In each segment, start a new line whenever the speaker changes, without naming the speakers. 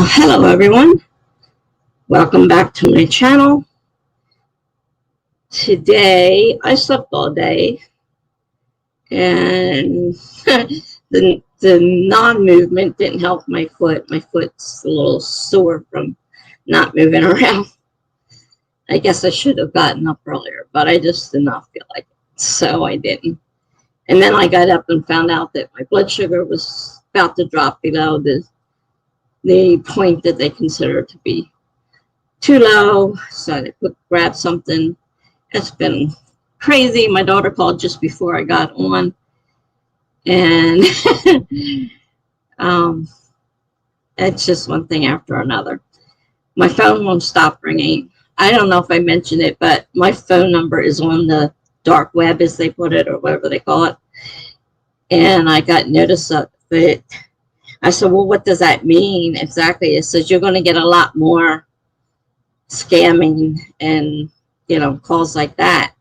Hello everyone, welcome back to my channel. Today I slept all day and the non-movement didn't help my foot. My foot's a little sore from not moving around. I guess I should have gotten up earlier, but I just did not feel like it, so I didn't. And then I got up and found out that my blood sugar was about to drop below the point that they consider to be too low, so I grabbed something. It's been crazy. My daughter called just before I got on, and it's just one thing after another. My phone won't stop ringing. I don't know if I mentioned it, but my phone number is on the dark web, as they put it, or whatever they call it, and I got notice of it. I said, well, what does that mean exactly? It says you're going to get a lot more scamming and, calls like that.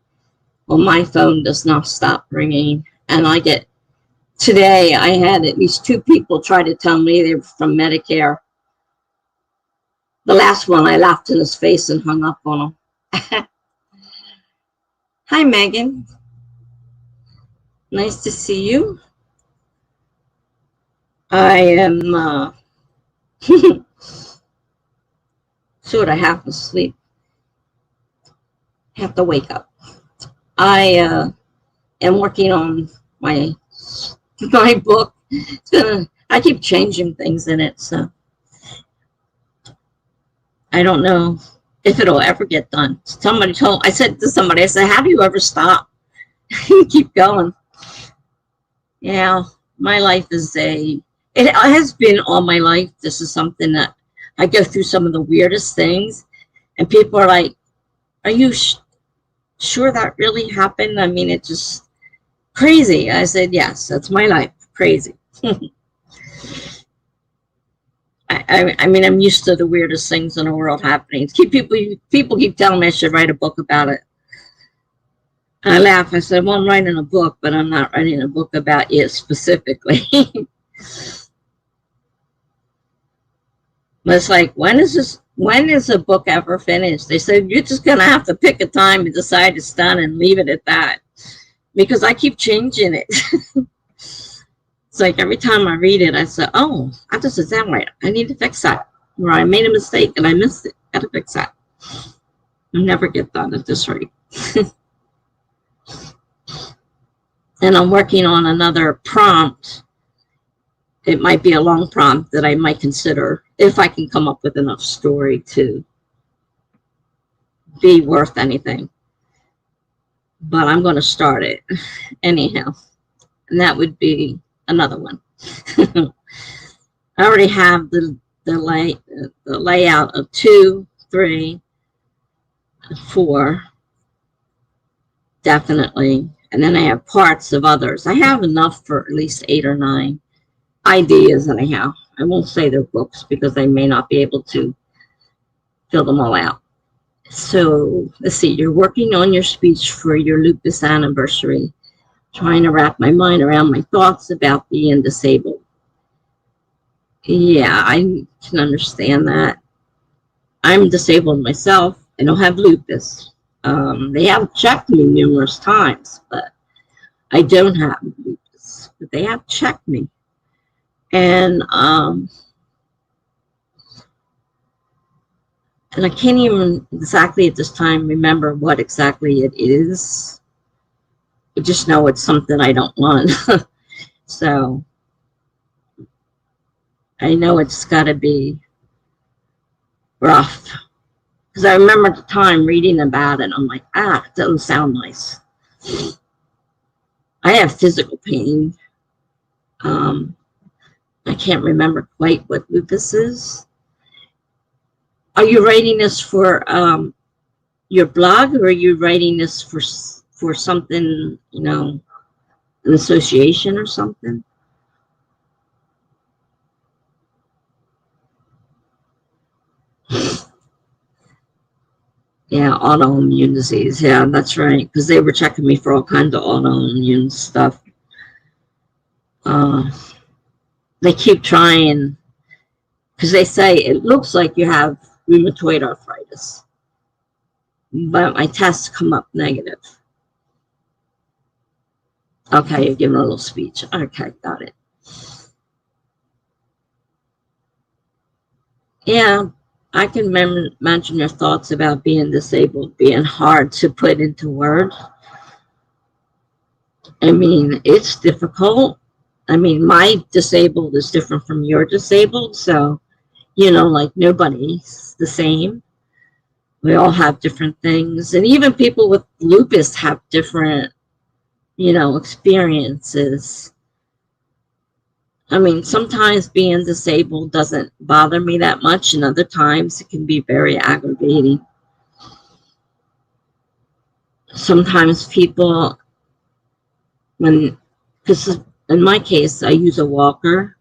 Well, my phone does not stop ringing. And today I had at least 2 people try to tell me they were from Medicare. The last one, I laughed in his face and hung up on him. Hi, Megan. Nice to see you. I am sort of half asleep. Have to wake up. I am working on my book. I keep changing things in it, so I don't know if it'll ever get done. I said to somebody, I said, how do you ever stop? You keep going. Yeah, my life is it has been all my life. This is something that I go through some of the weirdest things, and people are like, are you sure that really happened? I mean, it's just crazy. I said, yes, that's my life. Crazy. I mean, I'm used to the weirdest things in the world happening. People keep telling me I should write a book about it. I laugh. I said, well, I'm writing a book, but I'm not writing a book about it specifically. But it's like, when is a book ever finished? They said, you're just going to have to pick a time and decide it's done and leave it at that. Because I keep changing it. It's like every time I read it, I say, oh, I just said that right. I need to fix that. Or I made a mistake and I missed it. Got to fix that. I'll never get done at this rate. And I'm working on another prompt. It might be a long prompt that I might consider if I can come up with enough story to be worth anything. But I'm going to start it anyhow. And that would be another one. I already have the layout of 2, 3, 4. Definitely. And then I have parts of others. I have enough for at least 8 or 9 ideas anyhow. I won't say they're books because I may not be able to fill them all out. So let's see, you're working on your speech for your lupus anniversary, trying to wrap my mind around my thoughts about being disabled. Yeah, I can understand that. I'm disabled myself. I don't have lupus. They have checked me numerous times, but I don't have lupus. But they have checked me. And I can't even exactly at this time remember what exactly it is. I just know it's something I don't want. So I know it's got to be rough. Because I remember at the time reading about it, I'm like, it doesn't sound nice. I have physical pain. I can't remember quite what lupus is. Are you writing this for your blog, or are you writing this for something, an association or something? Yeah, autoimmune disease. Yeah, that's right. Because they were checking me for all kinds of autoimmune stuff. They keep trying because they say it looks like you have rheumatoid arthritis, but my tests come up negative. Okay, you're giving a little speech. Okay, got it. Yeah, I can imagine your thoughts about being disabled being hard to put into words. I mean, it's difficult. I mean, my disabled is different from your disabled. So, like nobody's the same. We all have different things. And even people with lupus have different, experiences. I mean, sometimes being disabled doesn't bother me that much, and other times it can be very aggravating. Sometimes people, because in my case, I use a walker,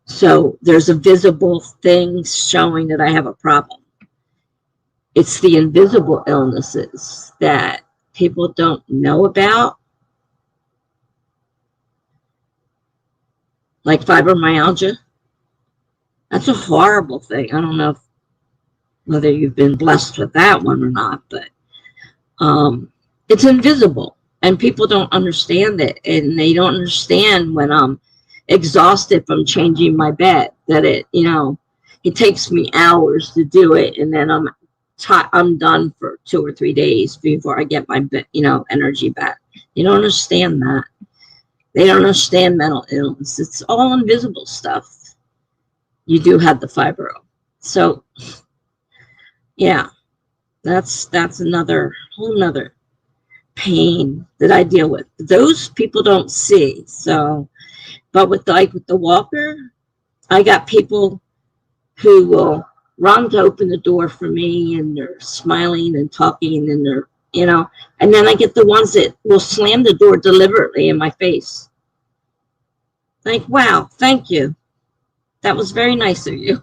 so there's a visible thing showing that I have a problem. It's the invisible illnesses that people don't know about, like fibromyalgia. That's a horrible thing. I don't know whether you've been blessed with that one or not, but it's invisible and people don't understand it, and they don't understand when I'm exhausted from changing my bed that it takes me hours to do it, and then I'm done for 2 or 3 days before I get my energy back. You don't understand that. They don't understand mental illness. It's all invisible stuff. You do have the fibro. So yeah, that's another whole nother pain that I deal with. Those people don't see. So, but with the walker, I got people who will run to open the door for me, and they're smiling and talking, and they're, and then I get the ones that will slam the door deliberately in my face. Like, wow, thank you. That was very nice of you.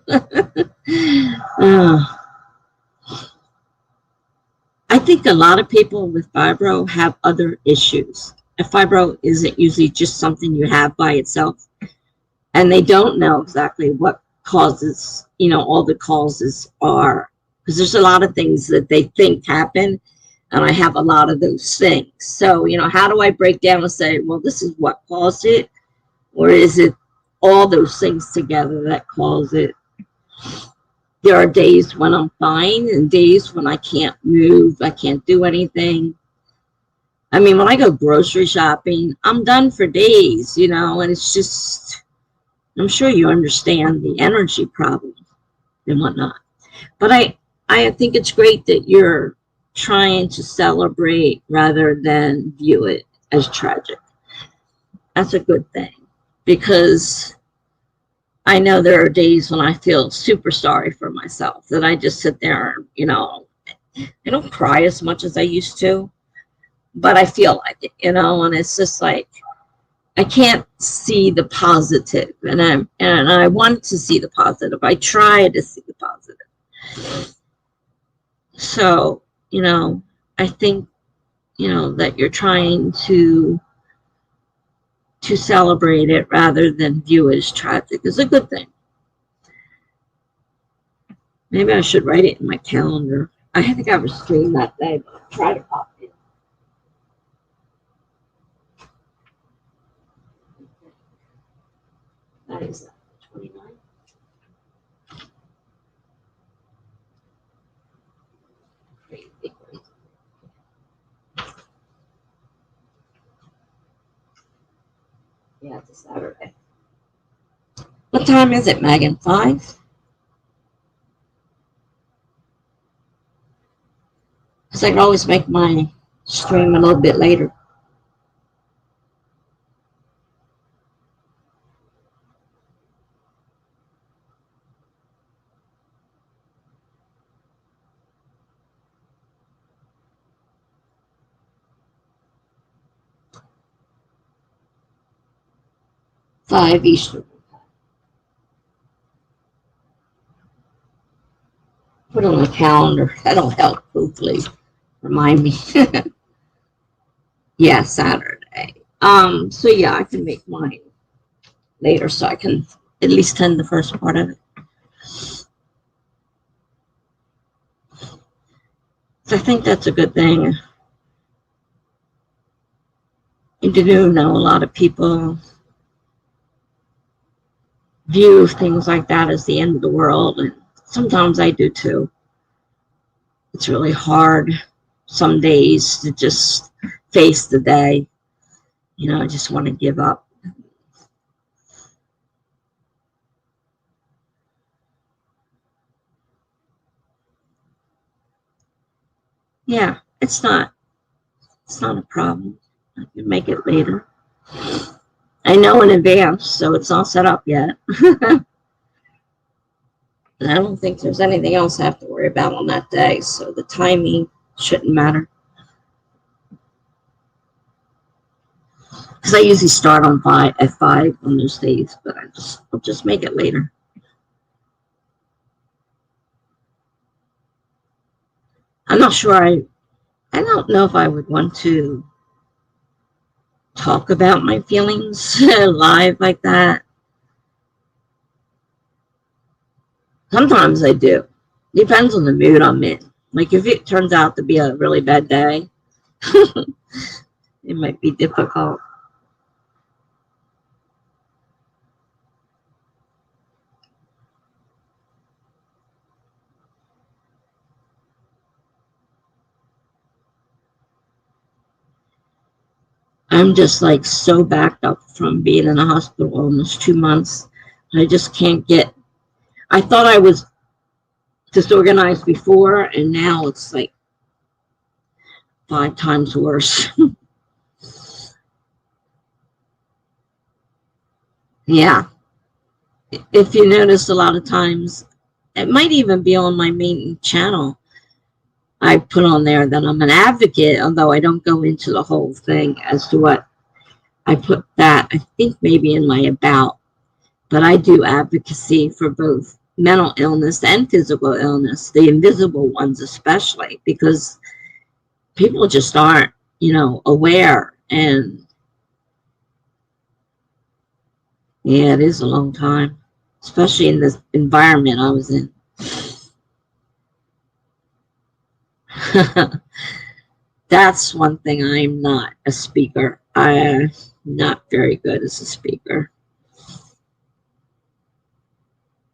I think a lot of people with fibro have other issues. A fibro isn't usually just something you have by itself, and they don't know exactly what causes, all the causes are, because there's a lot of things that they think happen, and I have a lot of those things. So, how do I break down and say, well, this is what caused it, or is it all those things together that cause it? There are days when I'm fine and days when I can't move, I can't do anything. I mean, when I go grocery shopping, I'm done for days, and it's just, I'm sure you understand the energy problem and whatnot. But I think it's great that you're trying to celebrate rather than view it as tragic. That's a good thing, because I know there are days when I feel super sorry for myself, that I just sit there, I don't cry as much as I used to, but I feel like it, and it's just like, I can't see the positive, and I want to see the positive. I try to see the positive. So, I think, that you're trying to celebrate it rather than view it as tragic is a good thing. Maybe I should write it in my calendar. I think I was streamed that day, but I'll try to pop it. That is 29. Crazy. Yeah, it's a Saturday. What time is it, Megan? 5? Because I can always make my stream a little bit later. Five Eastern. Put it on the calendar. That'll help, hopefully. Remind me. Yeah, Saturday. So yeah, I can make mine later so I can at least attend the first part of it. So I think that's a good thing. I do know a lot of people view things like that as the end of the world, and sometimes I do too. It's really hard some days to just face the day. I just want to give up. Yeah, it's not a problem. I can make it later. I know in advance, so it's not set up yet. And I don't think there's anything else I have to worry about on that day, so the timing shouldn't matter. Because I usually start at 5 on those days, but I'll just make it later. I'm not sure. I don't know if I would want to talk about my feelings live like that. Sometimes I do. Depends on the mood I'm in. Like if it turns out to be a really bad day, it might be difficult. I'm just like so backed up from being in the hospital almost 2 months. I just can't get. I thought I was disorganized before, and now it's like 5 times worse. Yeah. If you notice, a lot of times, it might even be on my main channel. I put on there that I'm an advocate, although I don't go into the whole thing as to what I put that. I think maybe in my about, but I do advocacy for both mental illness and physical illness, the invisible ones especially, because people just aren't, aware. And yeah, it is a long time, especially in this environment I was in. That's one thing. I'm not a speaker. I'm not very good as a speaker.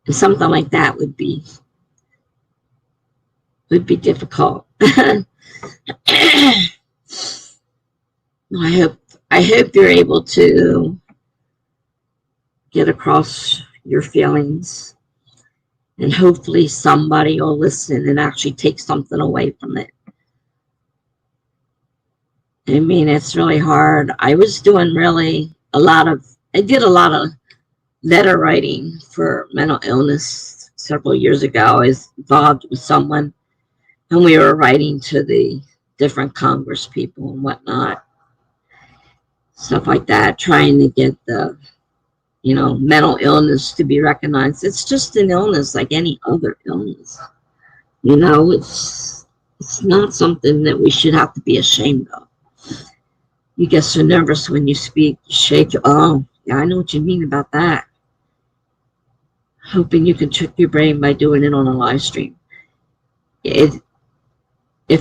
And something like that would be difficult. I hope I hope you're able to get across your feelings, and hopefully somebody will listen and actually take something away from it. I mean, it's really hard. I did a lot of letter writing for mental illness several years ago. I was involved with someone, and we were writing to the different Congress people and whatnot, stuff like that, trying to get the mental illness to be recognized. It's just an illness like any other illness. It's not something that we should have to be ashamed of. You get so nervous when you speak, you shake. Oh, yeah, I know what you mean about that. Hoping you can trick your brain by doing it on a live stream. If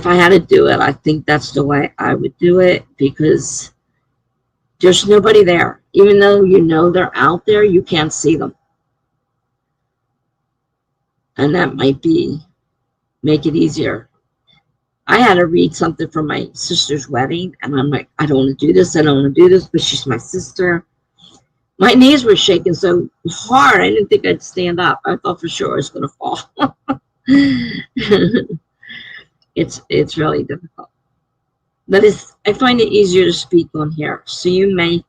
I had to do it, I think that's the way I would do it, because there's nobody there. Even though they're out there, you can't see them. And that might make it easier. I had to read something from my sister's wedding, and I'm like, I don't want to do this. I don't want to do this, but she's my sister. My knees were shaking so hard, I didn't think I'd stand up. I thought for sure I was going to fall. It's really difficult. But I find it easier to speak on here, so you may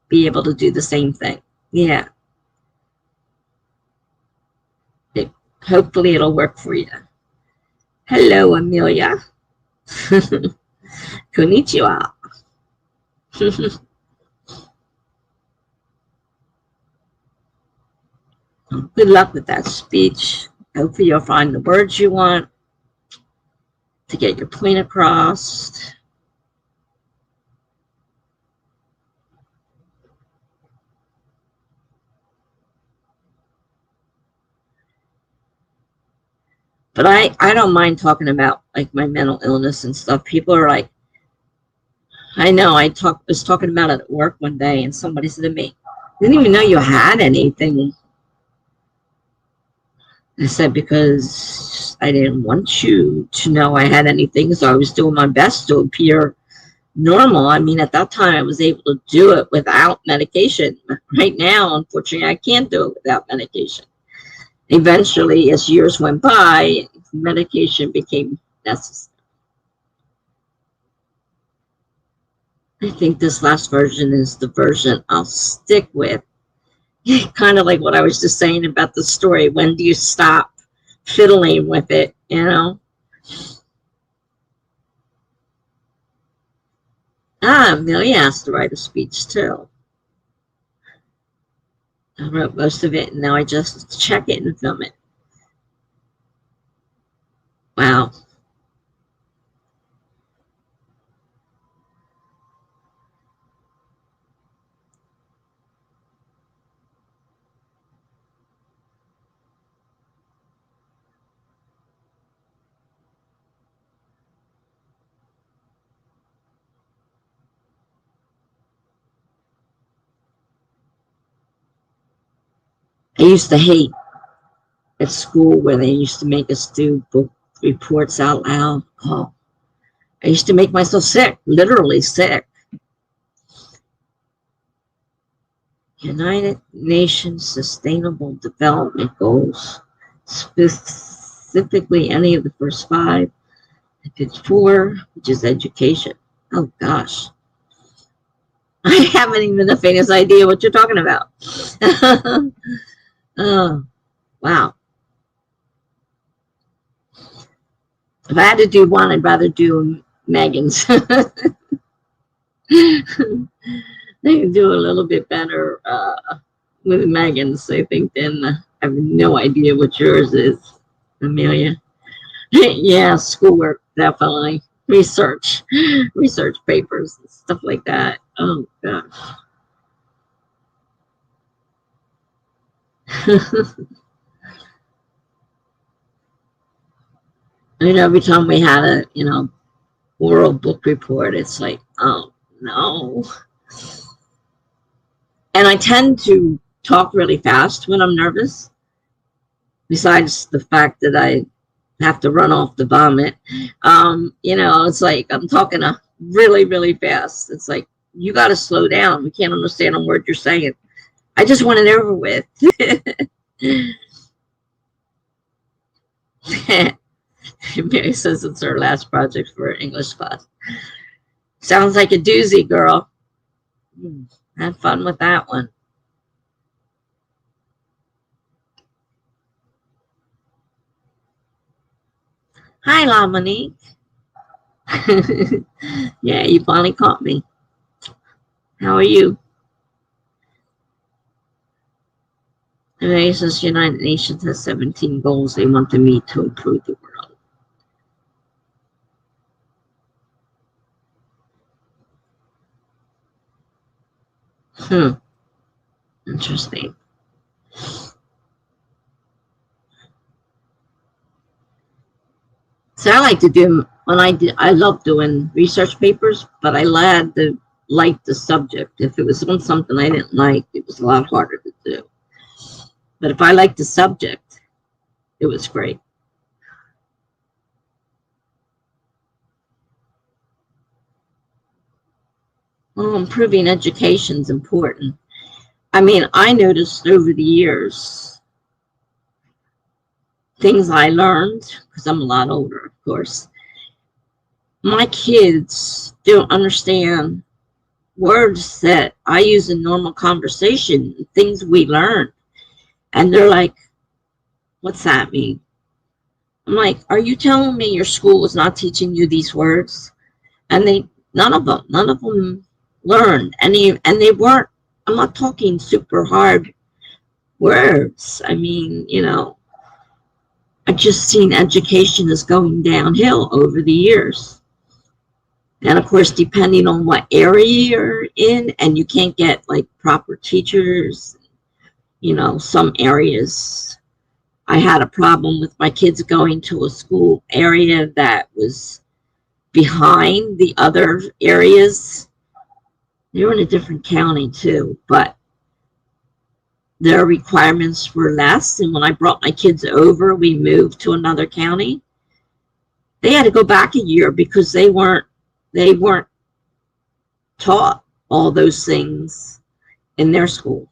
be able to do the same thing. Yeah. It, Hopefully it'll work for you. Hello, Amelia. Konnichiwa. Good luck with that speech. Hopefully you'll find the words you want to get your point across. But I don't mind talking about like my mental illness and stuff. People are like, I know. Was talking about it at work one day, and somebody said to me, "Didn't even know you had anything." I said, "Because I didn't want you to know I had anything, so I was doing my best to appear normal." I mean, at that time, I was able to do it without medication. Right now, unfortunately, I can't do it without medication. Eventually, as years went by, medication became necessary. I think this last version is the version I'll stick with. Kind of like what I was just saying about the story. When do you stop fiddling with it, you know? Amelia asked to write a speech too. I wrote most of it, and now I just check it and film it. Wow. I used to hate at school where they used to make us do book reports out loud. Oh, I used to make myself sick, literally sick. United Nations Sustainable Development Goals, specifically any of the first five. I picked four, which is education. Oh gosh. I haven't even the faintest idea what you're talking about. Oh, wow. If I had to do one, I'd rather do Megan's. They can do a little bit better with Megan's, I think, than I have no idea what yours is, Amelia. Yeah, schoolwork, definitely. Research papers, and stuff like that. Oh, gosh. I mean, every time we had a, oral book report, it's like, oh, no. And I tend to talk really fast when I'm nervous, besides the fact that I have to run off the vomit. It's like I'm talking really, really fast. It's like, you got to slow down. We can't understand a word you're saying. I just want it over with. Mary says it's her last project for her English class. Sounds like a doozy, girl. Have fun with that one. Hi, La Monique. Yeah, you finally caught me. How are you? The United Nations has 17 goals they want to meet to improve the world. Interesting. So I like to do, I love doing research papers, but I had to like the subject. If it was on something I didn't like, it was a lot harder to do. But if I liked the subject, it was great. Well, improving education is important. I mean, I noticed over the years things I learned, because I'm a lot older, of course. My kids don't understand words that I use in normal conversation, things we learn. And they're like, what's that mean? I'm like, are you telling me your school is not teaching you these words? And none of them learned. And they weren't, I'm not talking super hard words. I mean, I've just seen education is going downhill over the years. And of course, depending on what area you're in, and you can't get like proper teachers, some areas I had a problem with my kids going to a school area that was behind the other areas. They were in a different county too, but their requirements were less. And when I brought my kids over, we moved to another county. They had to go back a year because they weren't taught all those things in their school.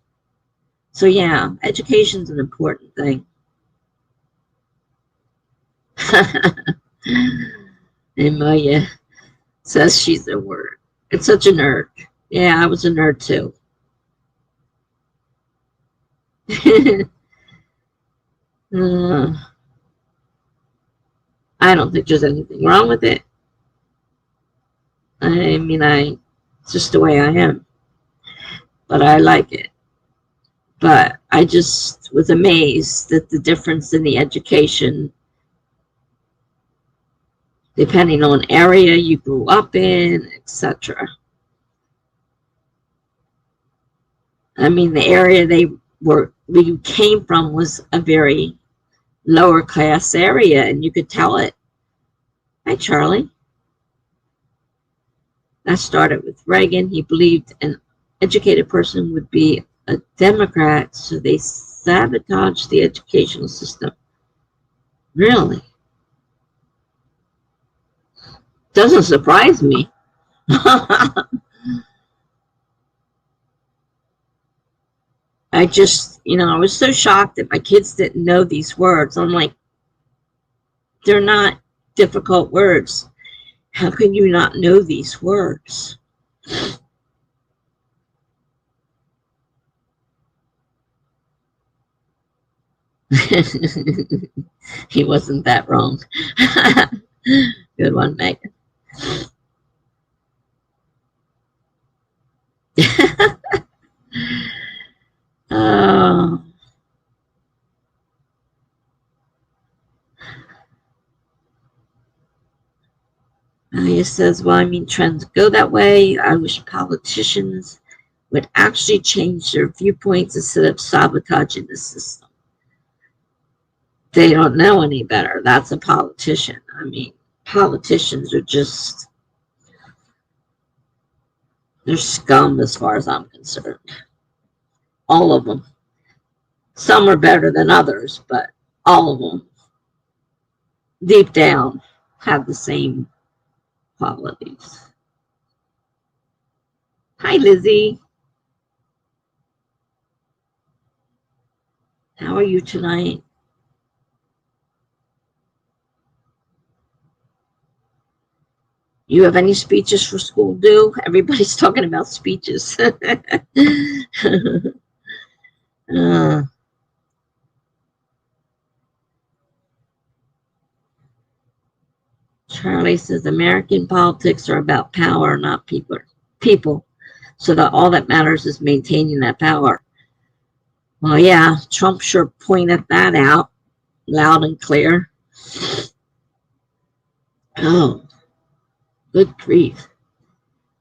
So yeah, education's an important thing. And Maya says she's a word. It's such a nerd. Yeah, I was a nerd too. uh, I don't think there's anything wrong with it. I mean, it's just the way I am. But I like it. But I just was amazed at the difference in the education depending on area you grew up in, etc. I mean, the area we came from was a very lower class area, and you could tell it. Hi, Charlie. That started with Reagan. He believed an educated person would be a Democrat, so they sabotaged the educational system. Really? Doesn't surprise me. I just, I was so shocked that my kids didn't know these words. I'm like, they're not difficult words. How can you not know these words? He wasn't that wrong. Good one, Megan. Oh. He says, well, I mean, trends go that way. I wish politicians would actually change their viewpoints instead of sabotaging the system. They don't know any better. That's a politician. I mean, politicians are just, they're scum as far as I'm concerned. All of them. Some are better than others, but all of them, deep down, have the same qualities. Hi, Lizzie. How are you tonight? You have any speeches for school due? Everybody's talking about speeches. Charlie says American politics are about power, not people. So that all that matters is maintaining that power. Well, yeah, Trump sure pointed that out loud and clear. Oh, good grief.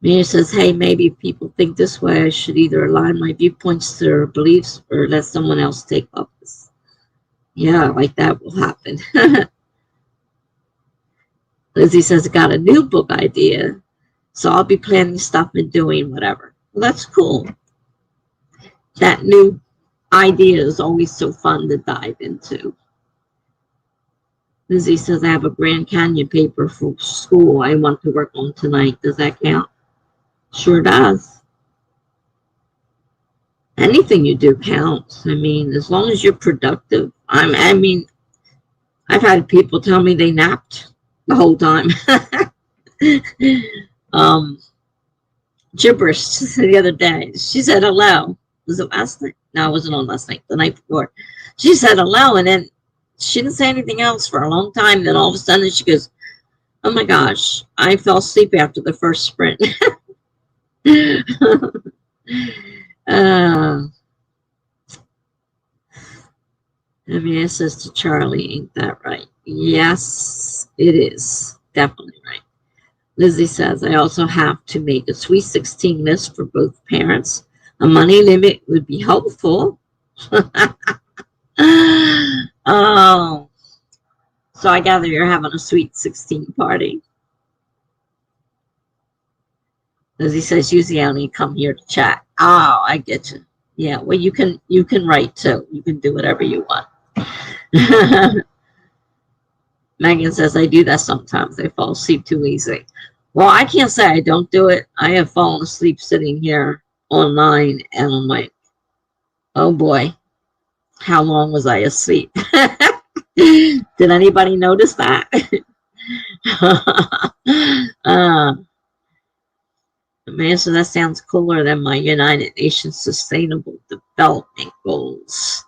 Mia says, hey, maybe if people think this way, I should either align my viewpoints to their beliefs or let someone else take office. Yeah, like that will happen. Lizzie says, I got a new book idea, so I'll be planning stuff and doing whatever. Well, that's cool. That new idea is always so fun to dive into. Lizzie says, I have a Grand Canyon paper for school I want to work on tonight. Does that count? Sure does. Anything you do counts. I mean, as long as you're productive. I mean, I've had people tell me they napped the whole time. Gibberish the other day. She said hello. Was it last night? No, it wasn't on last night. The night before. She said hello, and then she didn't say anything else for a long time. Then all of a sudden she goes, oh my gosh, I fell asleep after the first sprint. Amanda says to Charlie, ain't that right? Yes, it is. Definitely right. Lizzie says, I also have to make a Sweet 16 list for both parents. A money limit would be helpful. Oh, so I gather you're having a sweet 16 party. As he says, usually I only come here to chat. Oh, I get you. Yeah, well, you can write too. You can do whatever you want. Megan says I do that sometimes. I fall asleep too easily. Well, I can't say I don't do it. I have fallen asleep sitting here online, and I'm like, oh boy, how long was I asleep? Did anybody notice that? uh, Man, so that sounds cooler than my United Nations Sustainable Development Goals.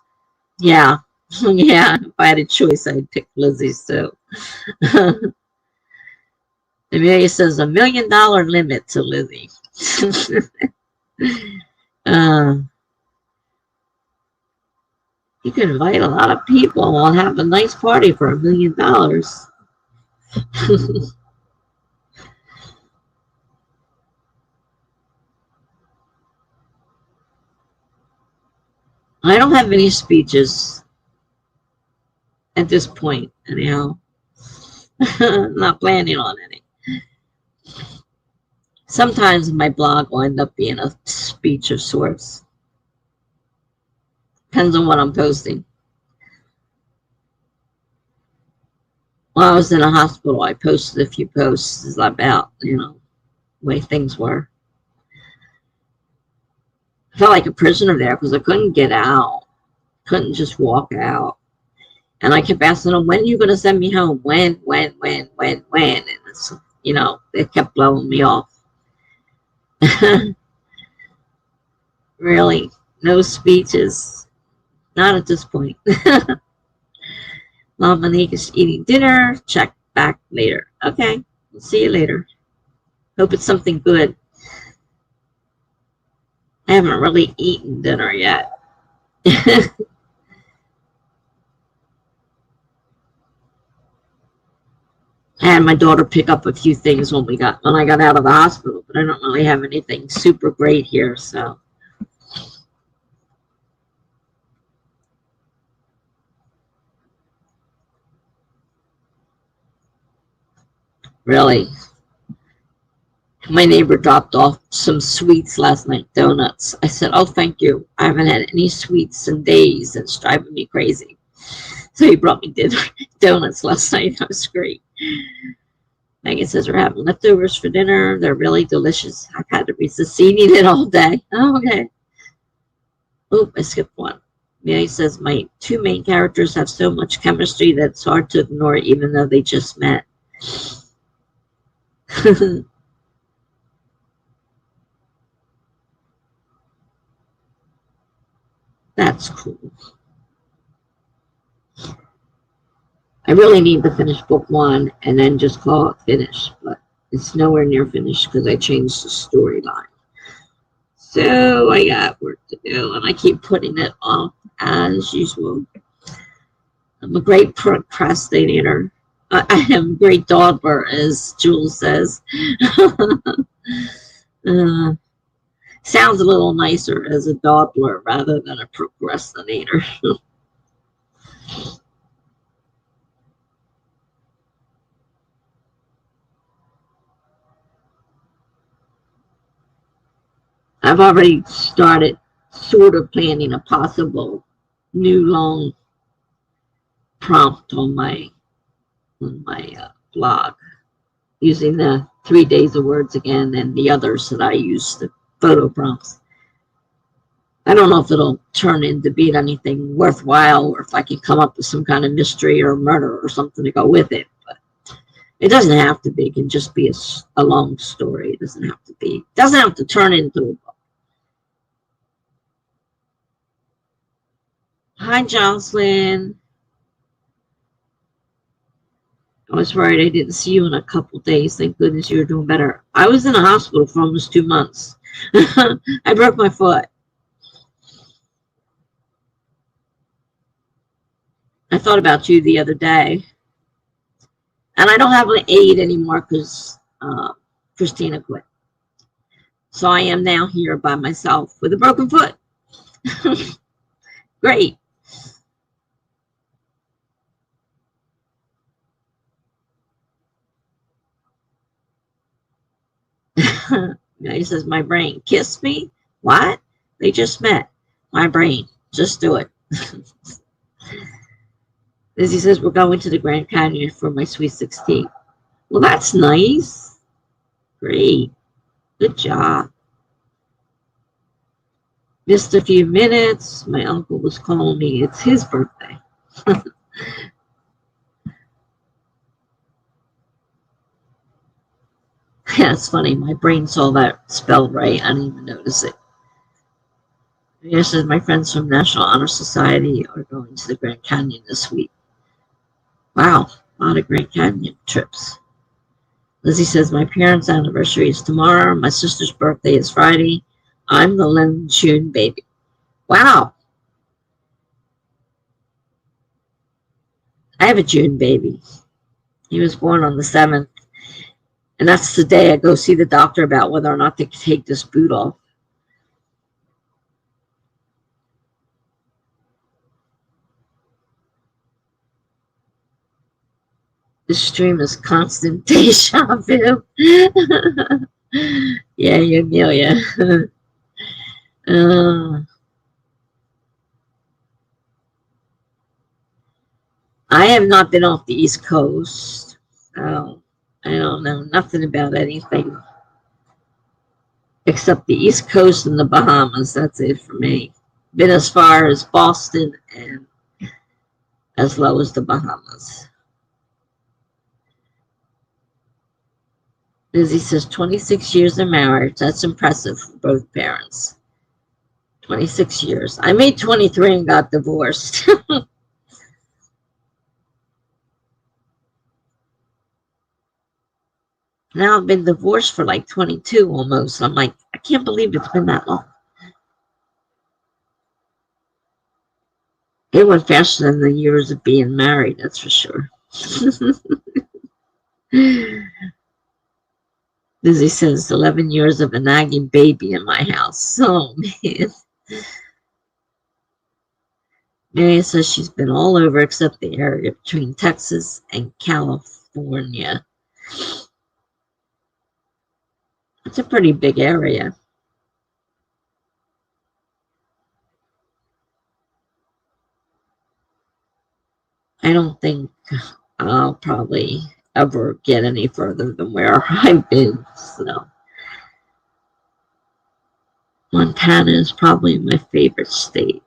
Yeah, yeah. If I had a choice, I'd pick Lizzie's too. Amelia says $1 million limit to Lizzie. uh, you can invite a lot of people and have a nice party for $1 million. I don't have any speeches at this point, anyhow. I'm not planning on any. Sometimes my blog will end up being a speech of sorts. Depends on what I'm posting. While I was in a hospital, I posted a few posts about, the way things were. I felt like a prisoner there because I couldn't get out. Couldn't just walk out. And I kept asking them, when are you going to send me home? When? And it's, they kept blowing me off. Really, no speeches. Not at this point. Monique is eating dinner. Check back later. Okay, we'll see you later. Hope it's something good. I haven't really eaten dinner yet. I had my daughter pick up a few things when I got out of the hospital, but I don't really have anything super great here, so. Really. My neighbor dropped off some sweets last night, donuts. I said, oh, thank you. I haven't had any sweets in days. It's driving me crazy. So he brought me donuts last night. That was great. Megan says we're having leftovers for dinner. They're really delicious. I've had to resist eating it all day. Oh, okay. Oop, I skipped one. Mary says my two main characters have so much chemistry that it's hard to ignore even though they just met. That's cool. I really need to finish book one and then just call it finished, but it's nowhere near finished because I changed the storyline. So I got work to do, and I keep putting it off as usual. I'm a great procrastinator. I am a great dawdler, as Jules says. Sounds a little nicer as a dawdler rather than a procrastinator. I've already started sort of planning a possible new long prompt on my blog, using the 3 days of words again and the others that I use, the photo prompts. I don't know if it'll turn into being anything worthwhile or if I can come up with some kind of mystery or murder or something to go with it. But it doesn't have to be. It can just be a long story. It doesn't have to be. It doesn't have to turn into a book. Hi, Jocelyn. I was worried I didn't see you in a couple days. Thank goodness you're doing better. I was in the hospital for almost 2 months. I broke my foot. I thought about you the other day. And I don't have an aide anymore because Christina quit. So I am now here by myself with a broken foot. Great. He says, my brain, kiss me? What? They just met. My brain, just do it. Lizzie says, we're going to the Grand Canyon for my sweet 16. Well, that's nice. Great. Good job. Missed a few minutes. My uncle was calling me. It's his birthday. Yeah, it's funny. My brain saw that spelled right. I didn't even notice it. Yes, says my friends from National Honor Society are going to the Grand Canyon this week. Wow, a lot of Grand Canyon trips. Lizzie says my parents' anniversary is tomorrow. My sister's birthday is Friday. I'm the Lin June baby. Wow, I have a June baby. He was born on the 7th, and that's the day I go see the doctor about whether or not to take this boot off. This stream is constant deja vu. Yeah, Amelia. uh, I have not been off the East Coast, so I don't know nothing about anything except the East Coast and the Bahamas. That's it for me. Been as far as Boston and as low as the Bahamas. Lizzie says 26 years of marriage. That's impressive for both parents. 26 years. I made 23 and got divorced. Now I've been divorced for like 22 almost. I'm like, I can't believe it's been that long. It went faster than the years of being married, that's for sure. Lizzie says 11 years of a nagging baby in my house. Oh, man. Mary says she's been all over except the area between Texas and California. It's a pretty big area. I don't think I'll probably ever get any further than where I've been. So Montana is probably my favorite state.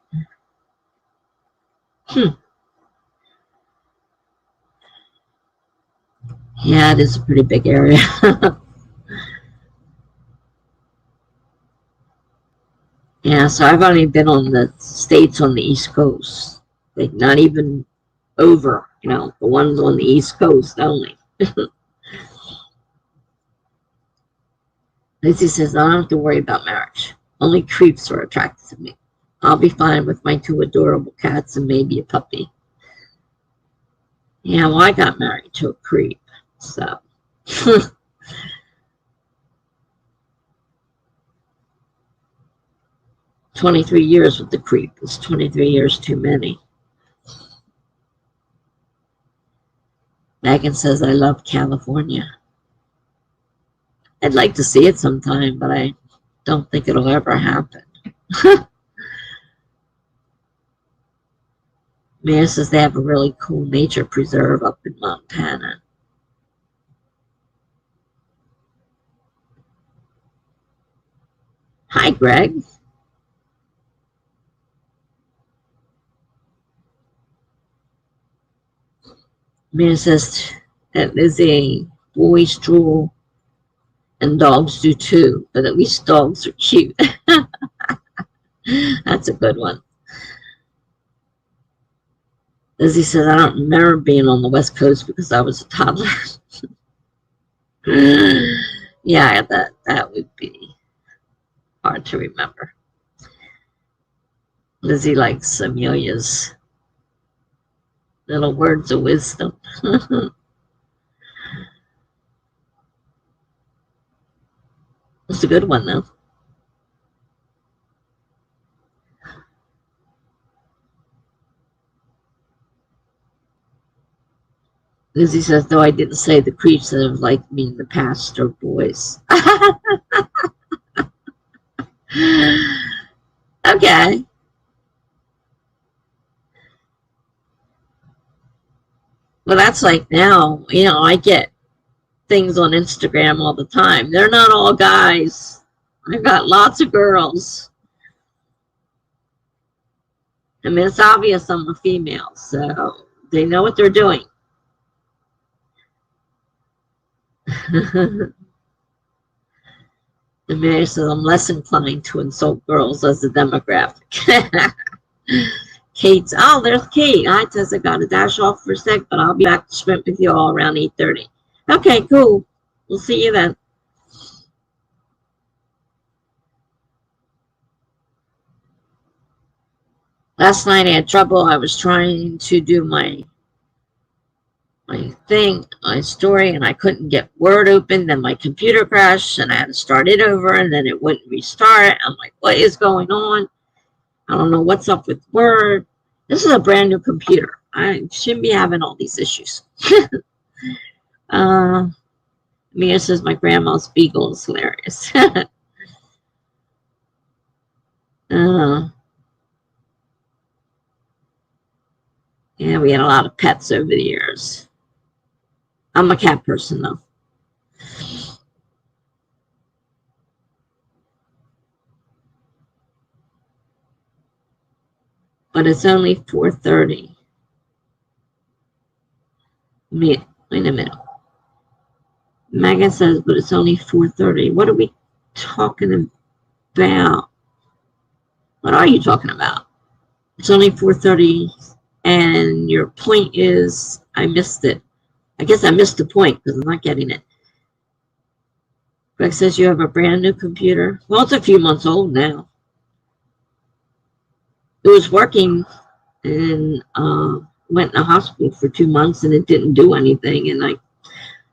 Yeah, it is a pretty big area. Yeah, so I've only been on the states on the East Coast. Like not even over, the ones on the East Coast only. Lizzie says, I don't have to worry about marriage. Only creeps are attracted to me. I'll be fine with my two adorable cats and maybe a puppy. Yeah, well, I got married to a creep, so. 23 years with the creep is 23 years too many. Megan says, I love California. I'd like to see it sometime, but I don't think it'll ever happen. Mia says they have a really cool nature preserve up in Montana. Hi, Greg. Mia says that is a boys drool and dogs do too, but at least dogs are cute. That's a good one. Lizzie says, I don't remember being on the West Coast because I was a toddler. Yeah, that would be hard to remember. Lizzie likes Amelia's little words of wisdom. It's a good one, though. Lizzie says, no, I didn't say the creeps that have liked me in the past are boys. Okay. Well, that's like now, I get things on Instagram all the time. They're not all guys. I've got lots of girls. I mean, it's obvious I'm a female, so they know what they're doing. The mayor says I'm less inclined to insult girls as a demographic. Kate's, oh, there's Kate. Hi, Tessa. Got to dash off for a sec, but I'll be back to sprint with you all around 8:30. Okay, cool. We'll see you then. Last night I had trouble. I was trying to do my story, and I couldn't get Word open. Then my computer crashed, and I had to start it over, and then it wouldn't restart. I'm like, what is going on? I don't know what's up with Word. This is a brand new computer. I shouldn't be having all these issues. Mia says my grandma's beagle is hilarious. Yeah, we had a lot of pets over the years. I'm a cat person, though. But it's only 4:30. Wait a minute. Megan says, but it's only 4:30. What are we talking about? What are you talking about? It's only 4:30, and your point is I missed it. I guess I missed the point because I'm not getting it. Greg says you have a brand new computer. Well, it's a few months old now. It was working and went in the hospital for 2 months and it didn't do anything. And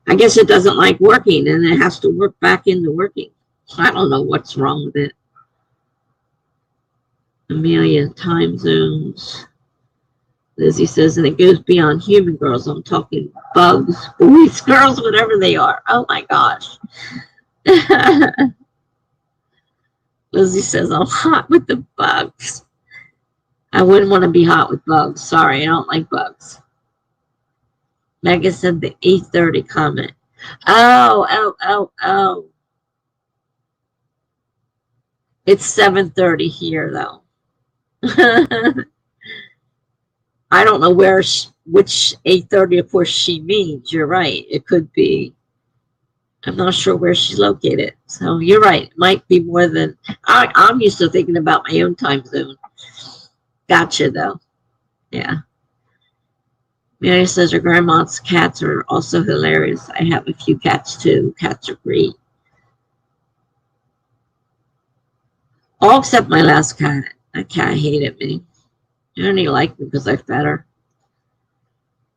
I guess it doesn't like working and it has to work back into working. I don't know what's wrong with it. Amelia, time zones. Lizzie says, and it goes beyond human girls. I'm talking bugs, boys, girls, whatever they are. Oh my gosh. Lizzie says, I'm hot with the bugs. I wouldn't want to be hot with bugs. Sorry, I don't like bugs. Megan said the 8:30 comment. Oh. It's 7:30 here, though. I don't know which 8:30, of course, she means. You're right. It could be. I'm not sure where she's located. So you're right. It might be more than. I'm used to thinking about my own time zone. Gotcha, though. Yeah. Mary says her grandma's cats are also hilarious. I have a few cats, too. Cats are great. All except my last cat. That cat hated me. She only liked me because I fed her.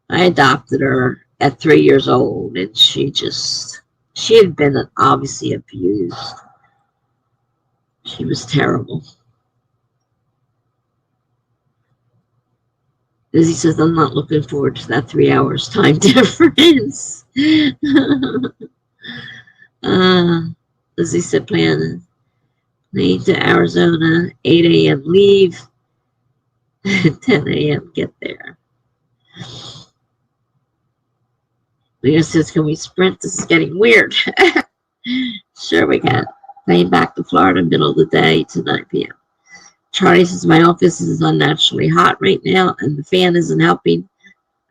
I adopted her at 3 years old, and she had been obviously abused. She was terrible. Lizzie says, I'm not looking forward to that 3 hours time difference. Lizzie said, plane to Arizona, 8 a.m. leave, 10 a.m. get there. Leah says, can we sprint? This is getting weird. Sure we can. Plane back to Florida, middle of the day to 9 p.m. Charlie says, my office is unnaturally hot right now, and the fan isn't helping.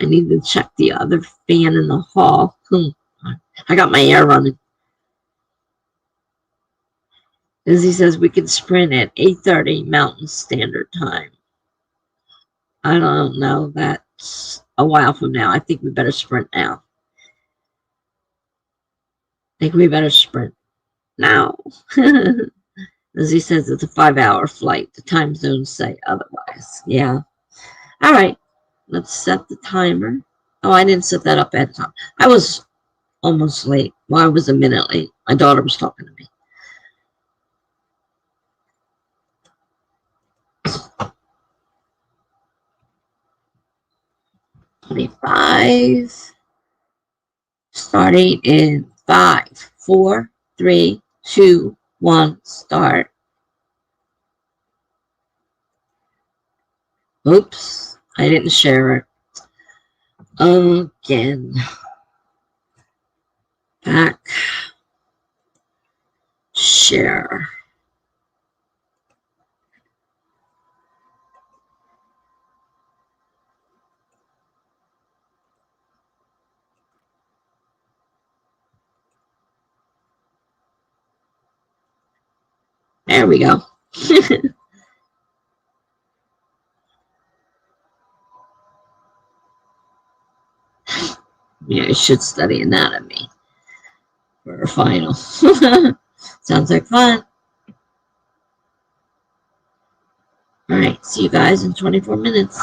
I need to check the other fan in the hall. I got my air running. Lizzie says, we can sprint at 8:30 Mountain Standard Time. I don't know. That's a while from now. I think we better sprint now. I think we better sprint now. Lizzie says it's a 5-hour flight. The time zones say otherwise. Yeah. All right. Let's set the timer. Oh, I didn't set that up at the time. I was almost late. Well, I was a minute late. My daughter was talking to me. $25. Starting in 5, 4, 3, 2, 1, start. Oops, I didn't share it. Again. Back. Share. There we go. Yeah, I should study anatomy for a final. Sounds like fun. All right, see you guys in 24 minutes.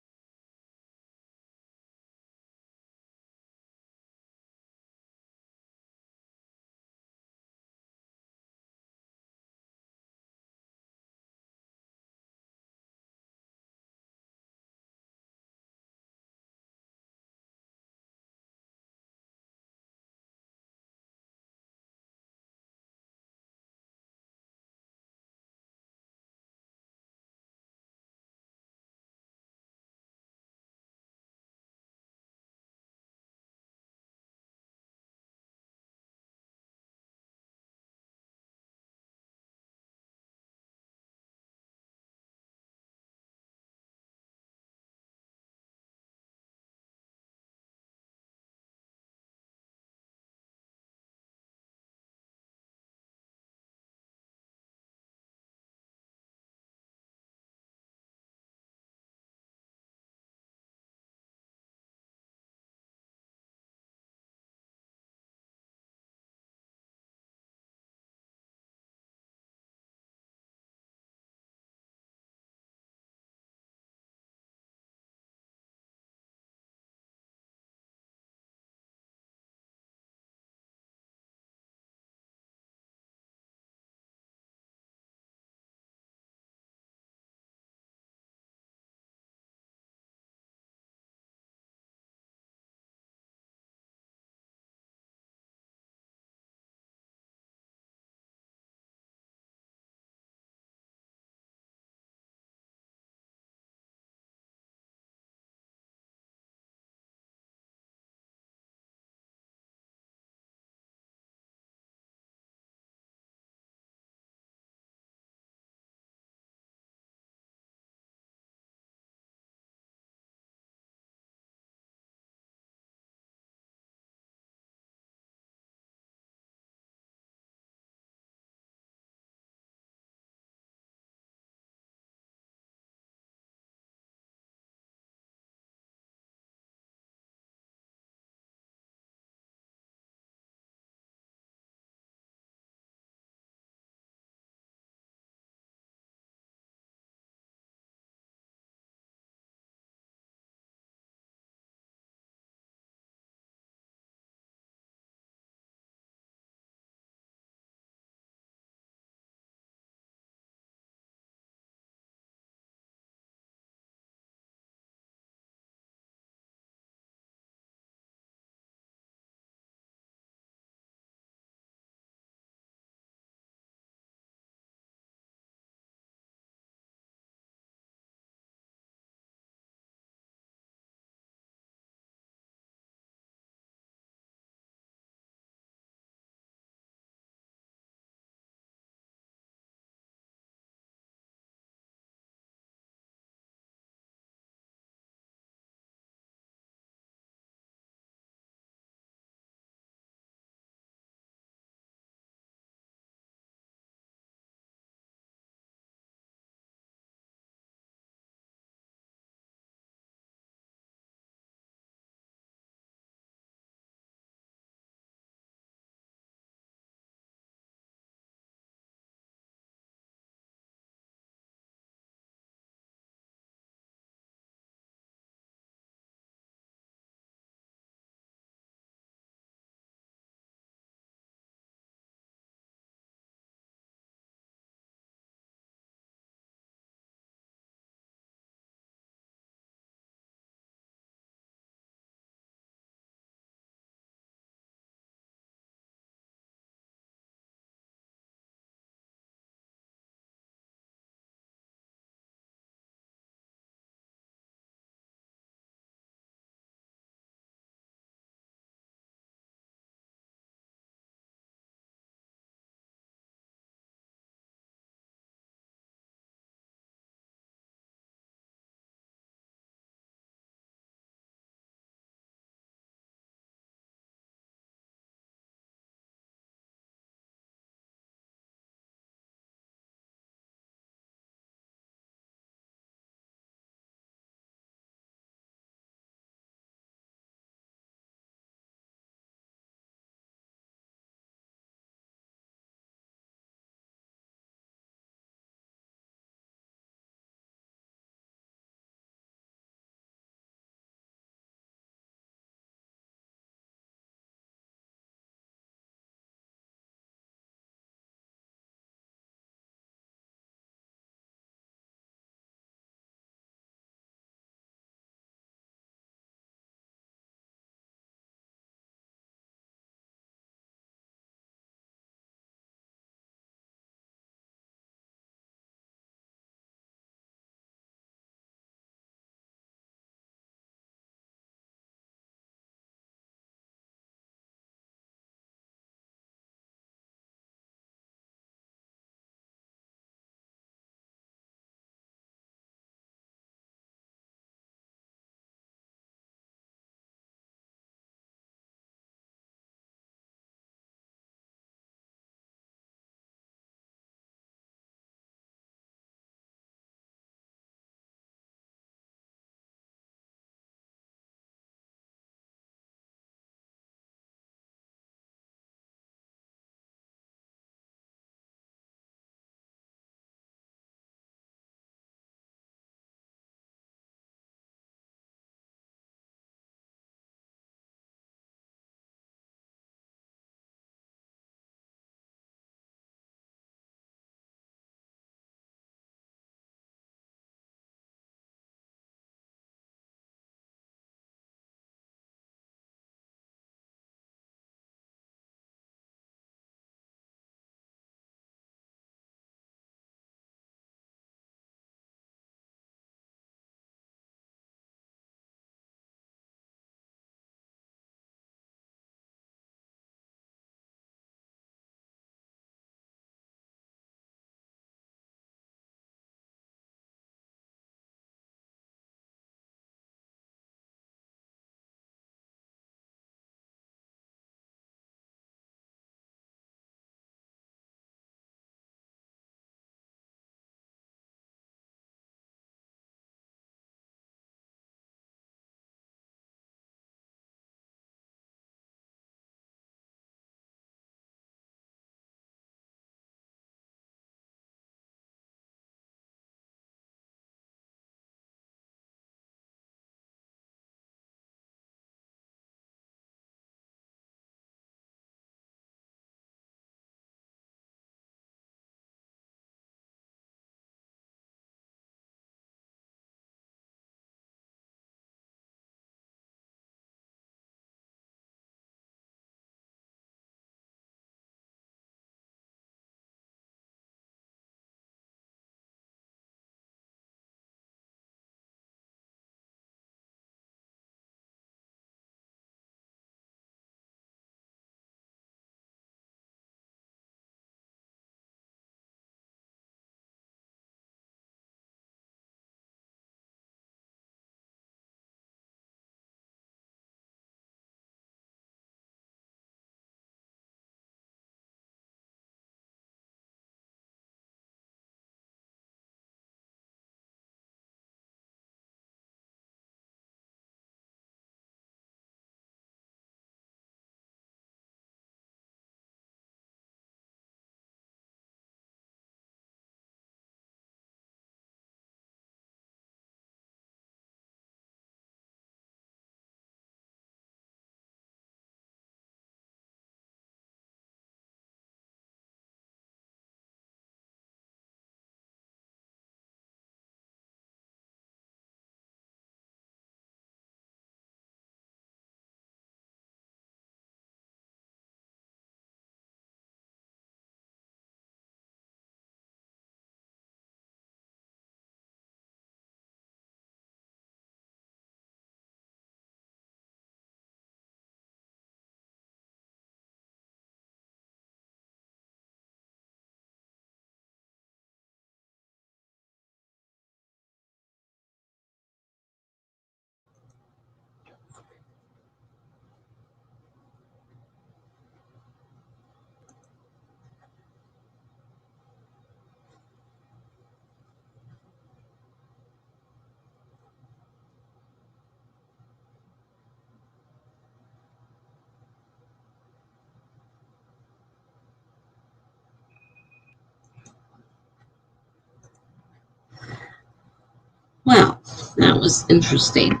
That was interesting.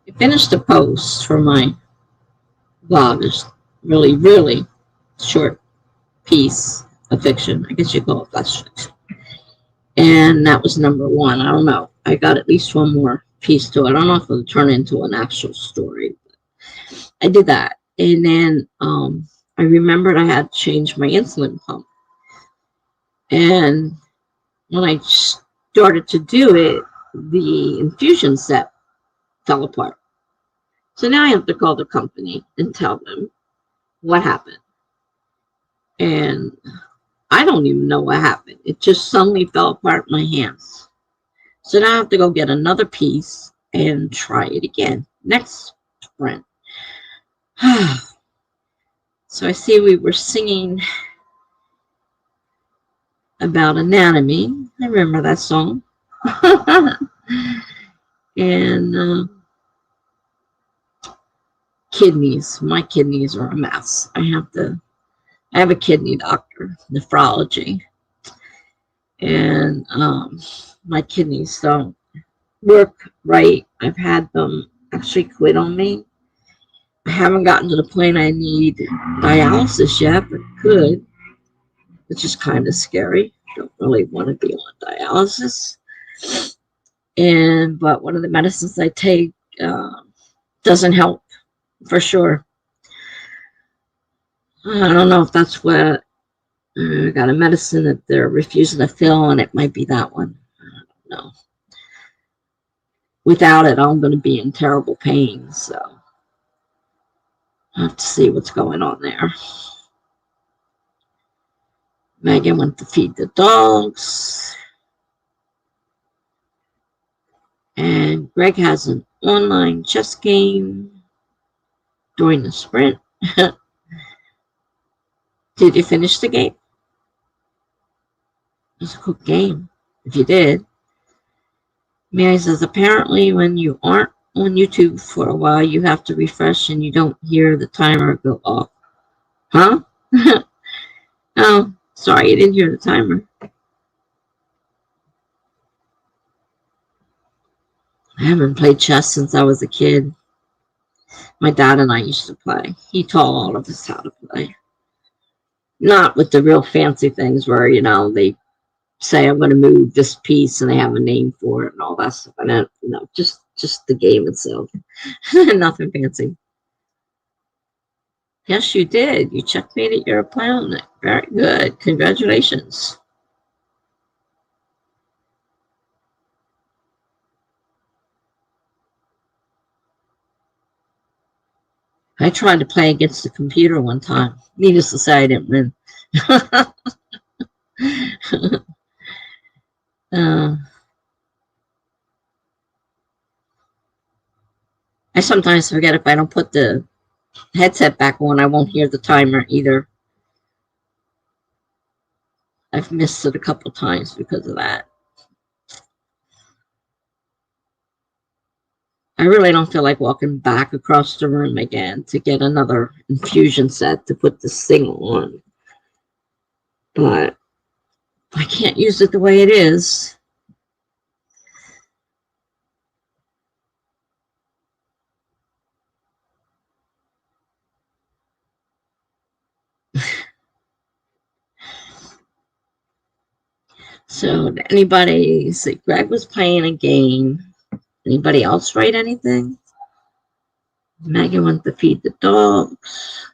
I finished a post for my blog. It's really, really short piece of fiction. I guess you call it flash fiction. And that was number one. I don't know. I got at least one more piece to it. I don't know if it'll turn into an actual story. But I did that. And then I remembered I had to change my insulin pump. And when I started to do it, the infusion set fell apart. So now I have to call the company and tell them what happened. And I don't even know what happened. It just suddenly fell apart in my hands. So now I have to go get another piece and try it again next sprint. So I see we were singing about anatomy. I remember that song. And kidneys. My kidneys are a mess. I have a kidney doctor, nephrology. And my kidneys don't work right. I've had them actually quit on me. I haven't gotten to the point I need dialysis yet, but could, which is kind of scary. Don't really want to be on dialysis. But one of the medicines I take doesn't help for sure. I don't know if that's what I got a medicine that they're refusing to fill, and it might be that one. I don't know. Without it, I'm going to be in terrible pain, so I have to see what's going on there. Megan went to feed the dogs. And Greg has an online chess game during the sprint. Did you finish the game? It was a cool game, if you did. Mary says, apparently when you aren't on YouTube for a while, you have to refresh and you don't hear the timer go off. Huh? Oh, sorry, you didn't hear the timer. I haven't played chess since I was a kid. My dad and I used to play. He taught all of us how to play. Not with the real fancy things where, they say I'm going to move this piece and they have a name for it and all that stuff. I don't know, just the game itself. Nothing fancy. Yes, you did. You checkmated your opponent. Very good. Congratulations. I tried to play against the computer one time. Needless to say, I didn't win. I sometimes forget if I don't put the headset back on, I won't hear the timer either. I've missed it a couple times because of that. I really don't feel like walking back across the room again to get another infusion set to put this thing on. But I can't use it the way it is. So did anybody see Greg was playing a game? Anybody else write anything? Megan went to feed the dogs.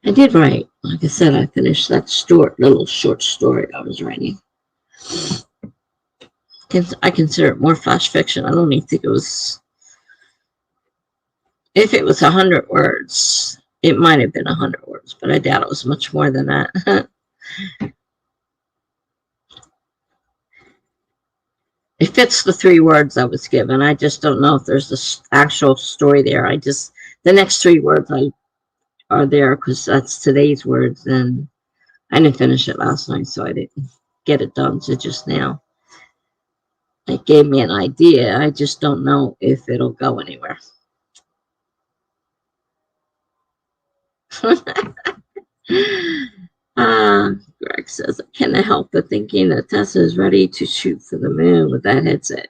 I did write. Like I said, I finished that little short story I was writing. I consider it more flash fiction. I don't even think it was. If it was 100 words, it might have been 100 words, but I doubt it was much more than that. It fits the 3 words I was given. I just don't know if there's this actual story there. The next 3 words are there because that's today's words, and I didn't finish it last night, so I didn't get it done to just now. It gave me an idea. I just don't know if it'll go anywhere. Greg says, I cannot help but thinking that Tessa is ready to shoot for the moon with that headset.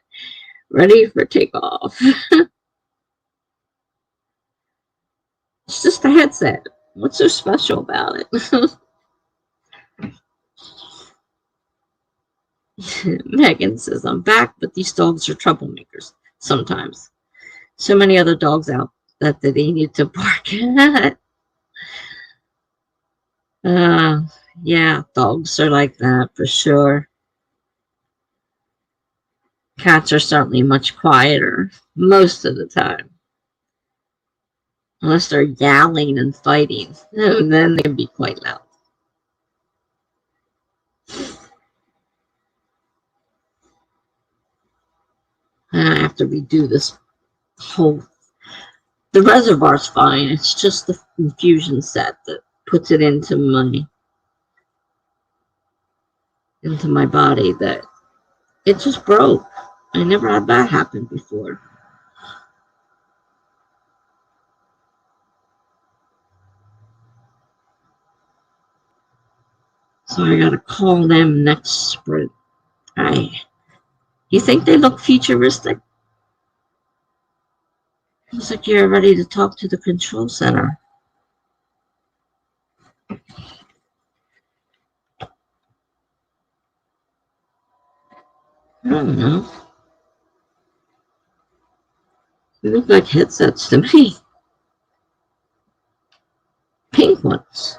Ready for takeoff. It's just a headset. What's so special about it? Megan says, I'm back, but these dogs are troublemakers sometimes. So many other dogs out that they need to bark at. Yeah, dogs are like that for sure. Cats are certainly much quieter most of the time. Unless they're yowling and fighting, and then they can be quite loud. And I have to redo this whole... The reservoir's fine. It's just the infusion set that puts it into my body that it just broke. I never had that happen before. So I gotta call them next sprint. You think they look futuristic? Looks like you're ready to talk to the control center. I don't know. They look like headsets to me. Pink ones.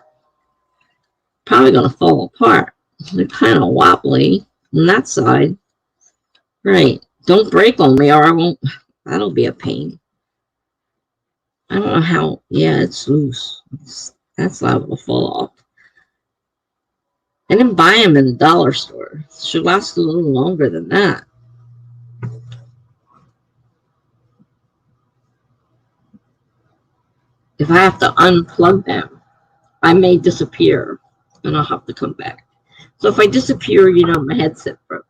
Probably gonna fall apart. They're kind of wobbly on that side. Right. Don't break on me or I won't. That'll be a pain. I don't know how. Yeah, it's loose. That's liable to fall off. I didn't buy them in the dollar store. It should last a little longer than that. If I have to unplug them, I may disappear and I'll have to come back. So if I disappear, my headset broke.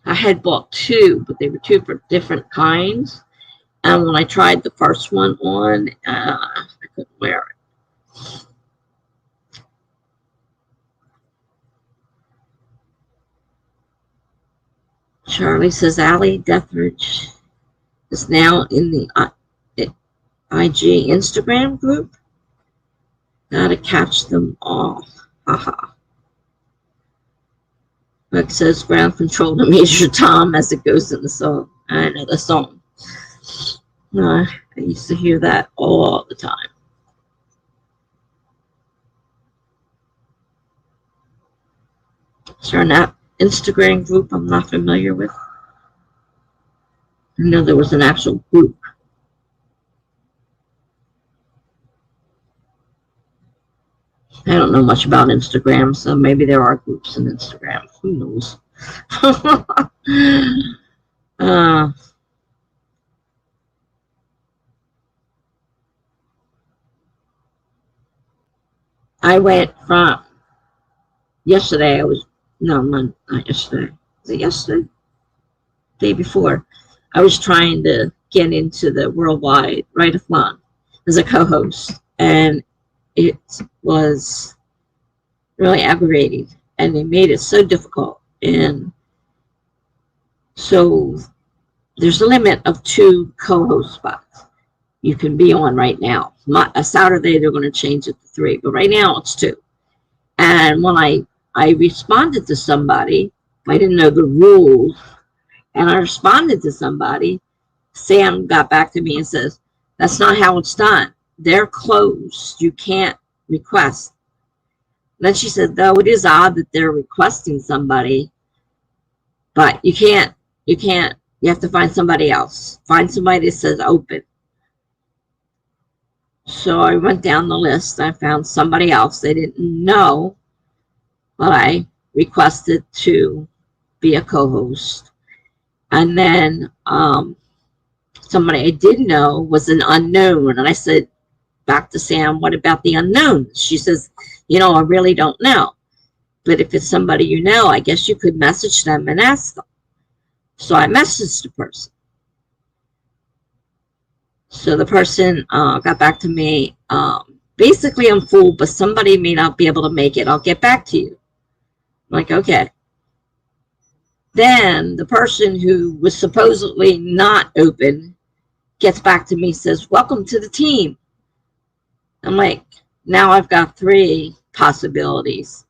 I had bought two, but they were two for different kinds. And when I tried the first one on, I couldn't wear it. Charlie says, Allie Deathridge is now in the IG Instagram group. Gotta catch them all. Haha. Rick says, ground control to Major Tom as it goes in the song. I know the song. I used to hear that all the time. Is there an Instagram group I'm not familiar with? I know there was an actual group. I don't know much about Instagram, so maybe there are groups in Instagram. Who knows? I went from yesterday. Not yesterday. Was it yesterday? Day before. I was trying to get into the Worldwide Write-a-thon as a co-host, and it was really aggravating, and they made it so difficult. And so there's a limit of 2 co-host spots you can be on right now. A Saturday they're going to change it to 3, but right now it's 2. And when I responded to somebody, I didn't know the rules, and I responded to somebody. Sam got back to me and says, that's not how it's done. They're closed. You can't request. And then she said, though it is odd that they're requesting somebody, but you can't, you have to find somebody else. Find somebody that says open. So I went down the list. I found somebody else. They didn't know, but I requested to be a co-host. And then somebody I did know was an unknown. And I said, back to Sam, what about the unknown? She says, I really don't know. But if it's somebody you know, I guess you could message them and ask them. So I messaged the person. So the person got back to me. Basically, I'm full, but somebody may not be able to make it. I'll get back to you. I'm like, okay. Then the person who was supposedly not open gets back to me, says, welcome to the team. I'm like, now I've got 3 possibilities.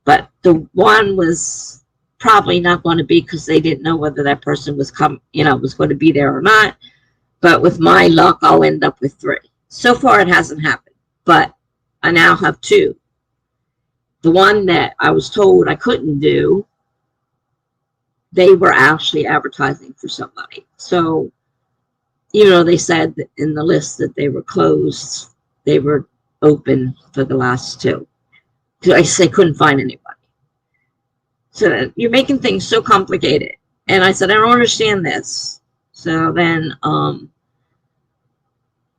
But the one was probably not going to be, because they didn't know whether that person was was going to be there or not. But with my luck, I'll end up with 3. So far, it hasn't happened, but I now have 2. The one that I was told I couldn't do, they were actually advertising for somebody. So, they said in the list that they were closed, they were open for the last 2. Because they couldn't find anybody. So you're making things so complicated. And I said, I don't understand this. So then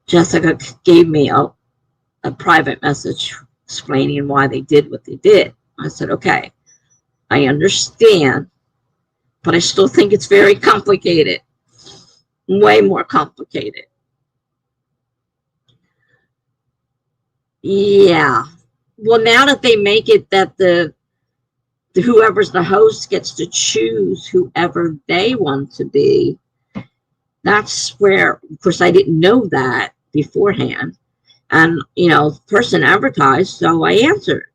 Jessica gave me a private message explaining why they did what they did. I said, okay, I understand, but I still think it's very complicated. Way more complicated. Yeah. Well, now that they make it that the whoever's the host gets to choose whoever they want to be, that's where, of course, I didn't know that beforehand. And, the person advertised, so I answered.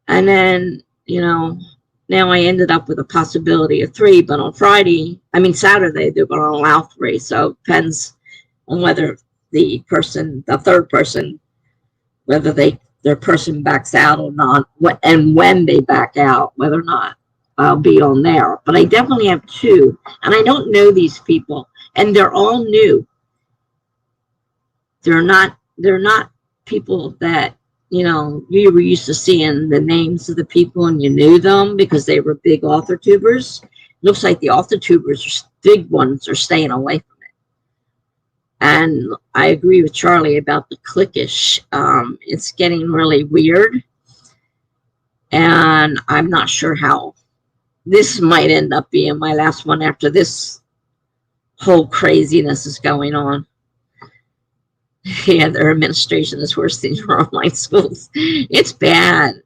And then, now I ended up with a possibility of 3, but on Saturday, they're going to allow 3. So it depends on whether the 3rd person, whether their person backs out or not, and when they back out, whether or not I'll be on there. But I definitely have 2, and I don't know these people, and they're all new. They're not people that, you were used to seeing the names of the people and you knew them because they were big Authortubers. Looks like the Authortubers, big ones, are staying away from it. And I agree with Charlie about the cliquish. It's getting really weird. And I'm not sure how. This might end up being my last one after this whole craziness is going on. Yeah, their administration is worse than your online schools. It's bad.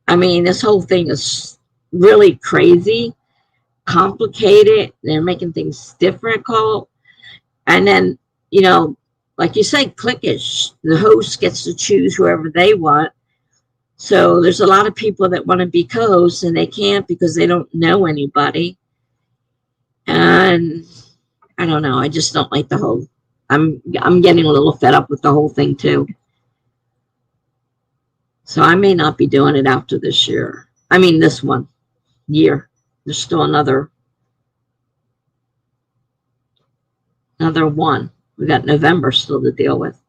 I mean, this whole thing is really crazy, complicated. They're making things difficult. And then, like you said, cliquish. The host gets to choose whoever they want. So there's a lot of people that want to be co-hosts and they can't because they don't know anybody. And I don't know. I just don't like the whole. I'm getting a little fed up with the whole thing too. So I may not be doing it after this year. This one year. There's still another one. We got November still to deal with.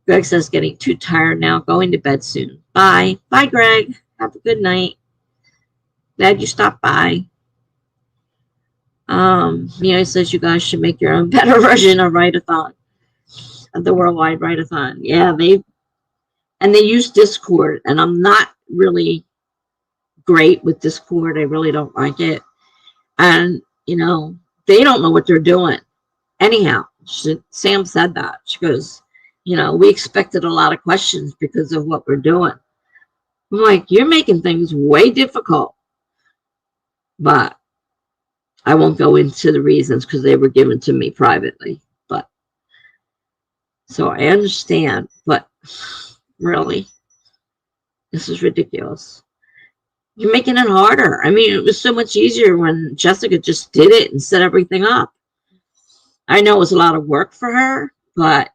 Greg says getting too tired now. Going to bed soon. Bye. Bye, Greg. Have a good night. Glad you stopped by. Mia says you guys should make your own better version of Write-A-thon, of the Worldwide Write-A-thon. Yeah, they use Discord, and I'm not really great with Discord. I really don't like it. And, they don't know what they're doing. Anyhow, Sam said that. She goes, we expected a lot of questions because of what we're doing. I'm like, you're making things way difficult. But I won't go into the reasons because they were given to me privately. But so I understand, but really, this is ridiculous. You're making it harder. It was so much easier when Jessica just did it and set everything up. I know it was a lot of work for her, but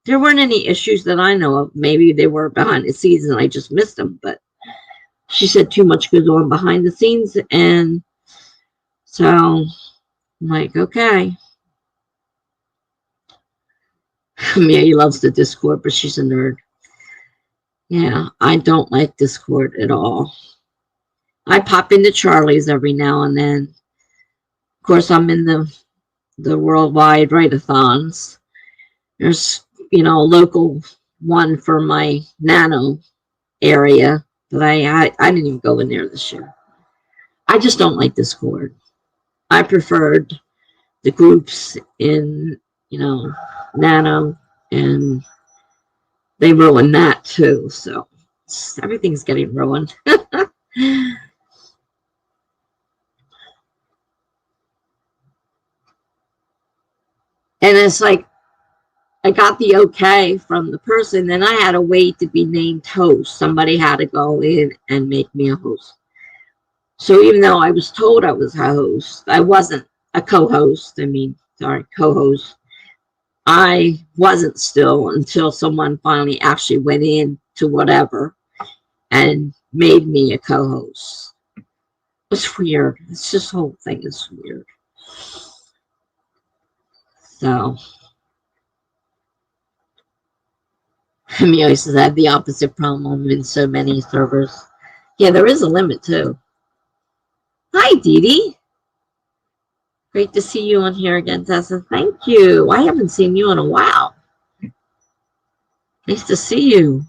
there weren't any issues that I know of. Maybe they were behind the scenes and I just missed them, but she said too much goes on behind the scenes, and so I'm like, okay. Mia loves the Discord, but she's a nerd. Yeah, I don't like Discord at all. I pop into Charlie's every now and then. Of course, I'm in the worldwide write-a-thons. There's, a local one for my nano area, but I didn't even go in there this year. I just don't like Discord. I preferred the groups in, nano, and they ruined that too. So everything's getting ruined. And it's like, I got the okay from the person, then I had to wait to be named host. Somebody had to go in and make me a host. So even though I was told I was a host, I wasn't a co-host. Co-host. I wasn't still until someone finally actually went in to whatever and made me a co-host. It's weird. It's just the whole thing is weird. So me used to have the opposite problem in so many servers. Yeah, there is a limit too. Hi, Dee Dee. Great to see you on here again, Tessa. Thank you. I haven't seen you in a while. Nice to see you.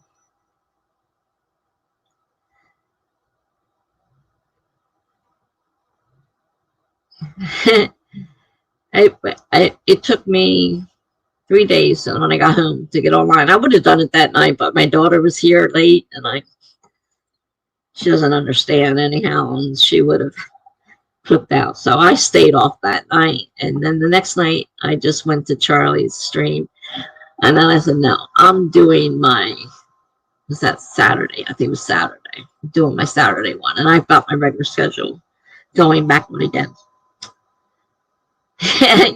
It took me 3 days when I got home to get online. I would have done it that night, but my daughter was here late, and she doesn't understand anyhow, and she would have flipped out. So I stayed off that night, and then the next night I just went to Charlie's stream, and then I said, no, I'm doing was that Saturday? I think it was Saturday. I'm doing my Saturday one, and I've got my regular schedule going back again.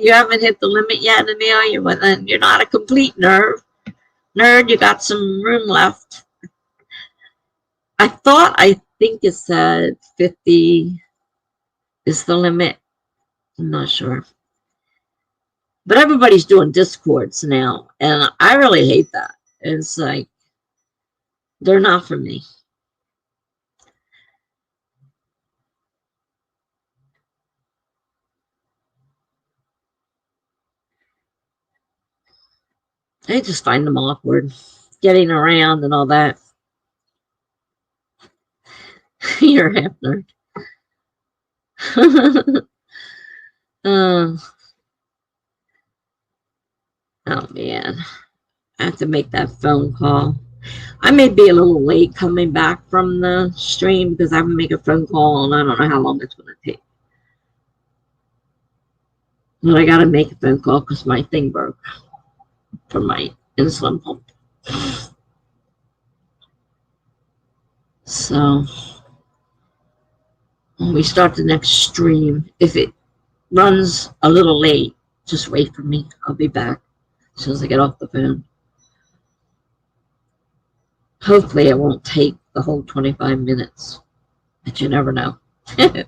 You haven't hit the limit yet, Emil. You're not a complete nerd. You got some room left. I think it said 50 is the limit. I'm not sure. But everybody's doing Discords now, and I really hate that. It's like, they're not for me. I just find them awkward, getting around and all that. You're a half nerd. Oh man, I have to make that phone call. I may be a little late coming back from the stream because I have to make a phone call, and I don't know how long it's going to take. But I got to make a phone call because my thing broke for my insulin pump. So when we start the next stream, if it runs a little late, just wait for me. I'll be back as soon as I get off the phone. Hopefully it won't take the whole 25 minutes, but you never know. You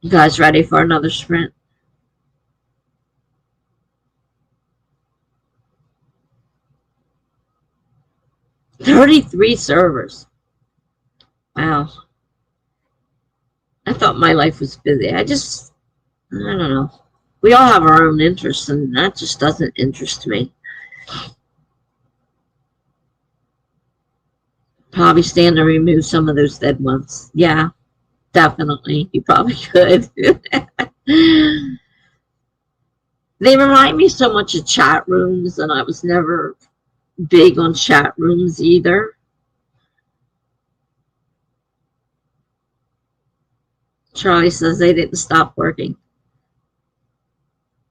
guys ready for another sprint? $33 servers. Wow. I thought my life was busy. I don't know. We all have our own interests, and that just doesn't interest me. Probably stand to remove some of those dead ones. Yeah, definitely. You probably could. They remind me so much of chat rooms, and I was never big on chat rooms either. Charlie says they didn't stop working.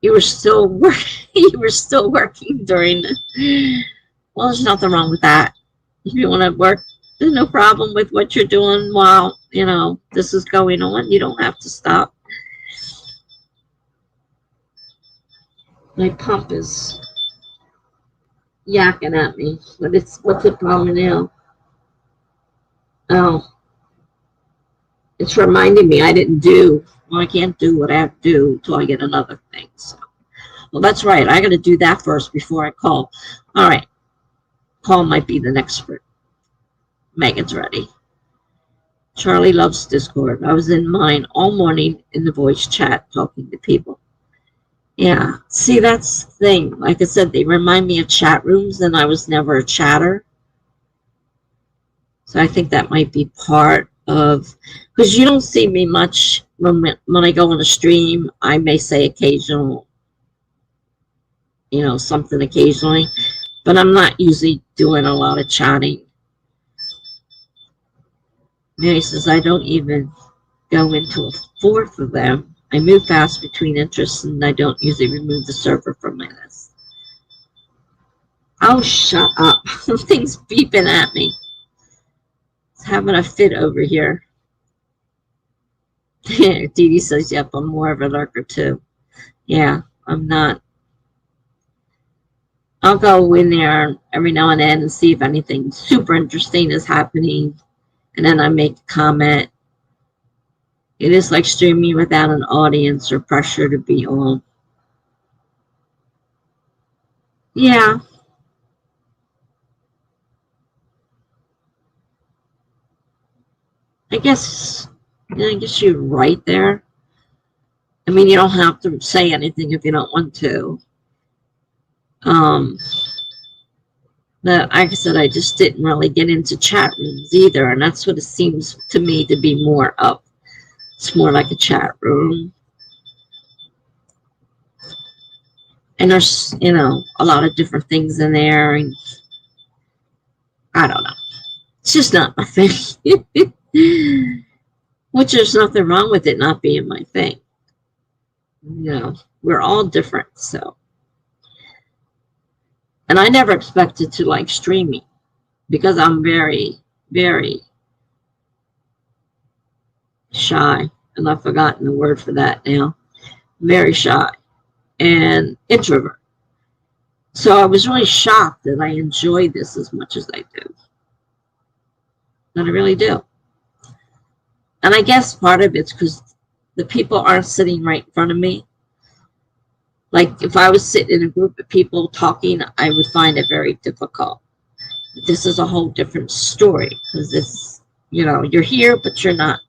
You were still working. You were still working during the. Well, there's nothing wrong with that. If you want to work, there's no problem with what you're doing while this is going on. You don't have to stop. My pump is yakking at me, but what's the problem now? Oh, it's reminding me I can't do what I have to do until I get another thing. So, well, that's right. I got to do that first before I call. All right. Call might be the next sprint. Megan's ready. Charlie loves Discord. I was in mine all morning in the voice chat talking to people. Yeah, see, that's the thing. Like I said, they remind me of chat rooms, and I was never a chatter. So I think that might be part of, because you don't see me much when I go on a stream. I may say occasional, something occasionally, but I'm not usually doing a lot of chatting. Mary says, I don't even go into a fourth of them. I move fast between interests, and I don't usually remove the server from my list. Oh, shut up. Something's beeping at me. It's having a fit over here. Dee Dee says, yep, I'm more of a lurker too. Yeah, I'm not. I'll go in there every now and then and see if anything super interesting is happening. And then I make a comment. It is like streaming without an audience or pressure to be on. Yeah, I guess, I guess you're right there. I mean, you don't have to say anything if you don't want to. Um, but like I said, I just didn't really get into chat rooms either, and that's what it seems to me to be more of. It's more like a chat room. And there's, a lot of different things in there, and I don't know. It's just not my thing. Which there's nothing wrong with it not being my thing. We're all different, so. And I never expected to like streaming because I'm very, very shy. And I've forgotten the word for that now. Very shy and introvert. So I was really shocked that I enjoy this as much as I do. And I really do. And I guess part of it's because the people aren't sitting right in front of me. Like if I was sitting in a group of people talking, I would find it very difficult. This is a whole different story because it's, you're here, but you're not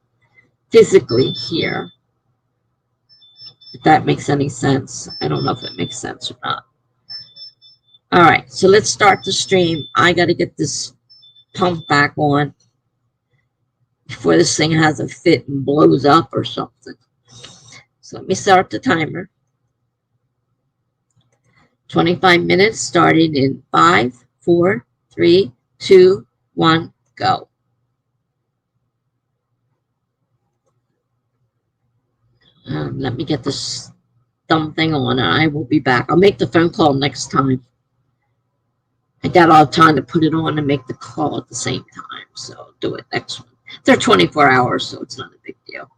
physically here. If that makes any sense. I don't know if it makes sense or not. All right, so let's start the stream. I got to get this pump back on before this thing has a fit and blows up or something. So let me start the timer. 25 minutes starting in 5, 4, 3, 2, 1, go. Let me get this dumb thing on and I will be back. I'll make the phone call next time. I got all the time to put it on and make the call at the same time. So I'll do it next one. They're 24 hours, so it's not a big deal.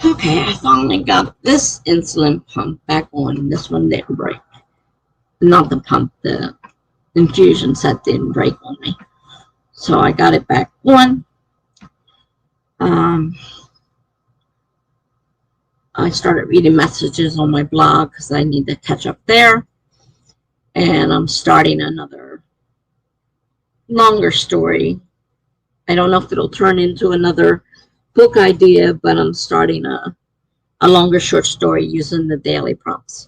Okay, I finally got this insulin pump back on. This one didn't break. Not the pump, the infusion set didn't break on me. So I got it back on. Um, I started reading messages on my blog because I need to catch up there. And I'm starting another longer story. I don't know if it'll turn into another book idea, but I'm starting a longer short story using the daily prompts.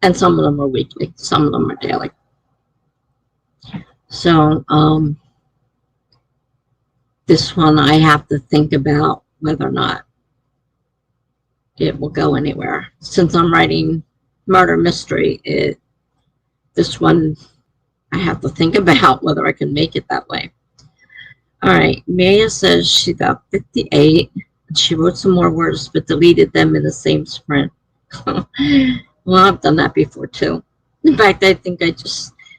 And some of them are weekly, some of them are daily. So this one I have to think about whether or not it will go anywhere. Since I'm writing murder mystery, this one I have to think about whether I can make it that way. All right, Maya says she got 58. She wrote some more words, but deleted them in the same sprint. Well, I've done that before too. In fact, I think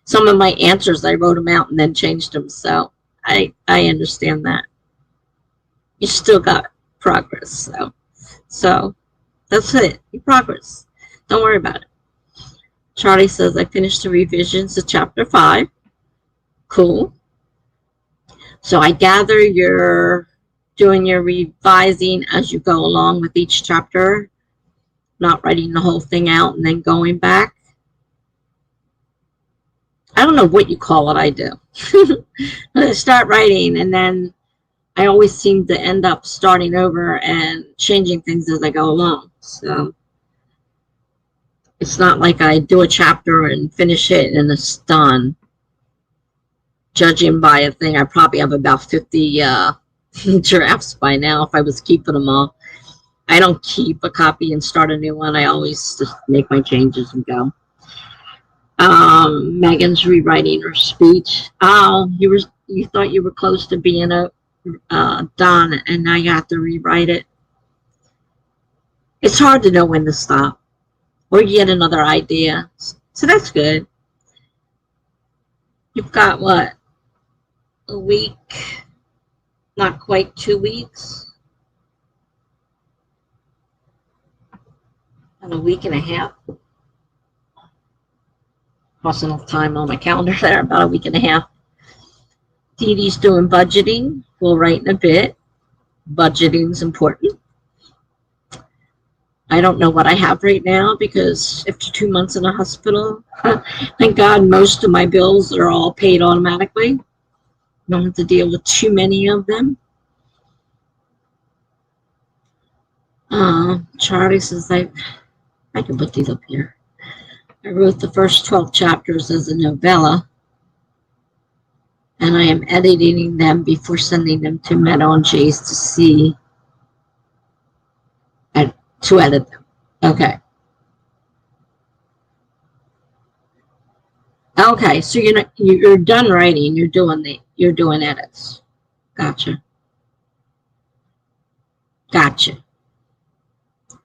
some of my answers, I wrote them out and then changed them. So I understand that. You still got progress. So that's it. You progress. Don't worry about it. Charlie says, I finished the revisions of chapter 5. Cool. So I gather you're doing your revising as you go along with each chapter, not writing the whole thing out and then going back. I don't know what you call it. I do. I start writing and then I always seem to end up starting over and changing things as I go along. So it's not like I do a chapter and finish it and it's done. Judging by a thing, I probably have about 50 drafts by now if I was keeping them all. I don't keep a copy and start a new one. I always just make my changes and go. Megan's rewriting her speech. Oh, you thought you were close to being done, and now you have to rewrite it. It's hard to know when to stop or get another idea. So that's good. You've got what? A week? Not quite 2 weeks? And a week and a half? Lost enough time on my calendar there, about a week and a half. Dee Dee's doing budgeting. We'll write in a bit. Budgeting's important. I don't know what I have right now because after 2 months in a hospital, thank God most of my bills are all paid automatically. Don't have to deal with too many of them. Charlie says I can put these up here. I wrote the first 12 chapters as a novella, and I am editing them before sending them to Meadow and Jace to see and to edit them. Okay. Okay, so you're done writing. You're doing edits. Gotcha.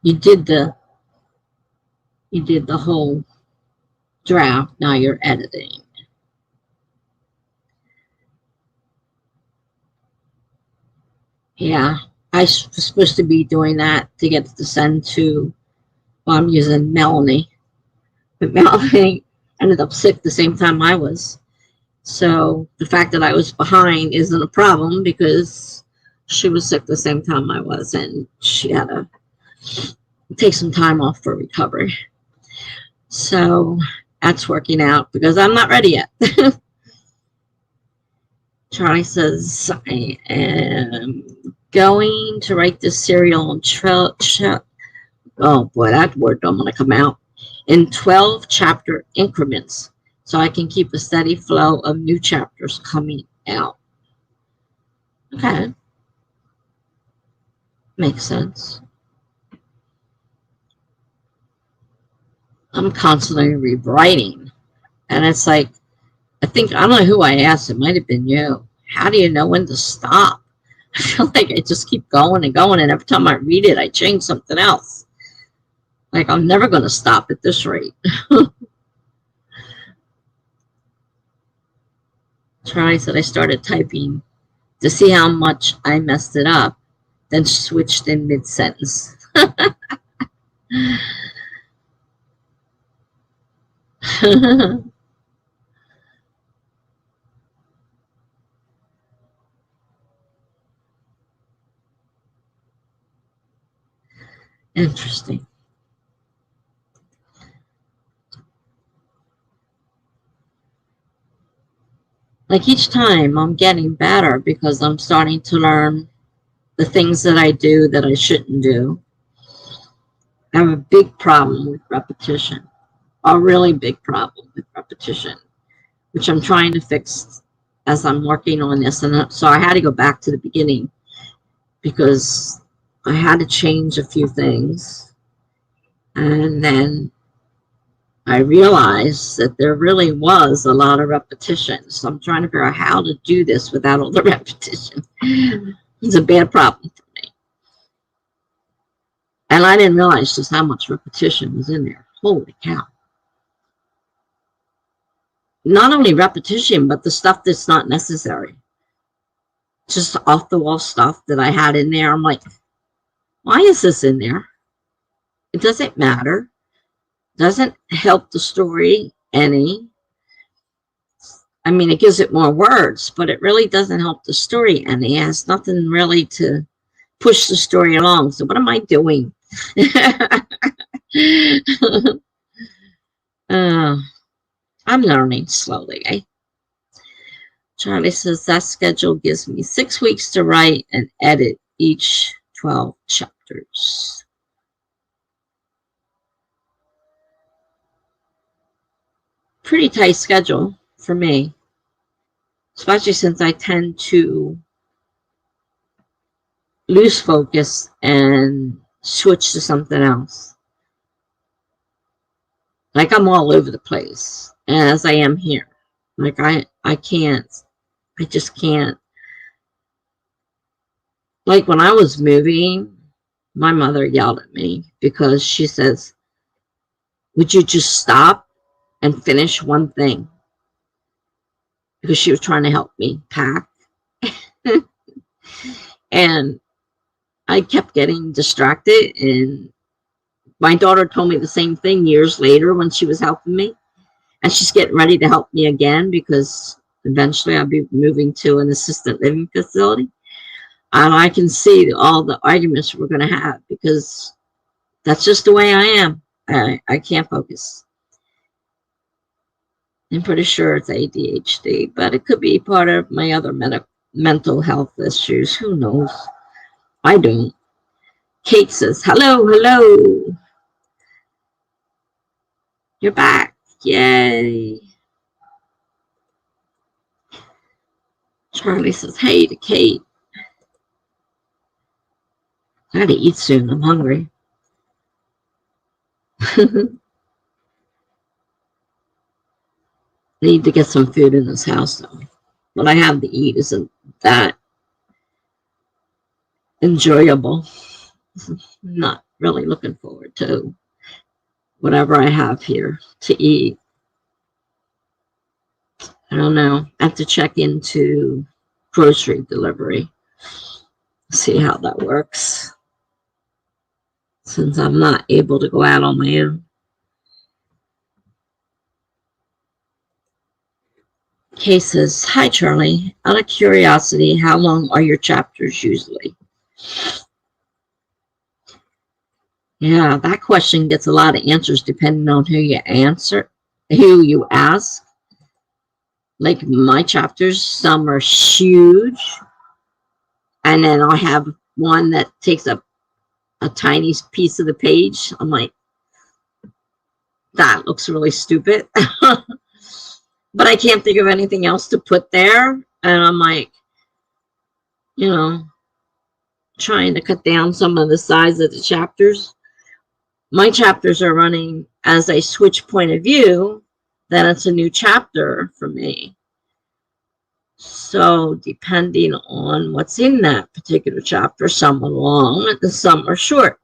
You did the whole draft. Now you're editing. Yeah, I was supposed to be doing that to get to send to. Well, I'm using Melanie, but Melanie ended up sick the same time I was. So the fact that I was behind isn't a problem because she was sick the same time I was, and she had to take some time off for recovery. So that's working out because I'm not ready yet. Charlie says, I am going to write this serial on oh boy, that word don't want to come out. In 12 chapter increments, so I can keep a steady flow of new chapters coming out. Okay. Makes sense. I'm constantly rewriting. And it's like, I don't know who I asked, it might have been you. How do you know when to stop? I feel like I just keep going and going, and every time I read it, I change something else. Like, I'm never going to stop at this rate. Charlie said I started typing to see how much I messed it up, then switched in mid-sentence. Interesting. Like each time I'm getting better because I'm starting to learn the things that I do that I shouldn't do. I have a big problem with repetition, a really big problem with repetition, which I'm trying to fix as I'm working on this. And so I had to go back to the beginning because I had to change a few things. And then I realized that there really was a lot of repetition. So I'm trying to figure out how to do this without all the repetition. It's a bad problem for me. And I didn't realize just how much repetition was in there. Holy cow. Not only repetition, but the stuff that's not necessary. Just off the wall stuff that I had in there. I'm like, why is this in there? It doesn't matter. Doesn't help the story any. I mean, it gives it more words, but it really doesn't help the story any. It has nothing really to push the story along. So what am I doing? I'm learning slowly. Eh? Charlie says that schedule gives me 6 weeks to write and edit each 12 chapters. Pretty tight schedule for me, especially since I tend to lose focus and switch to something else. Like I'm all over the place, as I am here. Like I just can't. Like when I was moving, my mother yelled at me because she says, would you just stop and finish one thing? Because she was trying to help me pack. And I kept getting distracted. And my daughter told me the same thing years later when she was helping me. And she's getting ready to help me again because eventually I'll be moving to an assisted living facility. And I can see all the arguments we're going to have because that's just the way I am. I can't focus. I'm pretty sure it's ADHD, but it could be part of my other mental health issues. Who knows? I don't. Kate says, hello, hello. You're back. Yay. Charlie says, hey to Kate. I gotta eat soon. I'm hungry. Need to get some food in this house, though. What I have to eat isn't that enjoyable. Not really looking forward to whatever I have here to eat. I don't know. I have to check into grocery delivery. See how that works. Since I'm not able to go out on my own. Kay says, hi, Charlie. Out of curiosity, how long are your chapters usually? Yeah, that question gets a lot of answers depending on who you ask. Like my chapters, some are huge. And then I have one that takes up a tiny piece of the page. I'm like, that looks really stupid. But I can't think of anything else to put there. And I'm like, trying to cut down some of the size of the chapters. My chapters are running as I switch point of view, then it's a new chapter for me. So depending on what's in that particular chapter, some are long and some are short.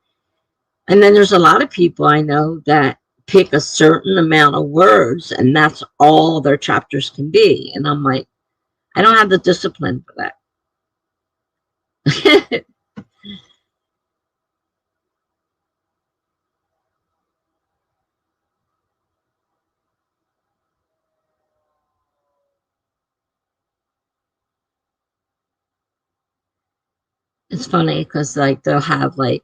And then there's a lot of people I know that pick a certain amount of words and that's all their chapters can be. And I'm like, I don't have the discipline for that. It's funny because like they'll have like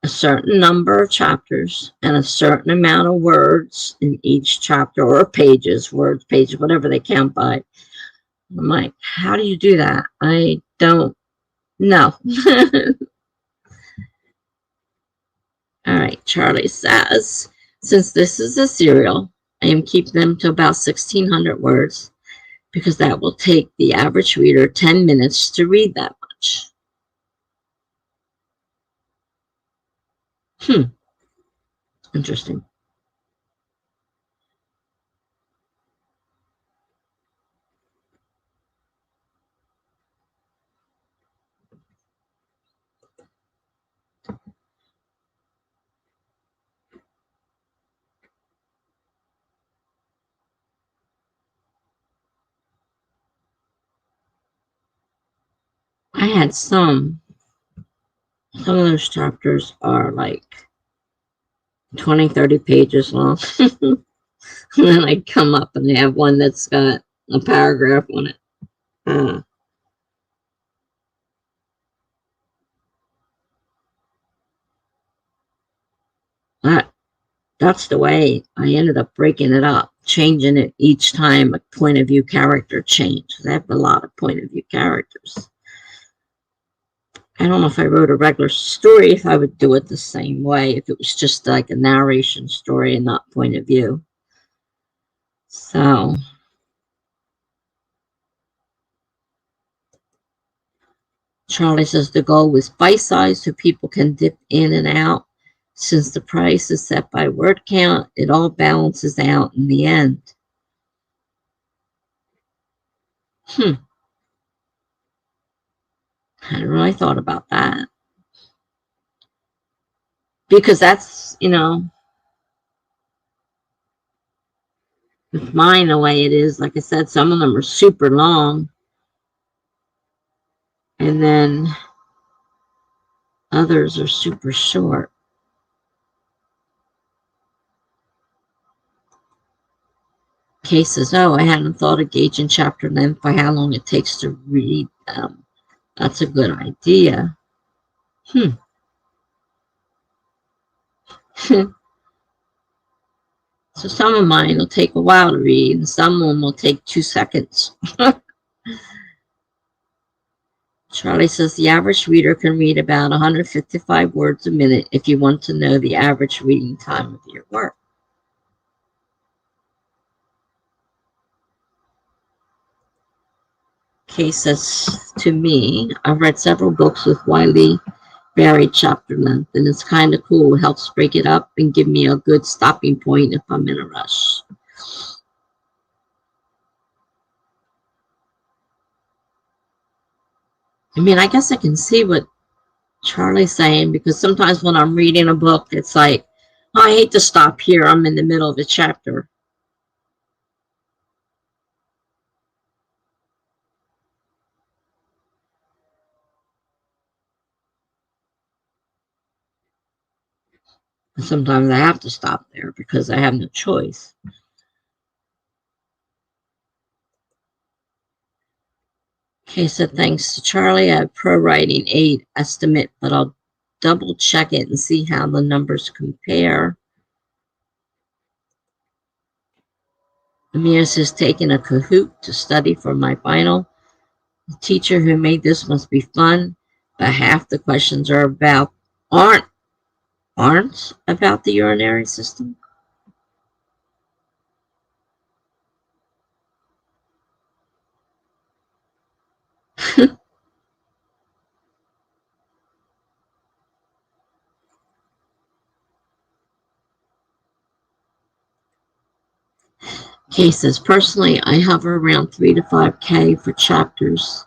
a certain number of chapters and a certain amount of words in each chapter, or pages, words, pages, whatever they count by. I'm like, how do you do that? I don't know. All right, Charlie says, since this is a serial, I am keeping them to about 1,600 words because that will take the average reader 10 minutes to read that much. Interesting. I had some of those chapters are like 20, 30 pages long. And then I come up and they have one that's got a paragraph on it. Uh, that, that's the way I ended up breaking it up, changing it each time a point of view character changed. I have a lot of point of view characters. I don't know if I wrote a regular story, if I would do it the same way, if it was just like a narration story and not point of view. So, Charlie says the goal was bite-sized so people can dip in and out. Since the price is set by word count, it all balances out in the end. I hadn't really thought about that. Because that's, with mine the way it is, like I said, some of them are super long. And then others are super short. Cases, oh, I hadn't thought of gauging chapter length by how long it takes to read them. That's a good idea. So some of mine will take a while to read, and some of them will take 2 seconds. Charlie says the average reader can read about 155 words a minute if you want to know the average reading time of your work. Kay says to me, I've read several books with widely varied chapter length, and it's kind of cool. It helps break it up and give me a good stopping point if I'm in a rush. I mean, I guess I can see what Charlie's saying, because sometimes when I'm reading a book, it's like, oh, I hate to stop here. I'm in the middle of a chapter. And sometimes I have to stop there because I have no choice. Okay, so thanks to Charlie, I have pro writing 8 estimate, but I'll double check it and see how the numbers compare. Amir says taking a Kahoot to study for my final. The teacher who made this must be fun, but half the questions are aren't about the urinary system. Cases. Personally, I hover around 3 to 5K for chapters.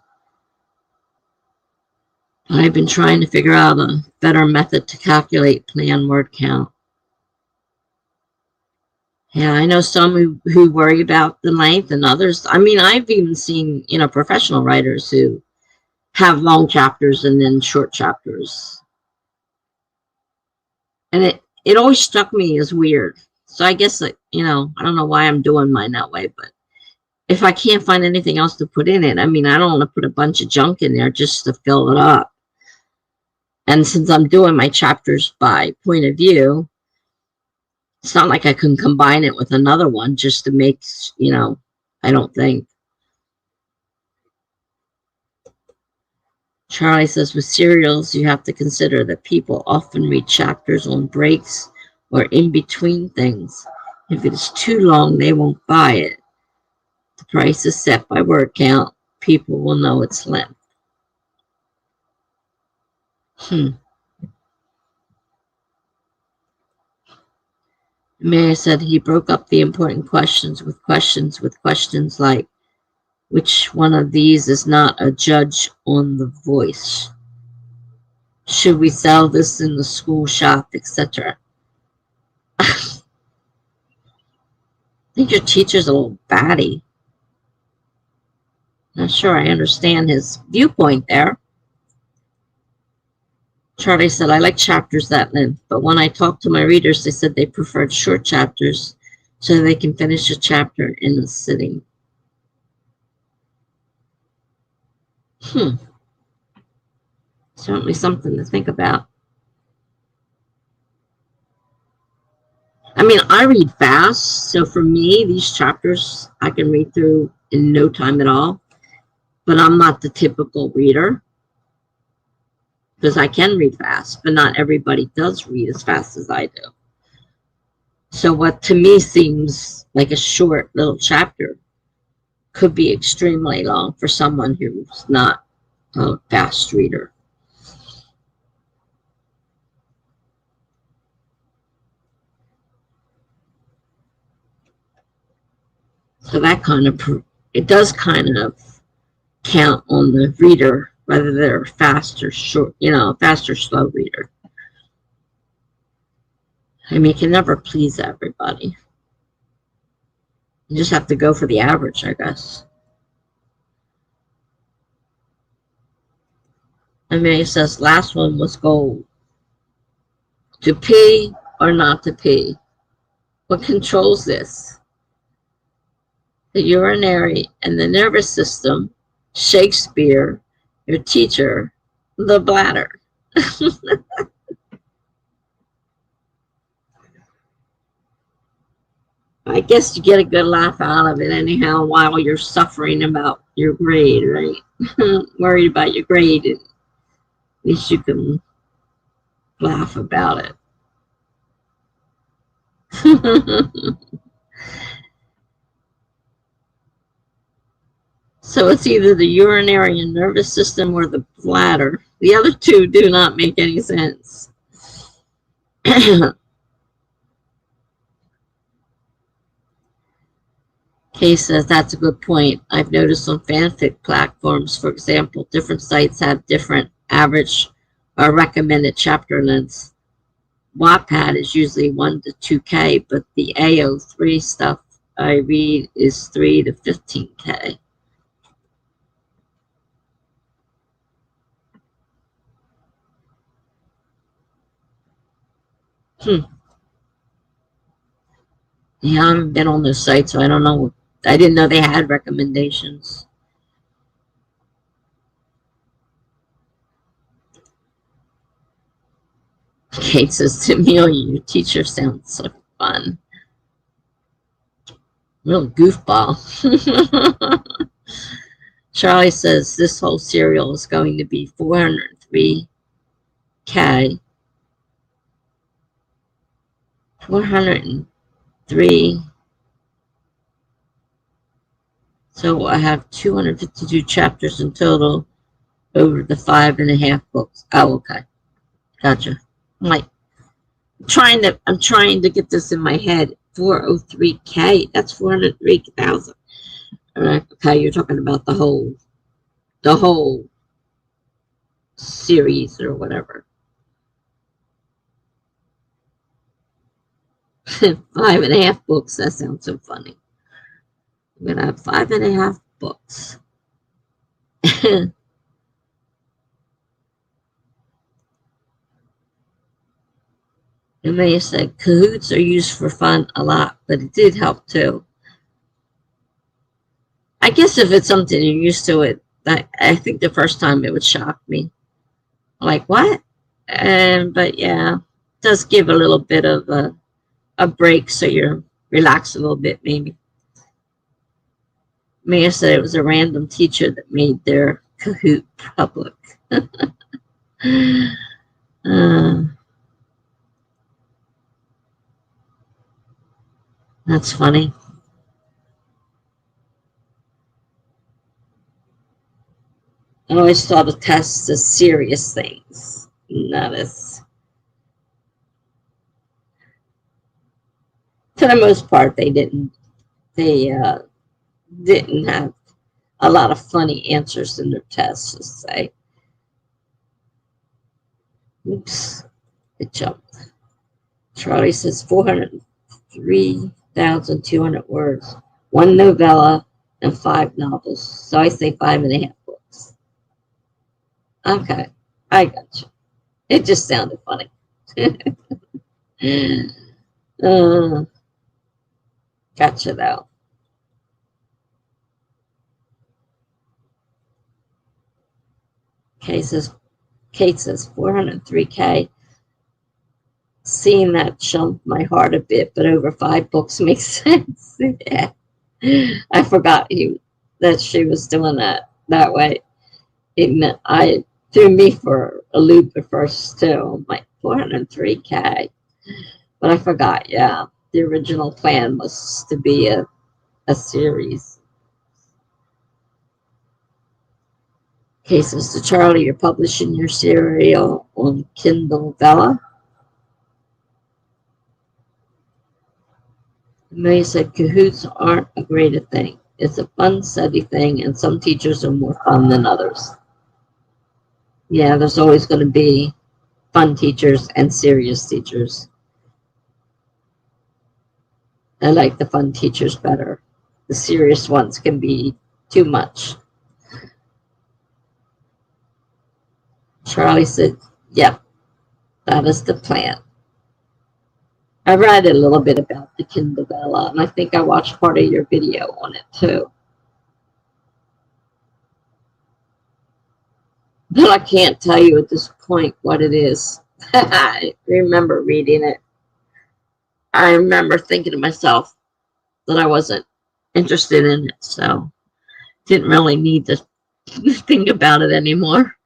I've been trying to figure out a better method to calculate planned word count. Yeah, I know some who worry about the length, and others. I mean, I've even seen, professional writers who have long chapters and then short chapters. And it always struck me as weird. So I guess, I don't know why I'm doing mine that way, but if I can't find anything else to put in it, I mean, I don't want to put a bunch of junk in there just to fill it up. And since I'm doing my chapters by point of view, it's not like I can combine it with another one just to make, I don't think. Charlie says, with serials, you have to consider that people often read chapters on breaks or in between things. If it is too long, they won't buy it. The price is set by word count. People will know its length. Mayor said he broke up the important questions with questions like, which one of these is not a judge on the voice? Should we sell this in the school shop, etc.? I think your teacher's a little batty. Not sure I understand his viewpoint there. Charlie said, I like chapters that length, but when I talked to my readers, they said they preferred short chapters so they can finish a chapter in a sitting. Certainly something to think about. I mean, I read fast, so for me, these chapters I can read through in no time at all, but I'm not the typical reader because I can read fast, but not everybody does read as fast as I do. So what to me seems like a short little chapter could be extremely long for someone who's not a fast reader. So that it does kind of count on the reader, whether they're fast or short, fast or slow reader. I mean, you can never please everybody. You just have to go for the average, I guess. I mean, it says last one was gold. To pee or not to pee? What controls this? The urinary and the nervous system, Shakespeare, your teacher, the bladder. I guess you get a good laugh out of it anyhow while you're suffering about your grade, right? Worried about your grade. At least you can laugh about it. So it's either the urinary and nervous system or the bladder. The other two do not make any sense. Kay says that's a good point. I've noticed on fanfic platforms, for example, different sites have different average or recommended chapter lengths. Wattpad is usually 1 to 2K, but the AO3 stuff I read is 3 to 15K. Yeah, I haven't been on those sites, so I don't know. I didn't know they had recommendations. Kate says to me, your teacher sounds so fun. Real goofball. Charlie says this whole serial is going to be 403K. 403. So I have 252 chapters in total over the 5.5 books. Oh, okay. Gotcha. I'm trying to get this in my head. 403K. That's 403,000. All right. Okay, you're talking about the whole series or whatever. 5.5 books. That sounds so funny. I'm gonna have 5.5 books. And they said cahoots are used for fun a lot, but it did help too. I guess if it's something you're used to, I think the first time it would shock me. Like, what? And but yeah, it does give a little bit of a break, so you're relaxed a little bit, maybe. Mia said it was a random teacher that made their Kahoot public. uh, that's funny. I always thought of tests as serious things. Not as, for the most part, they didn't. They didn't have a lot of funny answers in their tests. To say, oops, it jumped. Charlie says 403,200 words, one novella, and 5 novels. So I say 5.5 books. Okay, I got you. It just sounded funny. uh, gotcha, though. Kate says, Kate says 403K. Seeing that jumped my heart a bit, but over 5 books makes sense. Yeah. I forgot that she was doing that way. I threw me for a loop at first too. I'm like 403K, but I forgot. Yeah, the original plan was to be a series. Cases to Charlie, you're publishing your serial on Kindle Vella. May said Cahoots aren't a great thing. It's a fun, study thing, and some teachers are more fun than others. Yeah, there's always going to be fun teachers and serious teachers. I like the fun teachers better. The serious ones can be too much. Charlie said, yep, that is the plan. I read a little bit about the Kindle Vella, and I think I watched part of your video on it too. But I can't tell you at this point what it is. I remember reading it. I remember thinking to myself that I wasn't interested in it, so didn't really need to think about it anymore.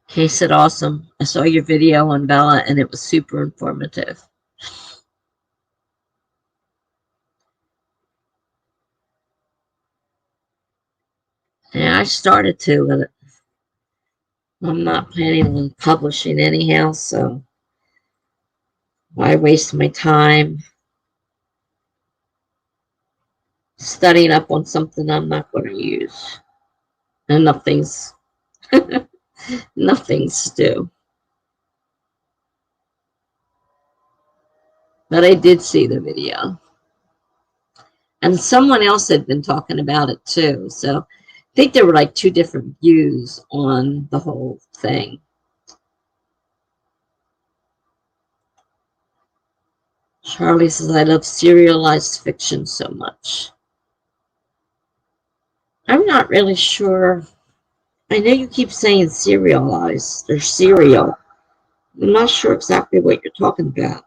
Kay said, awesome. I saw your video on Bella and it was super informative. Yeah, I started to, but I'm not planning on publishing anyhow, so why waste my time studying up on something I'm not going to use? And nothing's due. But I did see the video. And someone else had been talking about it too. So I think there were like 2 different views on the whole thing. Charlie says, I love serialized fiction so much. I'm not really sure. I know you keep saying serialized or serial. I'm not sure exactly what you're talking about.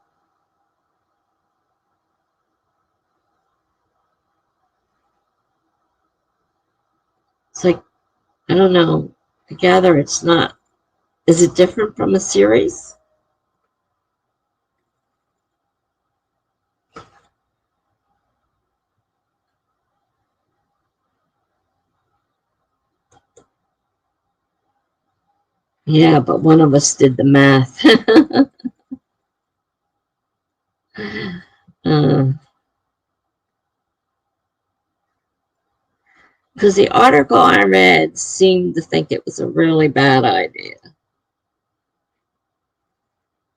It's like, I don't know. I gather it's not. Is it different from a series? Yeah, but one of us did the math. Because the article I read seemed to think it was a really bad idea.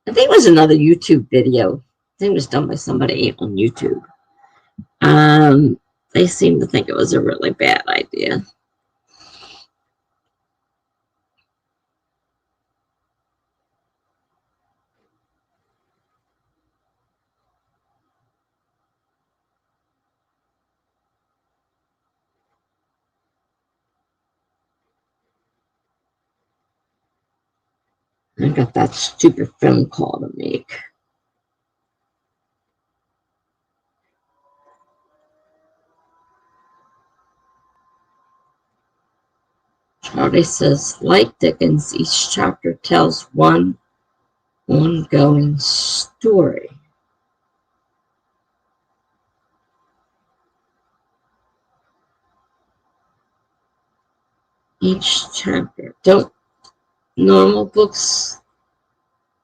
I think it was another YouTube video. I think it was done by somebody on YouTube. They seemed to think it was a really bad idea. I got that stupid phone call to make. Charlie says, like Dickens, each chapter tells one ongoing story. Each chapter. Don't normal books,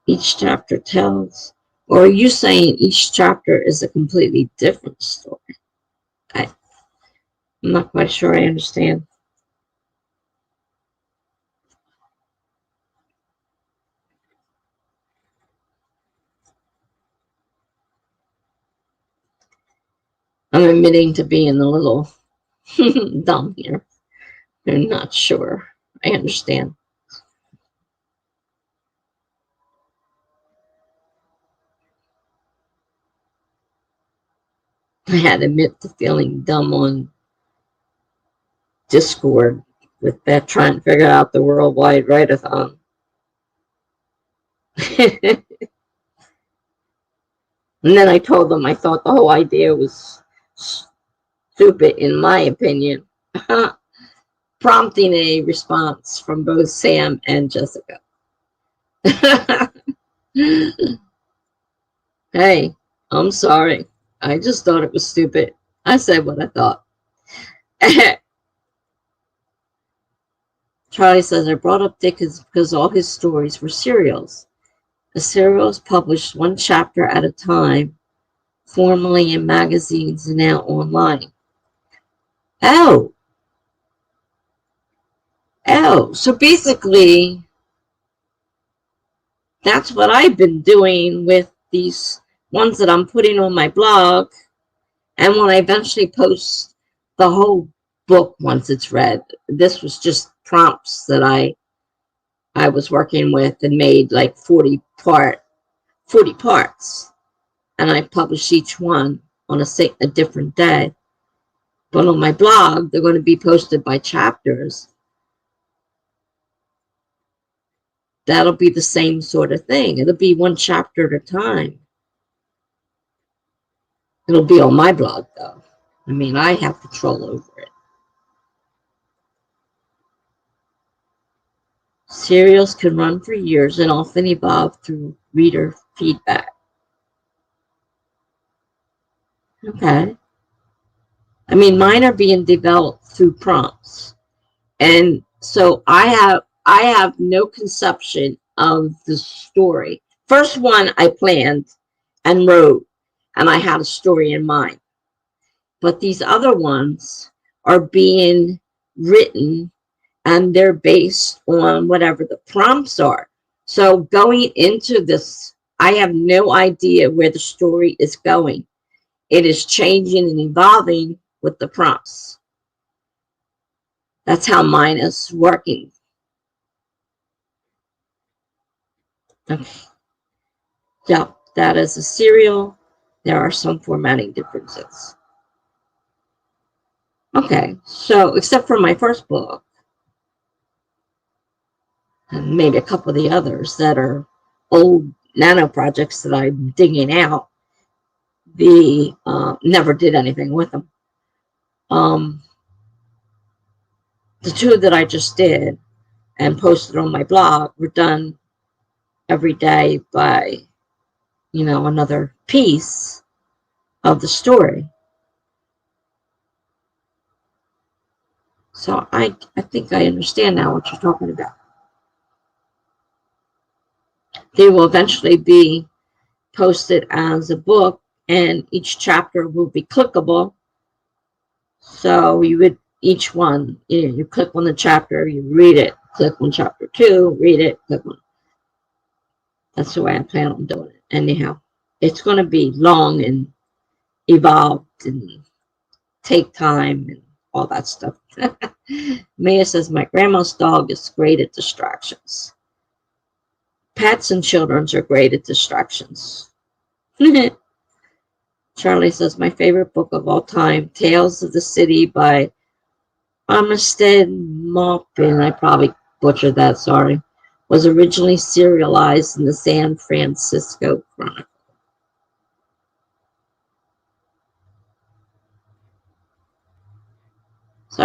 each chapter tells? Or are you saying each chapter is a completely different story? I'm not quite sure I understand. I'm admitting to being a little dumb here. I'm not sure I understand. I had to admit to feeling dumb on Discord with that trying to figure out the worldwide write-a-thon. And then I told them I thought the whole idea was stupid, in my opinion, prompting a response from both Sam and Jessica. Hey, I'm sorry. I just thought it was stupid. I said what I thought. Charlie says, I brought up Dickens because all his stories were serials. A serial is published one chapter at a time, formerly in magazines and now online. Oh, so basically, that's what I've been doing with these ones that I'm putting on my blog. And when I eventually post the whole book once it's read, this was just prompts that I was working with and made like 40 parts. And I published each one on a different day. But on my blog, they're going to be posted by chapters. That'll be the same sort of thing. It'll be one chapter at a time. It'll be on my blog, though. I mean, I have control over it. Serials can run for years and often evolve through reader feedback. Okay. I mean, mine are being developed through prompts. And so I have no conception of the story. First one I planned and wrote, and I had a story in mind. But these other ones are being written, and they're based on whatever the prompts are. So going into this, I have no idea where the story is going. It is changing and evolving with the prompts. That's how mine is working. Okay. Yeah, that is a serial. There are some formatting differences. Okay, so except for my first book, and maybe a couple of the others that are old nano projects that I'm digging out, never did anything with them. The two that I just did and posted on my blog were done every day by, another piece of the story. So I think I understand now what you're talking about. They will eventually be posted as a book, and each chapter will be clickable. So you would, each one, you click on the chapter, you read it, click on chapter 2, read it, click on. That's the way I plan on doing it. Anyhow, it's going to be long and evolved and take time and all that stuff. Maya says, my grandma's dog is great at distractions. Pets and children are great at distractions. Charlie says, my favorite book of all time, Tales of the City by Armistead Maupin. I probably butchered that, sorry. was originally serialized in the San Francisco Chronicle. So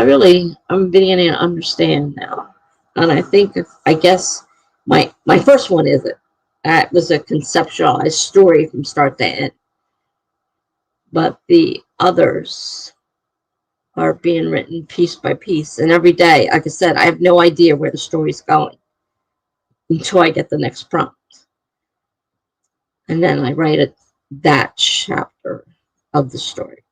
I'm beginning to understand now. And I guess my first one is it. That was a conceptualized story from start to end. But the others are being written piece by piece. And every day, like I said, I have no idea where the story's going until I get the next prompt. And then I write that chapter of the story.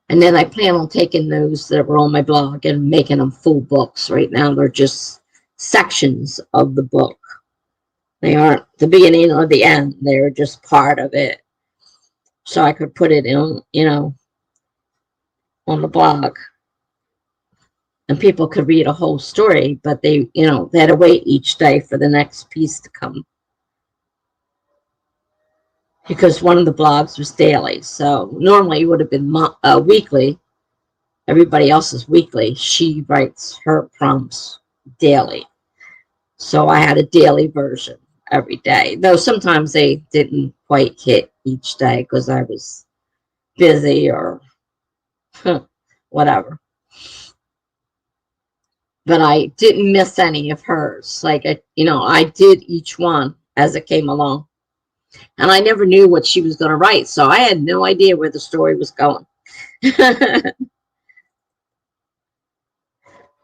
And then I plan on taking those that were on my blog and making them full books. Right now, they're just sections of the book. They aren't the beginning or the end. They're just part of it. So I could put it in, on the blog. And people could read a whole story, but they had to wait each day for the next piece to come. Because one of the blogs was daily. So normally it would have been weekly. Everybody else is weekly. She writes her prompts daily. So I had a daily version every day. Though sometimes they didn't quite hit each day because I was busy or whatever. But I didn't miss any of hers. Like, I did each one as it came along. And I never knew what she was going to write. So I had no idea where the story was going.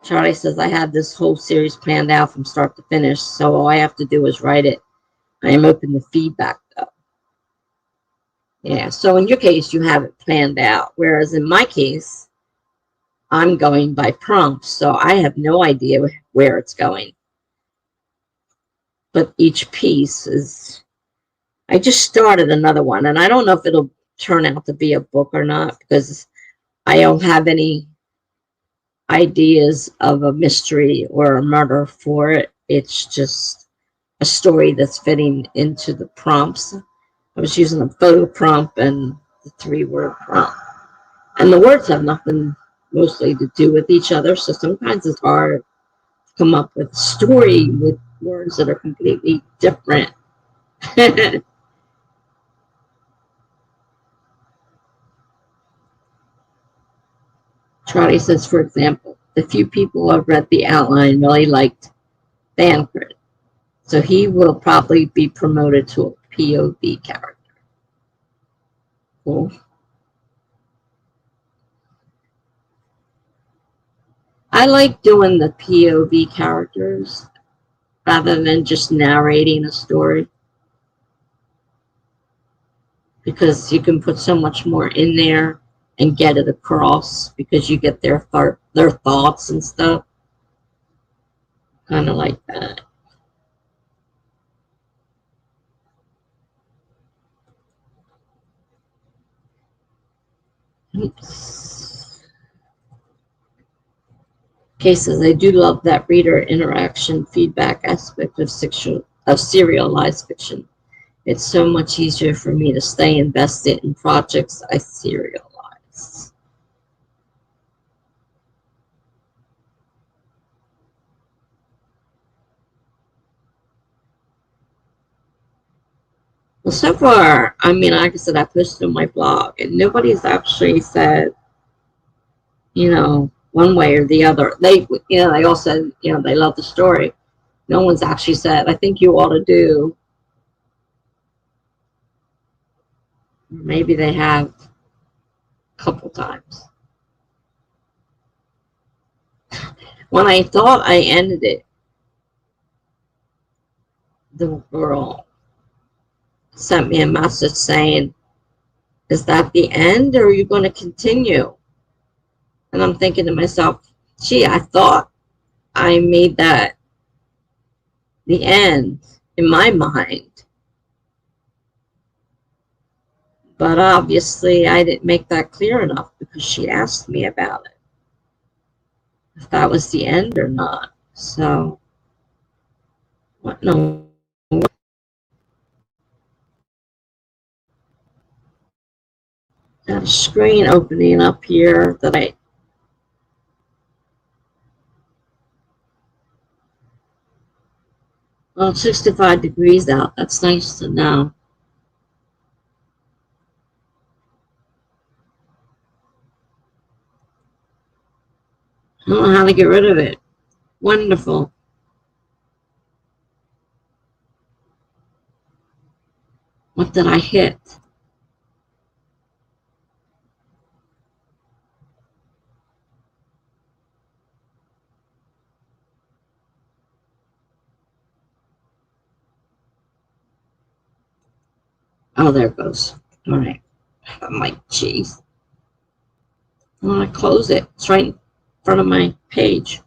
Charlie says, I had this whole series planned out from start to finish. So all I have to do is write it. I am open to feedback, though. Yeah, so in your case, you have it planned out. Whereas in my case, I'm going by prompts. So I have no idea where it's going. But each piece is... I just started another one, and I don't know if it'll turn out to be a book or not, because I don't have any ideas of a mystery or a murder for it. It's just a story that's fitting into the prompts. I was using a photo prompt and the 3-word prompt. And the words have nothing mostly to do with each other, so sometimes it's hard to come up with a story with words that are completely different. Trotty says, for example, the few people who have read the outline really liked Bancroft, so he will probably be promoted to a POV character. Cool. I like doing the POV characters rather than just narrating a story, because you can put so much more in there and get it across, because you get their thoughts and stuff. Kind of like that. Oops. Cases, I do love that reader interaction feedback aspect of serialized fiction. It's so much easier for me to stay invested in projects I serialize. Well, so far, I mean, like I said, I posted on my blog, and nobody's actually said, one way or the other. They all said, they love the story. No one's actually said, I think you ought to do. Maybe they have a couple times. When I thought I ended it, the girl sent me a message saying, is that the end, or are you going to continue? And I'm thinking to myself, gee, I thought I made that the end in my mind. But obviously I didn't make that clear enough, because she asked me about it, if that was the end or not. So, what no? Got a screen opening up here that Well, it's 65 degrees out. That's nice to know. I don't know how to get rid of it. Wonderful. What did I hit? Oh, there it goes. All right. I'm like, geez. I want to close it. It's right in front of my page.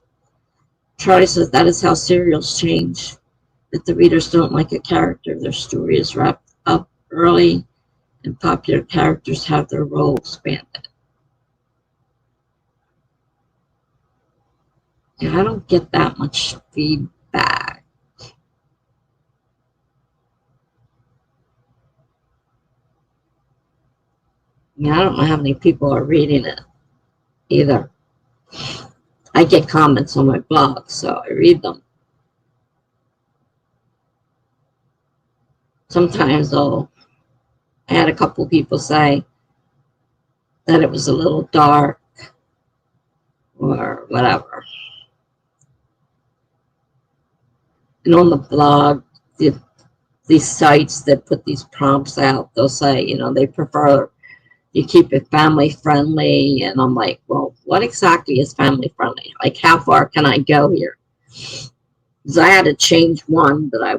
Charlie says that is how serials change. If the readers don't like a character, their story is wrapped up early and popular characters have their role expanded. Yeah, I don't get that much feedback. I mean, I don't know how many people are reading it either. I get comments on my blog, so I read them. Sometimes I had a couple people say that it was a little dark or whatever. And on the blog, these sites that put these prompts out, they'll say, they prefer you keep it family friendly. And I'm like, well, what exactly is family friendly? Like, how far can I go here? Because I had to change one that I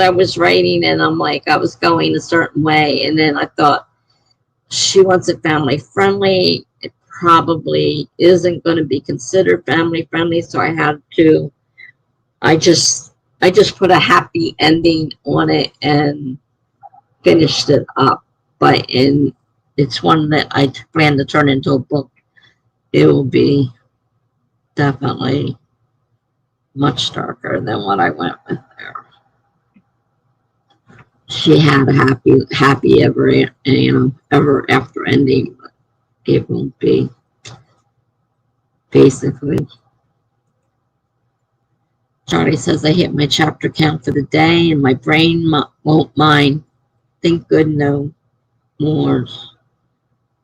was writing, and I'm like, I was going a certain way. And then I thought, she wants it family friendly. It probably isn't going to be considered family friendly. So I just put a happy ending on it and finished it up. But it's one that I plan to turn into a book. It will be definitely much darker than what I went with there. She had a happy ever after ending, but it won't be. Basically, Charlie says I hit my chapter count for the day, and my brain won't mind. Think good no more.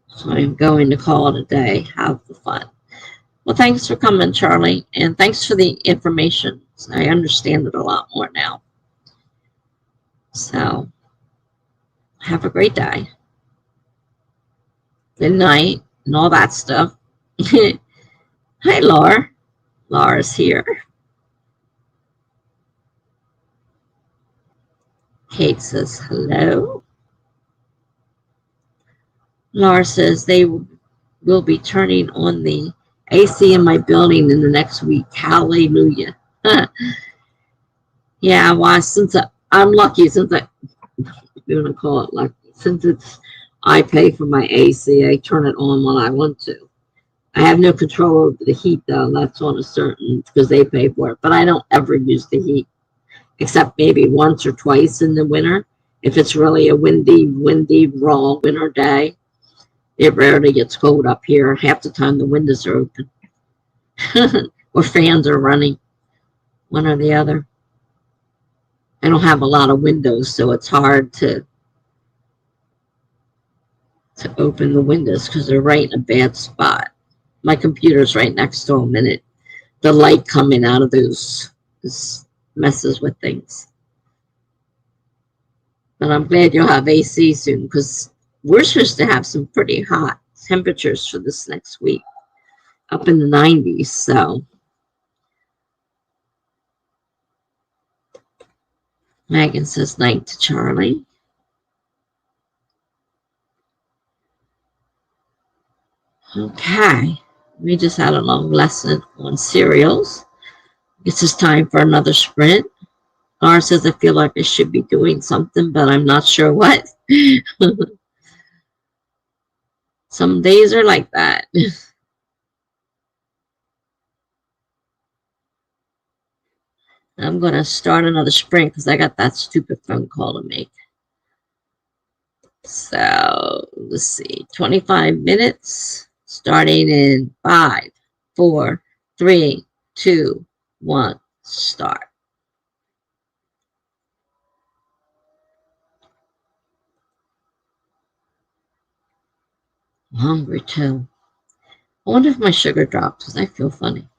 So I'm going to call it a day. Have the fun. Well, thanks for coming, Charlie, and thanks for the information. I understand it a lot more now. So have a great day. Good night and all that stuff. Hi, Laura. Laura's here. Kate says hello. Laura says they will be turning on the AC in my building in the next week. Hallelujah. Yeah, well, since I'm lucky, you want to call it lucky, since I pay for my AC, I turn it on when I want to. I have no control over the heat, though. That's on a certain, because they pay for it. But I don't ever use the heat, except maybe once or twice in the winter. If it's really a windy, raw winter day, it rarely gets cold up here. Half the time the windows are open or fans are running, one or the other. I don't have a lot of windows, so it's hard to open the windows because they're right in a bad spot. My computer's right next to them, and the light coming out of those messes with things. But I'm glad you'll have AC soon, because we're supposed to have some pretty hot temperatures for this next week, up in the 90s. So Megan says night to Charlie. Okay, we just had a long lesson on cereals. This is time for another sprint. Laura says I feel like I should be doing something, but I'm not sure what. Some days are like that. I'm going to start another sprint because I got that stupid phone call to make. So let's see, 25 minutes starting in 5, 4, 3, 2, 1, start. I'm hungry too. I wonder if my sugar dropped because I feel funny.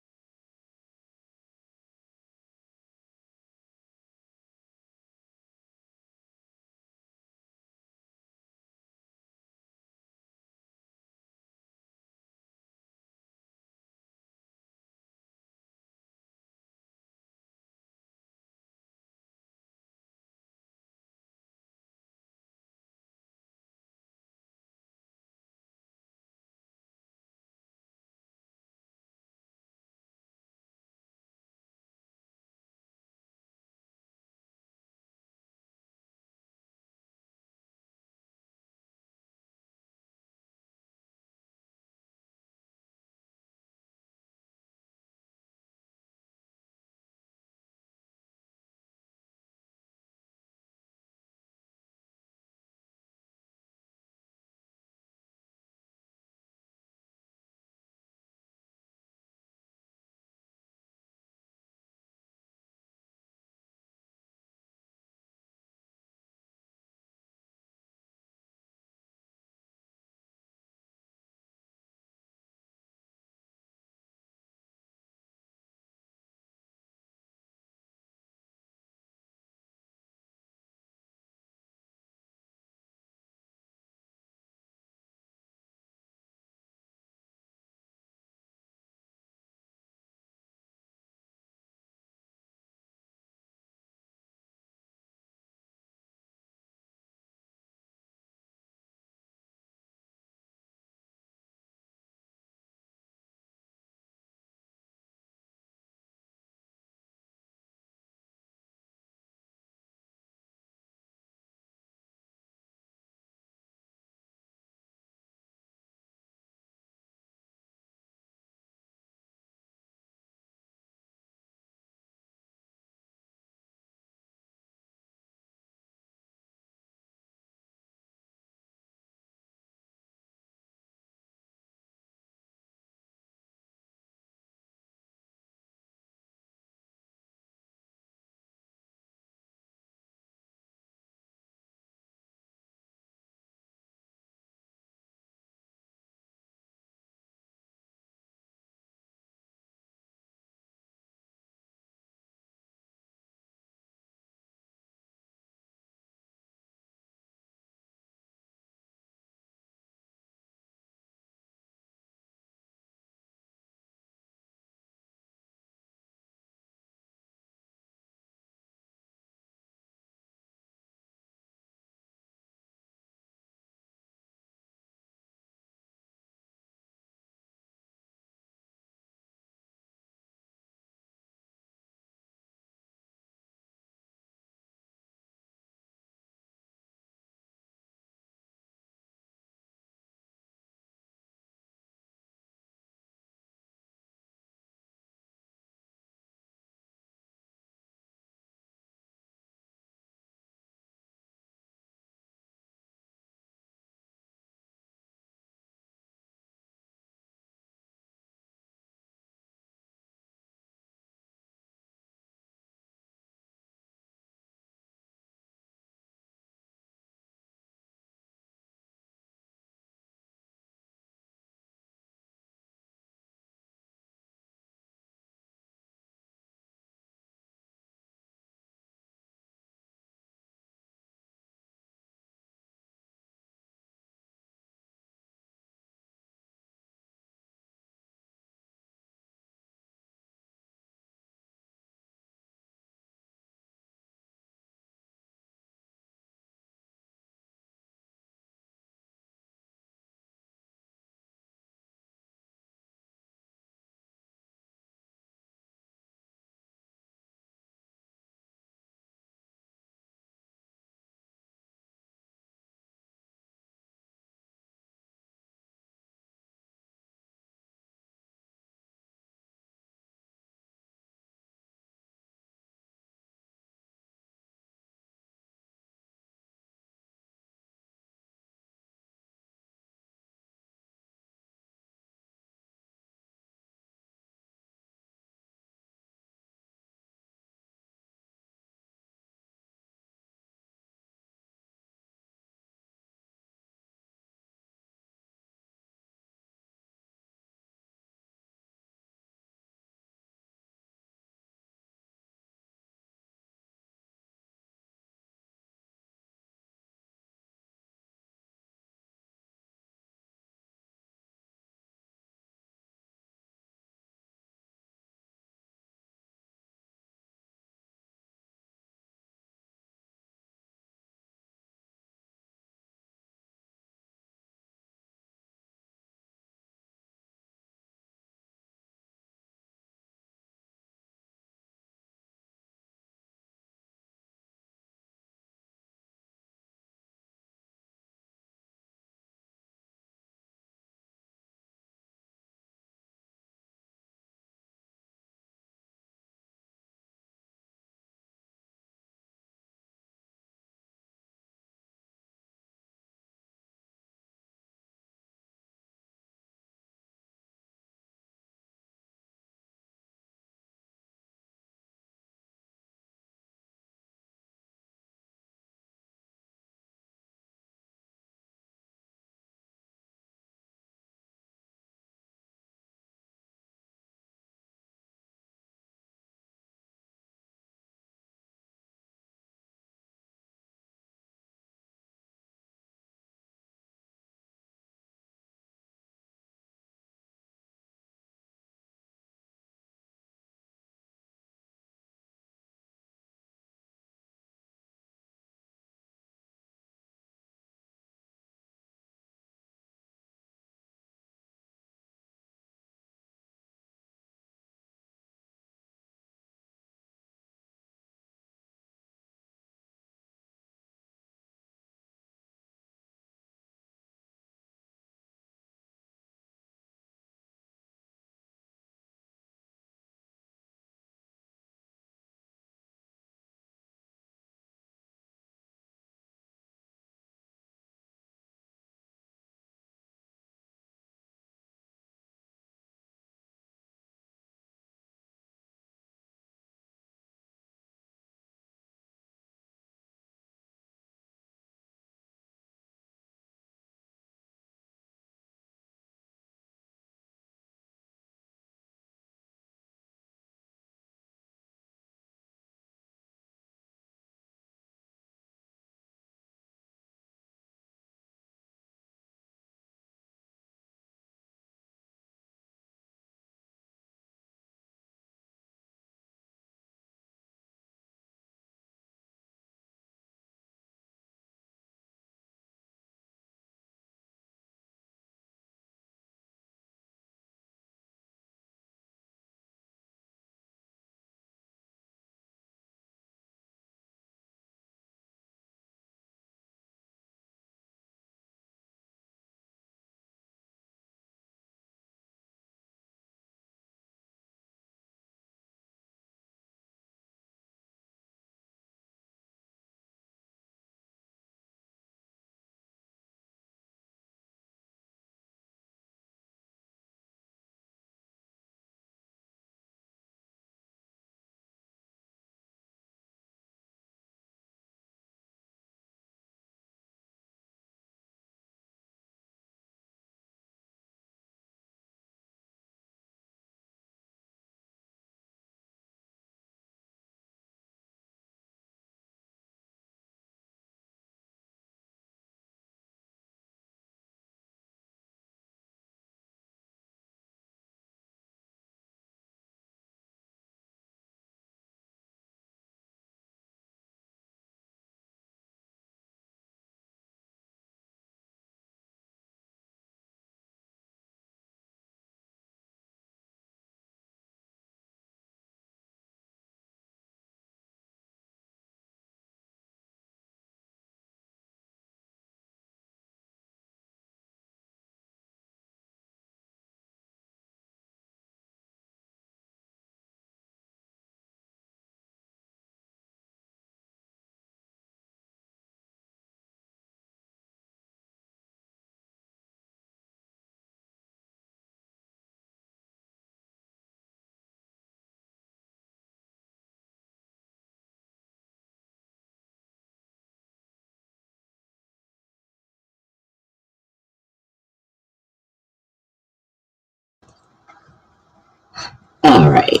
right.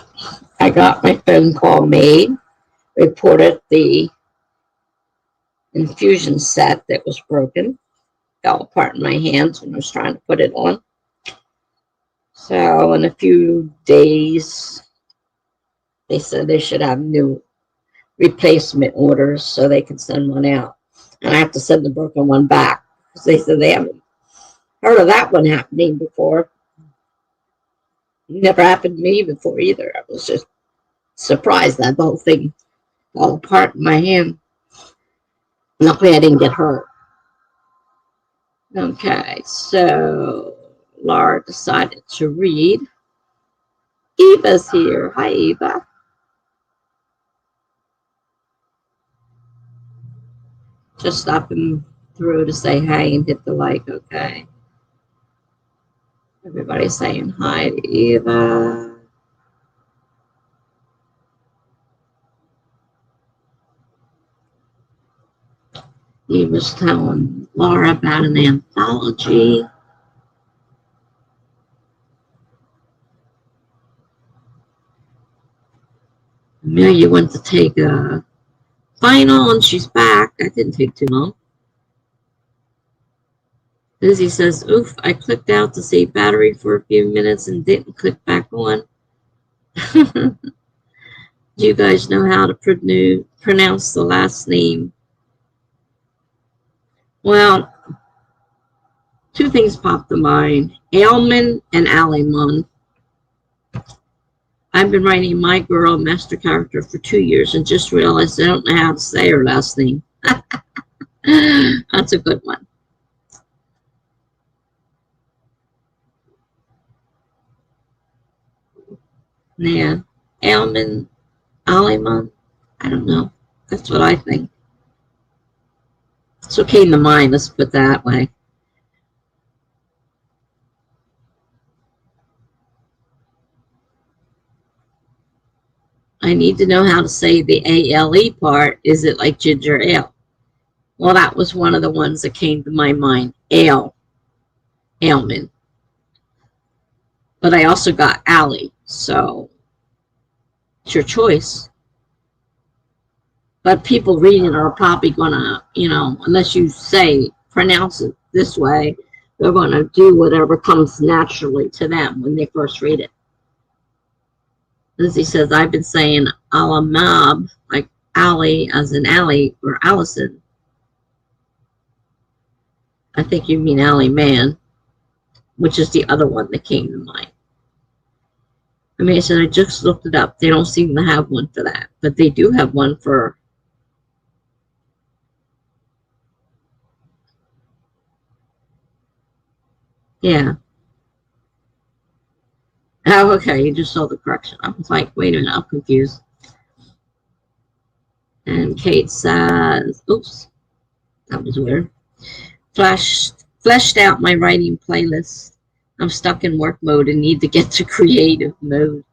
I got my phone call made, reported the infusion set that was broken, fell apart in my hands when I was trying to put it on. So in a few days, they said they should have new replacement orders so they can send one out. And I have to send the broken one back because they said they haven't heard of that one happening before. Never happened to me before either. I was just surprised that the whole thing fell apart in my hand. Luckily, I didn't get hurt. Okay, so Laura decided to read. Eva's here. Hi, Eva. Just stopping through to say hi and hit the like, okay? Everybody's saying hi to Eva. He was telling Laura about an anthology. Amelia went to take a final and she's back. That didn't take too long. Lizzie says, oof, I clicked out to save battery for a few minutes and didn't click back on. Do you guys know how to pronounce the last name? Well, two things popped to mind. Ailman and Alimon. I've been writing My Girl master character for 2 years and just realized I don't know how to say her last name. That's a good one. Yeah. Ailman, Alimon. I don't know. That's what I think. It's okay in the mind, let's put it that way. I need to know how to say the A-L-E part. Is it like ginger ale? Well, that was one of the ones that came to my mind. Ale. Ailman. But I also got Allie, so it's your choice. But people reading it are probably going to, unless you say, pronounce it this way, they're going to do whatever comes naturally to them when they first read it. Lizzie says, I've been saying Alamab, like Allie as in Allie or Allison. I think you mean Allie Man, which is the other one that came to mind. I mean, I said, I just looked it up. They don't seem to have one for that, but they do have one for. Yeah. Oh, okay. You just saw the correction. I was like, wait a minute, I'm confused. And Kate says, oops, that was weird. Fleshed out my writing playlist. I'm stuck in work mode and need to get to creative mode.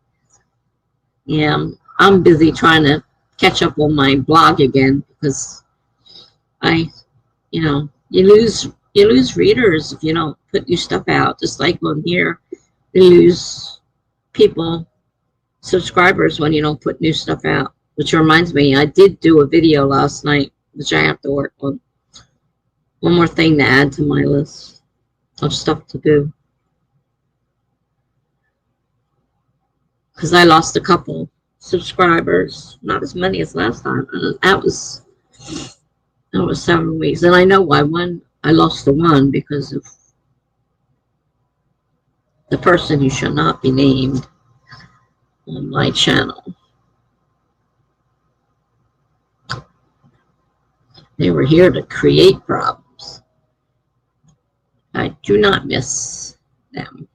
Yeah, I'm busy trying to catch up on my blog again because you lose readers if you don't put new stuff out. Just like on here, you lose people, subscribers when you don't put new stuff out. Which reminds me, I did do a video last night, which I have to work on. One more thing to add to my list of stuff to do. Because I lost a couple subscribers, not as many as last time. That was 7 weeks. And I know why I lost the one because of the person who shall not be named on my channel. They were here to create problems. I do not miss them.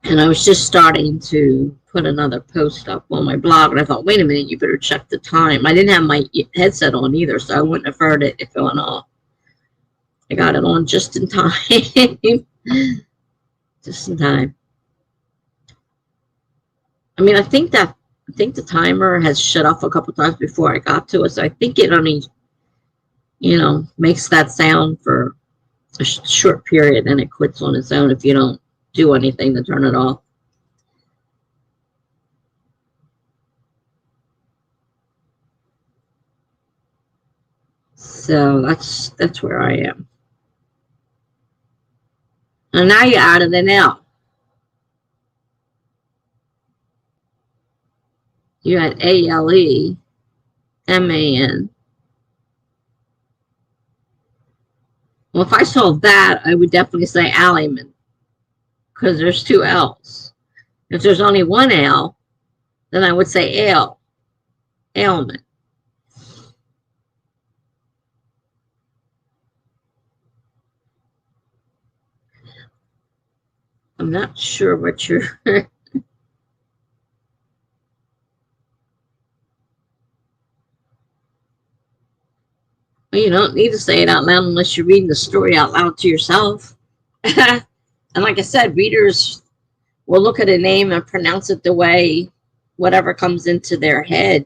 And I was just starting to put another post up on my blog, and I thought, wait a minute, you better check the time. I didn't have my headset on either, so I wouldn't have heard it if it went off. I got it on just in time. Just in time. I mean, I think the timer has shut off a couple times before I got to it, so I think it only, makes that sound for a short period, and it quits on its own if you don't do anything to turn it off. So that's where I am. And now you added an L. You had ALEMAN. Well, if I saw that, I would definitely say Alleman, because there's two L's. If there's only one L, then I would say ailment. I'm not sure what you're... Well, you don't need to say it out loud unless you're reading the story out loud to yourself. And like I said, readers will look at a name and pronounce it the way whatever comes into their head.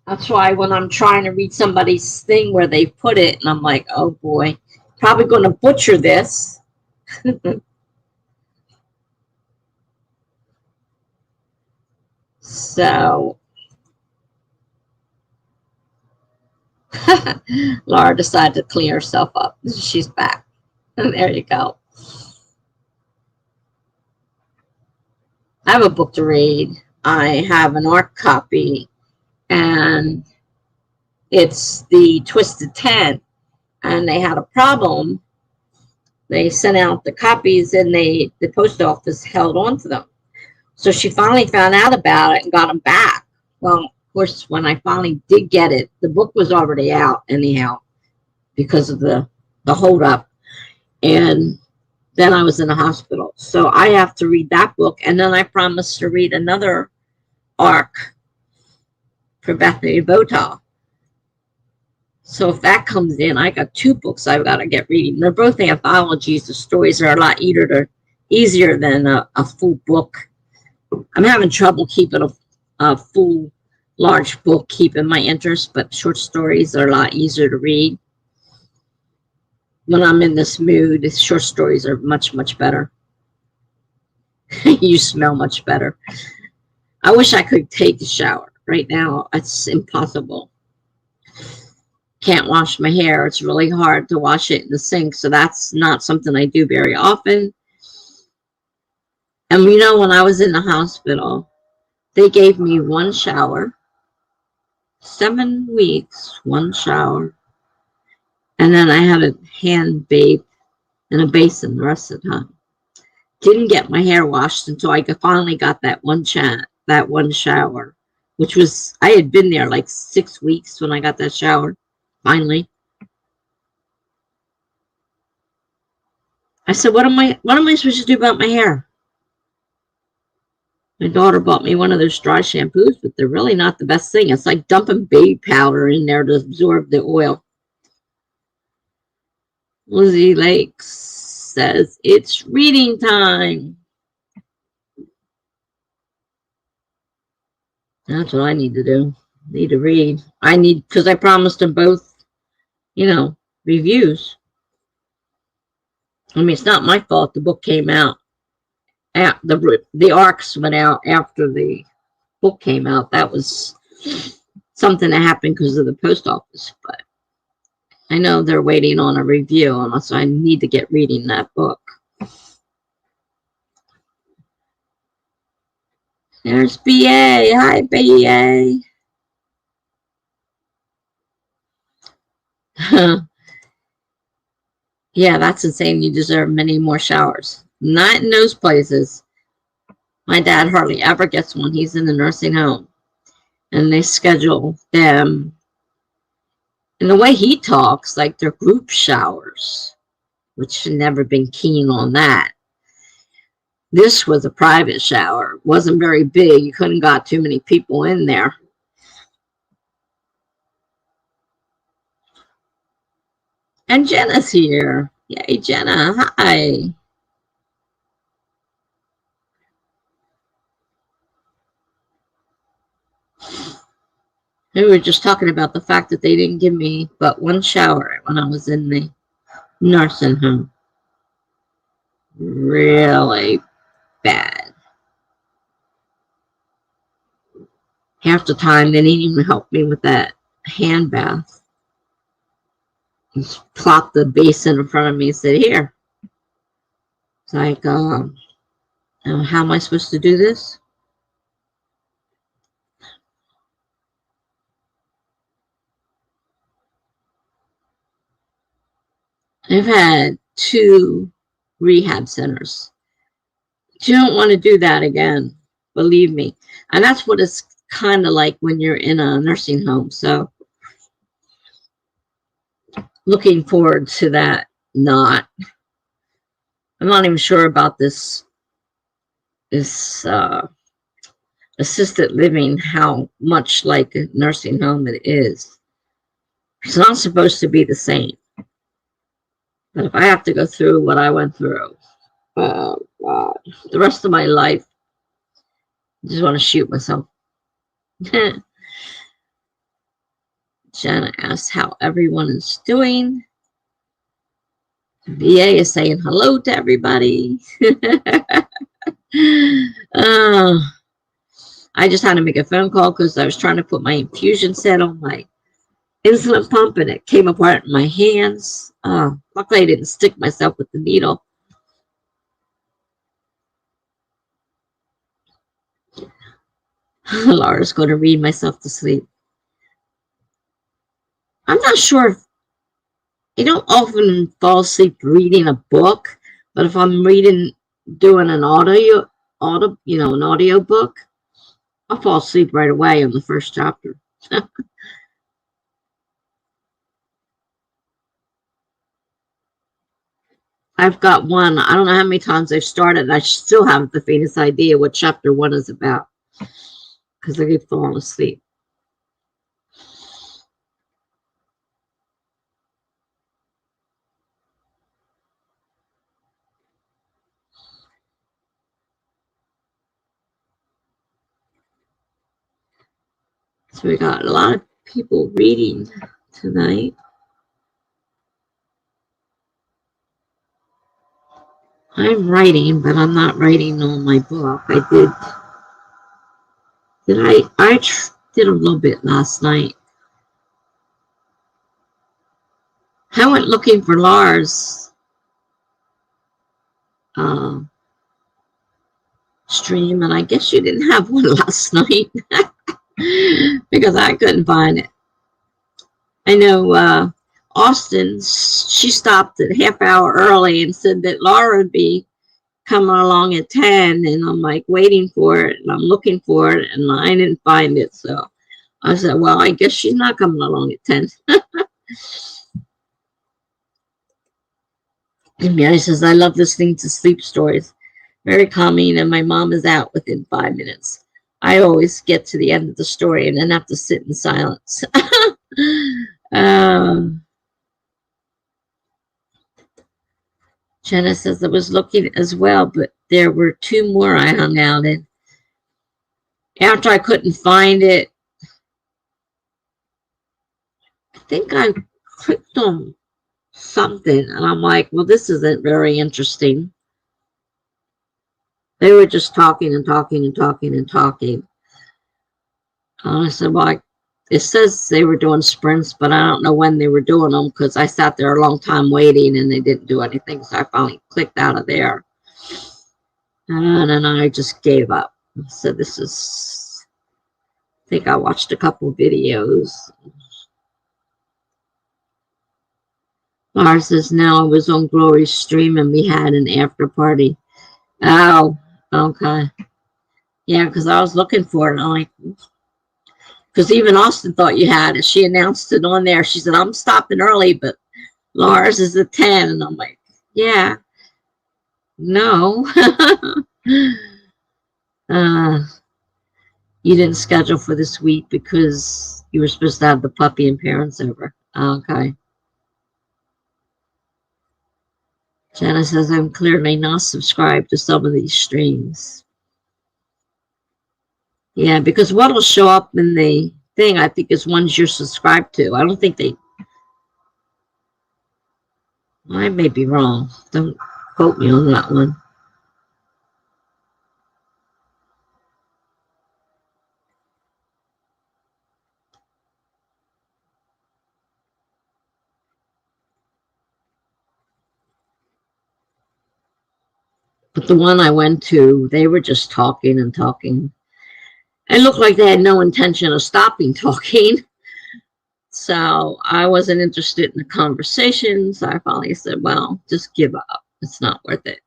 That's why when I'm trying to read somebody's thing where they put it, and I'm like, oh boy, probably going to butcher this. So Laura decided to clean herself up. She's back. There you go. I have a book to read. I have an ARC copy, and it's the Twisted 10. And they had a problem. They sent out the copies, and the post office held on to them. So she finally found out about it and got them back. Well, of course, when I finally did get it, the book was already out anyhow because of the holdup. And then I was in the hospital. So I have to read that book. And then I promised to read another ARC for Bethany Botal. So if that comes in, I got two books I've got to get reading. They're both anthologies. The stories are a lot easier than a full book. I'm having trouble keeping a full, large book, keeping my interest, but short stories are a lot easier to read. When I'm in this mood, short stories are much, much better. You smell much better. I wish I could take a shower. Right now, it's impossible. Can't wash my hair. It's really hard to wash it in the sink, so that's not something I do very often. And you know, when I was in the hospital, they gave me one shower, 7 weeks, one shower. And then I had a hand bathe in a basin the rest of the time. Didn't get my hair washed until I finally got that one shower, which was, I had been there like 6 weeks when I got that shower, finally. I said, what am I supposed to do about my hair? My daughter bought me one of those dry shampoos, but they're really not the best thing. It's like dumping baby powder in there to absorb the oil. Lizzie Lakes says, it's reading time. That's what I need to do. Need to read. Because I promised them both, reviews. I mean, it's not my fault the book came out. The ARCs went out after the book came out. That was something that happened because of the post office, but I know they're waiting on a review, unless I need to get reading that book. There's BA. Hi, BA. Yeah, that's insane. You deserve many more showers. Not in those places. My dad hardly ever gets one. He's in the nursing home. And they schedule them. And the way he talks, like they're group showers, which I've never been keen on that. This was a private shower. It wasn't very big. You couldn't got too many people in there. And Jenna's here. Yay, Jenna. Hi. We were just talking about the fact that they didn't give me but one shower when I was in the nursing home. really bad. Half the time, they didn't even help me with that hand bath. Just plopped the basin in front of me and said, here. It's like, how am I supposed to do this? I've had 2 rehab centers. You don't want to do that again, believe me. And that's what it's kind of like when you're in a nursing home. So looking forward to that. I'm not even sure about this assisted living, how much like a nursing home it is. It's not supposed to be the same. But if I have to go through what I went through, oh God, the rest of my life, I just want to shoot myself. Jenna asks how everyone is doing. VA is saying hello to everybody. I just had to make a phone call because I was trying to put my infusion set on my insulin pump and it came apart in my hands. Luckily I didn't stick myself with the needle. Laura's going to read myself to sleep. I'm not sure if I don't often fall asleep reading a book, but if I'm doing an audio book, I'll fall asleep right away on the first chapter. I've got one. I don't know how many times I've started, and I still haven't the faintest idea what chapter 1 is about because I keep falling asleep. So we got a lot of people reading tonight. I'm writing, but I'm not writing on my book. I did a little bit last night. I went looking for Lars stream, and I guess you didn't have one last night because I couldn't find it. I know Austin, she stopped at half hour early and said that Laura would be coming along at 10, and I'm like waiting for it, and I'm looking for it, and I didn't find it. So I said, well, I guess she's not coming along at 10. And Mary says, I love listening to sleep stories. Very calming, and my mom is out within 5 minutes. I always get to the end of the story and then have to sit in silence. Jenna says, I was looking as well, but there were 2 more I hung out in. After I couldn't find it, I think I clicked on something, and I'm like, well, this isn't very interesting. They were just talking and talking and talking and talking. I said, well, it says they were doing sprints, but I don't know when they were doing them because I sat there a long time waiting and they didn't do anything. So I finally clicked out of there. And then I just gave up. So I think I watched a couple videos. Laura says, now I was on Glory's stream and we had an after party. Oh, okay. Yeah, because I was looking for it. I'm like, because even Austin thought you had it. She announced it on there. She said, I'm stopping early, but Lars is at 10. And I'm like, yeah, no. You didn't schedule for this week because you were supposed to have the puppy and parents over. Okay. Jana says, I'm clearly not subscribed to some of these streams. Yeah, because what will show up in the thing, I think, is ones you're subscribed to. I don't think I may be wrong. Don't quote me on that one. But the one I went to, they were just talking and talking. It looked like they had no intention of stopping talking. So I wasn't interested in the conversations. I finally said, well, just give up. It's not worth it.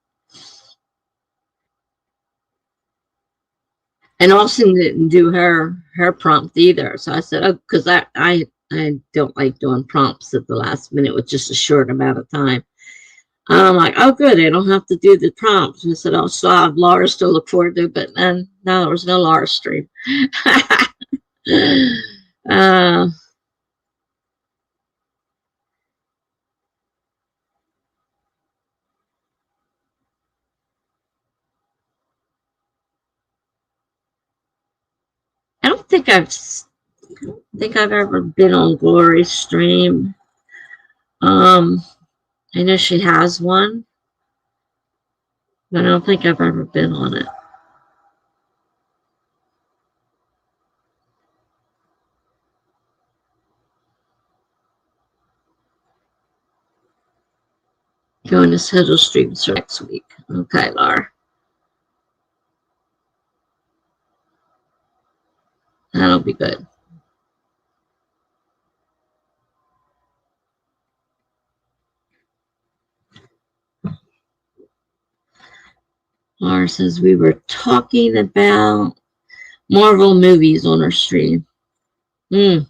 And Austin didn't do her prompt either. So I said, oh, because I don't like doing prompts at the last minute with just a short amount of time. I'm like, oh, good. I don't have to do the prompts. And I said, oh, so I have Laura's to look forward to. But then, no, there was no Laura stream. uh, I don't think I've ever been on Glory's stream. I know she has one, but I don't think I've ever been on it. Going to schedule streams for next week. Okay, Laura. That'll be good. Laura says we were talking about Marvel movies on our stream. I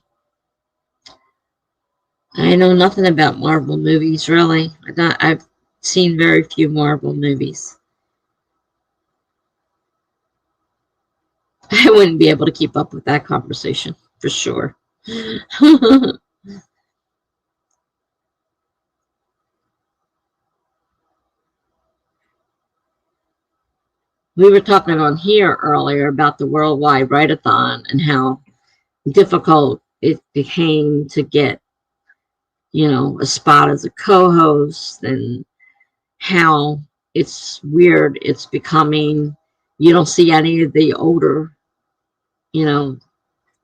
know nothing about Marvel movies, really. I've seen very few Marvel movies. I wouldn't be able to keep up with that conversation, for sure. We were talking on here earlier about the Worldwide Write-a-thon and how difficult it became to get, a spot as a co-host, and how it's weird. It's becoming, you don't see any of the older,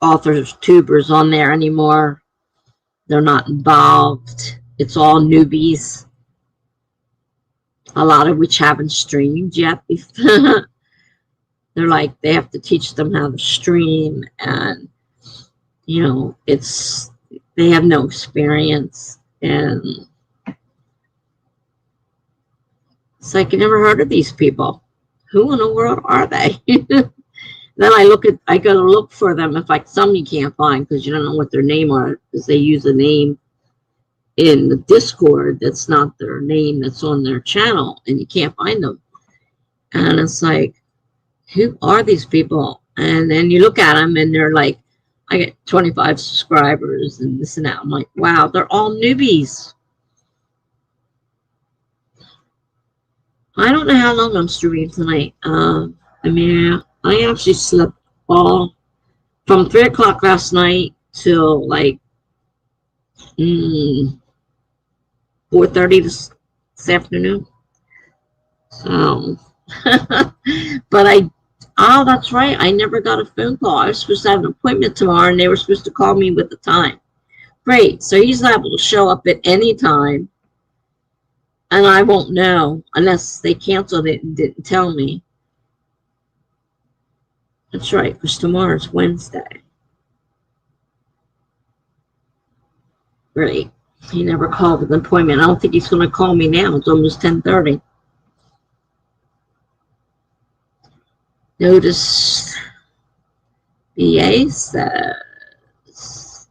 authors, tubers on there anymore. They're not involved. It's all newbies, a lot of which haven't streamed yet. They're like, they have to teach them how to stream, and they have no experience, and it's like, you never heard of these people. Who in the world are they? Then I go to look for them. If like some you can't find because you don't know what their name are, because they use a name in the Discord that's not their name that's on their channel, and you can't find them. And it's like, who are these people? And then you look at them and they're like, I get 25 subscribers and this and that. I'm like, wow, they're all newbies. I don't know how long I'm streaming tonight. I actually slept all from 3 o'clock last night till like 4:30 this afternoon. So, but that's right. I never got a phone call. I was supposed to have an appointment tomorrow, and they were supposed to call me with the time. Great. So he's liable to show up at any time, and I won't know unless they canceled it and didn't tell me. That's right, because tomorrow's Wednesday. Right. He never called with an appointment. I don't think he's going to call me now. It's almost 10:30. Notice BA says,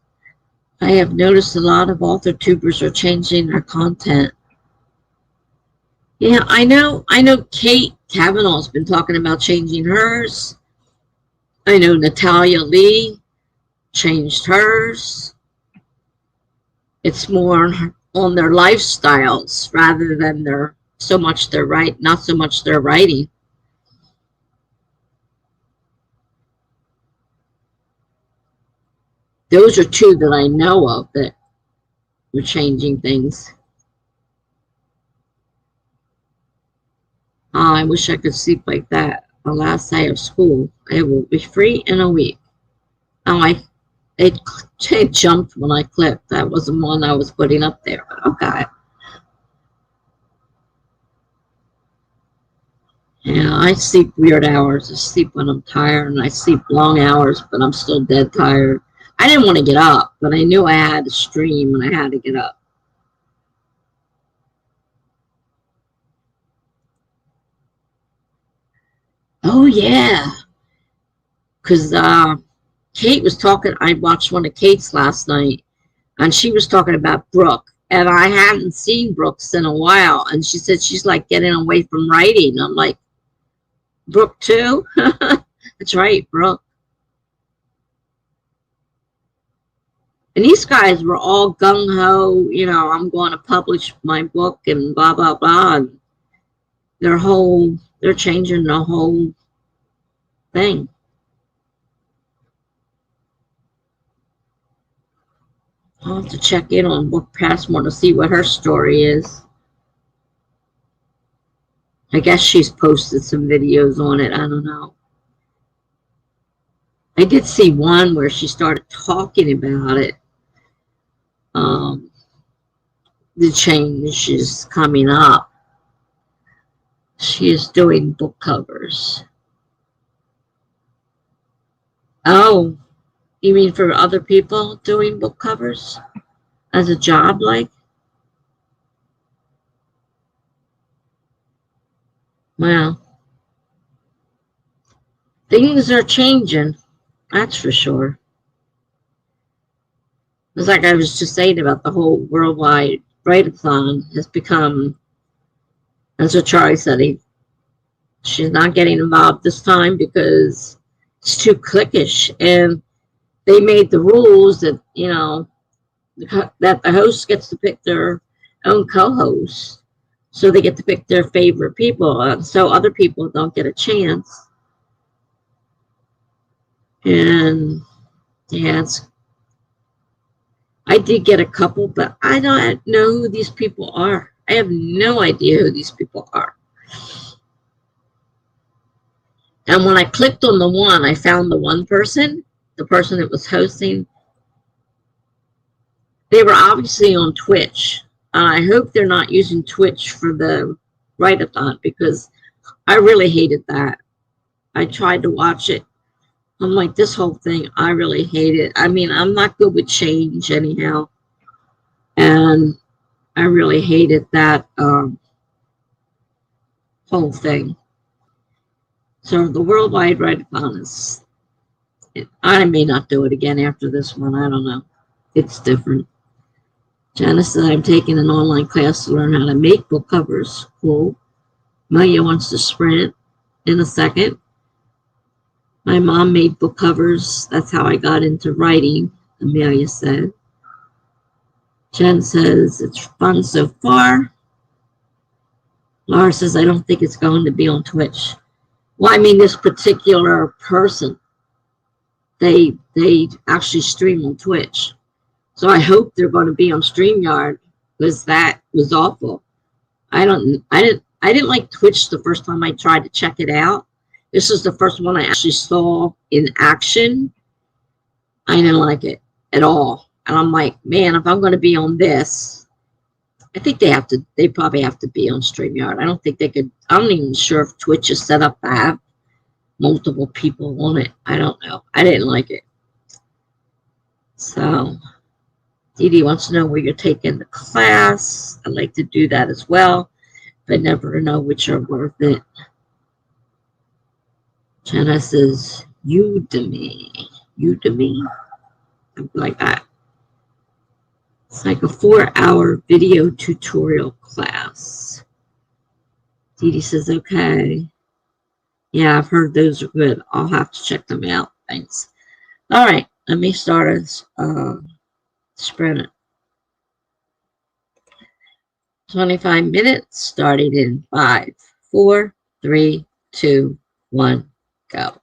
I have noticed a lot of Authortubers are changing their content. Yeah, I know Kate Kavanaugh's been talking about changing hers. I know Natalia Lee changed hers. It's more on their lifestyles rather than not so much their writing. Those are two that I know of that were changing things. I wish I could sleep like that. The last day of school, I will be free in a week. Oh, it, it jumped when I clicked. That wasn't one I was putting up there, but okay. Yeah, I sleep weird hours. I sleep when I'm tired, and I sleep long hours, but I'm still dead tired. I didn't want to get up, but I knew I had to stream and I had to get up. Oh yeah, because Kate was talking. I watched one of Kate's last night, and she was talking about Brooke, and I hadn't seen Brooks in a while, and she said she's like getting away from writing. I'm like, Brooke too. That's right, Brooke. And these guys were all gung ho, I'm going to publish my book and blah blah blah. And they're changing the whole thing. I'll have to check in on Book Passmore to see what her story is. I guess she's posted some videos on it. I don't know. I did see one where she started talking about it. Um, the change is coming up. She is doing book covers. Oh, you mean for other people doing book covers as a job, like? Well, things are changing. That's for sure. It's like I was just saying about the whole worldwide write-a-thon has become, that's what Charlie said. She's not getting involved this time because it's too cliquish. And they made the rules that, that the host gets to pick their own co-host. So they get to pick their favorite people. So other people don't get a chance. And yeah, I did get a couple, but I don't know who these people are. I have no idea who these people are. And when I clicked on the one, I found the one person, the person that was hosting. They were obviously on Twitch. I hope they're not using Twitch for the write-a-thon because I really hated that. I tried to watch it. I'm like, this whole thing, I really hate it. I mean, I'm not good with change anyhow. And I really hated that whole thing. So the worldwide write-a-thon is, I may not do it again after this one. I don't know. It's different. Janice said, I'm taking an online class to learn how to make book covers. Cool. Malia wants to sprint in a second. My mom made book covers. That's how I got into writing, Amelia said. Jen says, it's fun so far. Laura says, I don't think it's going to be on Twitch. Well, I mean, this particular person, they actually stream on Twitch. So I hope they're going to be on StreamYard because that was awful. I didn't like Twitch the first time I tried to check it out. This is the first one I actually saw in action. I didn't like it at all. And I'm like, man, if I'm going to be on this, I think they probably have to be on StreamYard. I don't think they could, I'm not even sure if Twitch is set up to have multiple people on it. I don't know. I didn't like it. So, Dee Dee wants to know where you're taking the class. I'd like to do that as well, but never know which are worth it. Jenna says, Udemy. Udemy? Something like that. It's like a 4-hour video tutorial class. Dee Dee says, okay. Yeah, I've heard those are good. I'll have to check them out. Thanks. All right, let me start us sprint it. 25 minutes starting in 5, 4, 3, 2, 1, go.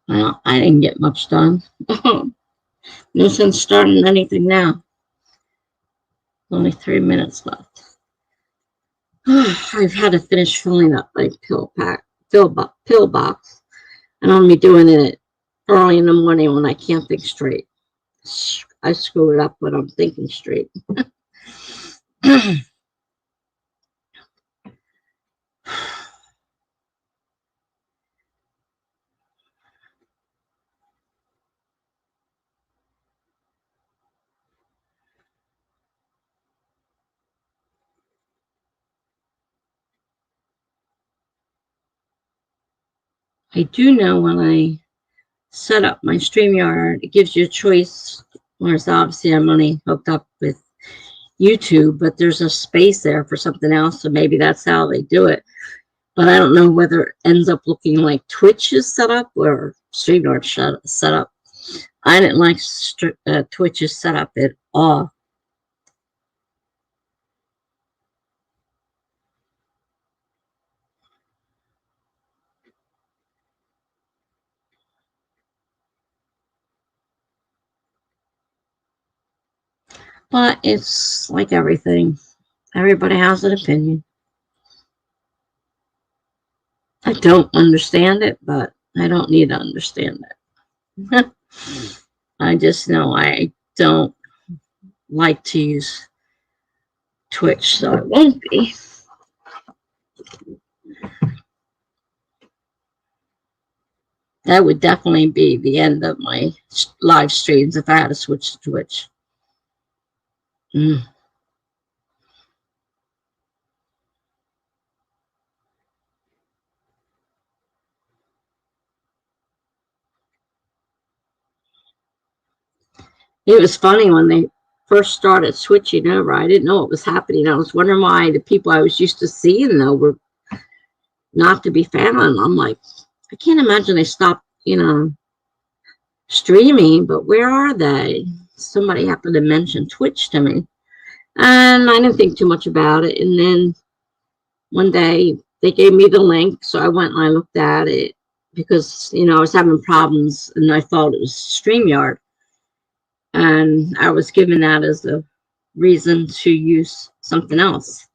Well, I didn't get much done. No sense starting anything now. Only 3 minutes left. I've had to finish filling up my pill box, and I'm be doing it early in the morning when I can't think straight. I screw it up when I'm thinking straight. I do know when I set up my StreamYard, it gives you a choice. Whereas obviously I'm only hooked up with YouTube, but there's a space there for something else, so maybe that's how they do it. But I don't know whether it ends up looking like Twitch is set up or StreamYard set up. I didn't like Twitch's setup at all. But it's like everything. Everybody has an opinion. I don't understand it, but I don't need to understand it. I just know I don't like to use Twitch, so it won't be. That would definitely be the end of my live streams if I had to switch to Twitch. Mm. It was funny when they first started switching over. I didn't know what was happening. I was wondering why the people I was used to seeing, though, were not to be found. I'm like, I can't imagine they stopped, streaming, but where are they? Somebody happened to mention Twitch to me, and I didn't think too much about it. And then one day they gave me the link, so I went and I looked at it because, I was having problems and I thought it was StreamYard. And I was given that as a reason to use something else.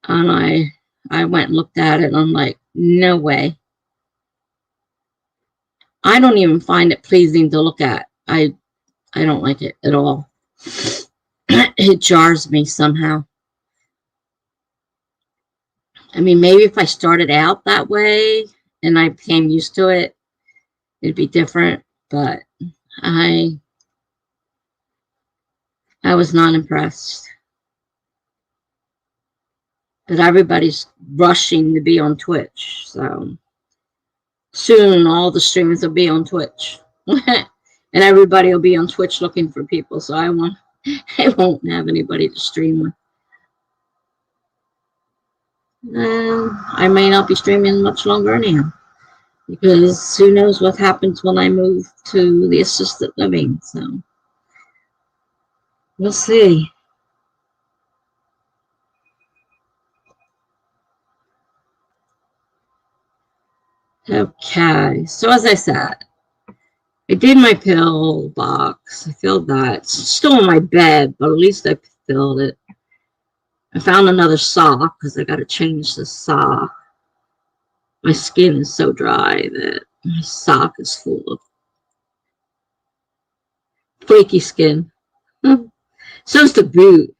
And I went and looked at it and I'm like, no way. I don't even find it pleasing to look at. I don't like it at all. It jars me somehow. I mean, maybe if I started out that way and I became used to it, it'd be different. But I was not impressed. But everybody's rushing to be on Twitch, so soon all the streamers will be on Twitch. And everybody will be on Twitch looking for people, so I won't have anybody to stream with. I may not be streaming much longer anyhow, because who knows what happens when I move to the assisted living, so we'll see. Okay, so as I said, I did my pill box. I filled that. It's still in my bed, but at least I filled it. I found another sock because I got to change the sock. My skin is so dry that my sock is full of flaky skin. So's the boot.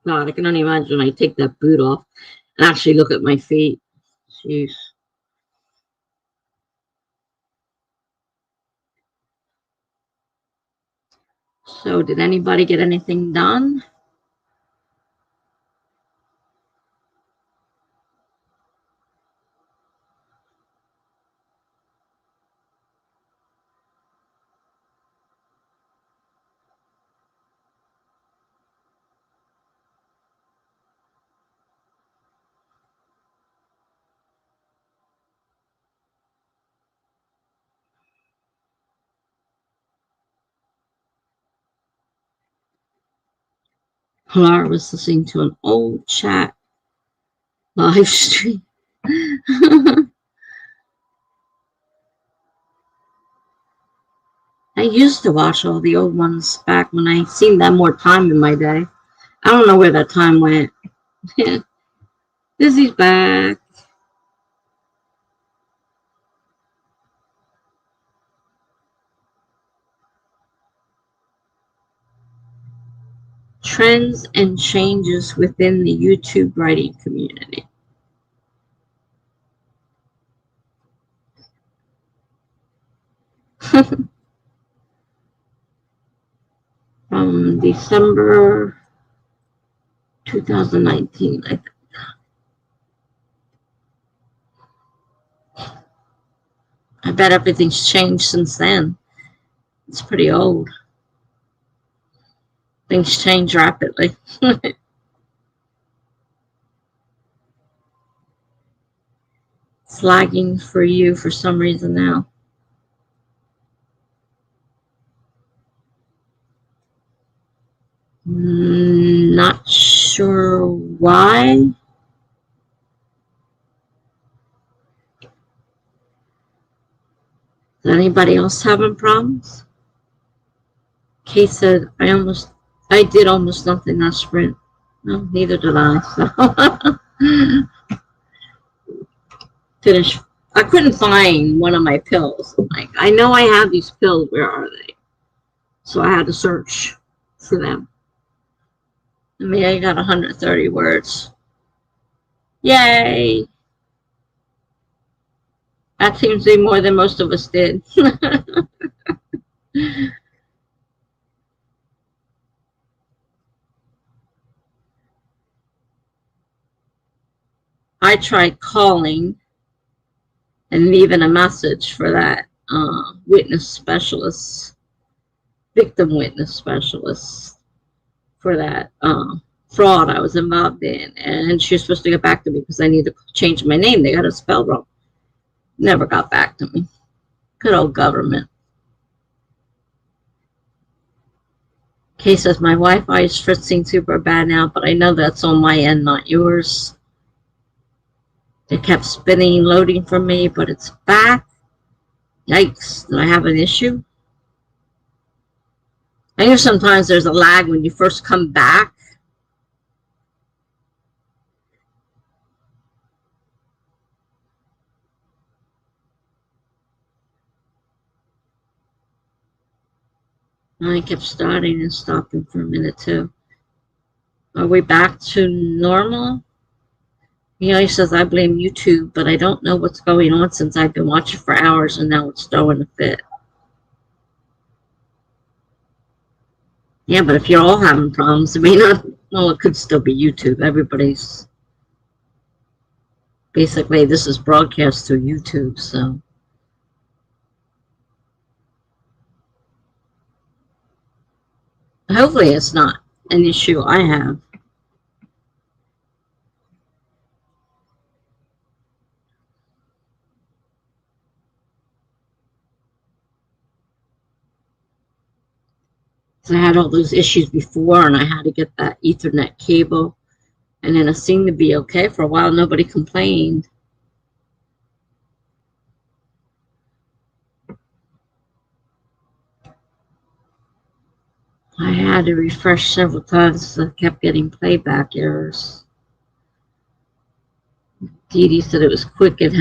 God, I can only imagine when I take that boot off and actually look at my feet. Jeez. So, did anybody get anything done? Laura was listening to an old chat live stream. I used to watch all the old ones back when I seen that more time in my day. I don't know where that time went. Lizzie's back. Trends and changes within the YouTube writing community. From December 2019, I think. I bet everything's changed since then. It's pretty old. Things change rapidly. It's lagging for you for some reason now. Not sure why. Is anybody else having problems? Kay said, I did almost nothing that sprint. No, neither did I. So finish. I couldn't find one of my pills. Like, I know I have these pills. Where are they? So I had to search for them. I mean, I got 130 words. Yay! That seems to be more than most of us did. I tried calling and leaving a message for that witness specialist, victim witness specialist for that fraud I was involved in. And she was supposed to get back to me because I need to change my name. They got it spelled wrong. Never got back to me. Good old government. Kay says, my Wi-Fi is fritzing super bad now, but I know that's on my end, not yours. It kept spinning, loading for me, but it's back. Yikes, did I have an issue? I hear sometimes there's a lag when you first come back. And I kept starting and stopping for a minute too. Are we back to normal? He says, I blame YouTube, but I don't know what's going on since I've been watching for hours and now it's throwing a fit. Yeah, but if you're all having problems, it may not, well, it could still be YouTube. Everybody's, basically, this is broadcast through YouTube, so. Hopefully it's not an issue I have. So I had all those issues before, and I had to get that Ethernet cable, and then it seemed to be okay for a while. Nobody complained. I had to refresh several times, so I kept getting playback errors. Dee Dee said it was quick. It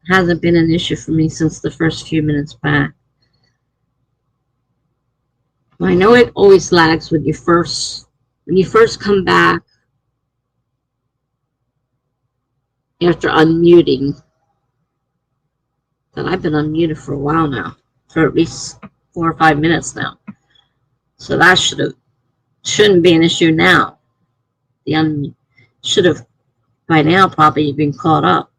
hasn't been an issue for me since the first few minutes back. I know it always lags when you first come back after unmuting. But I've been unmuted for a while now, for at least 4 or 5 minutes now. So that shouldn't be an issue now. The should have by now probably been caught up.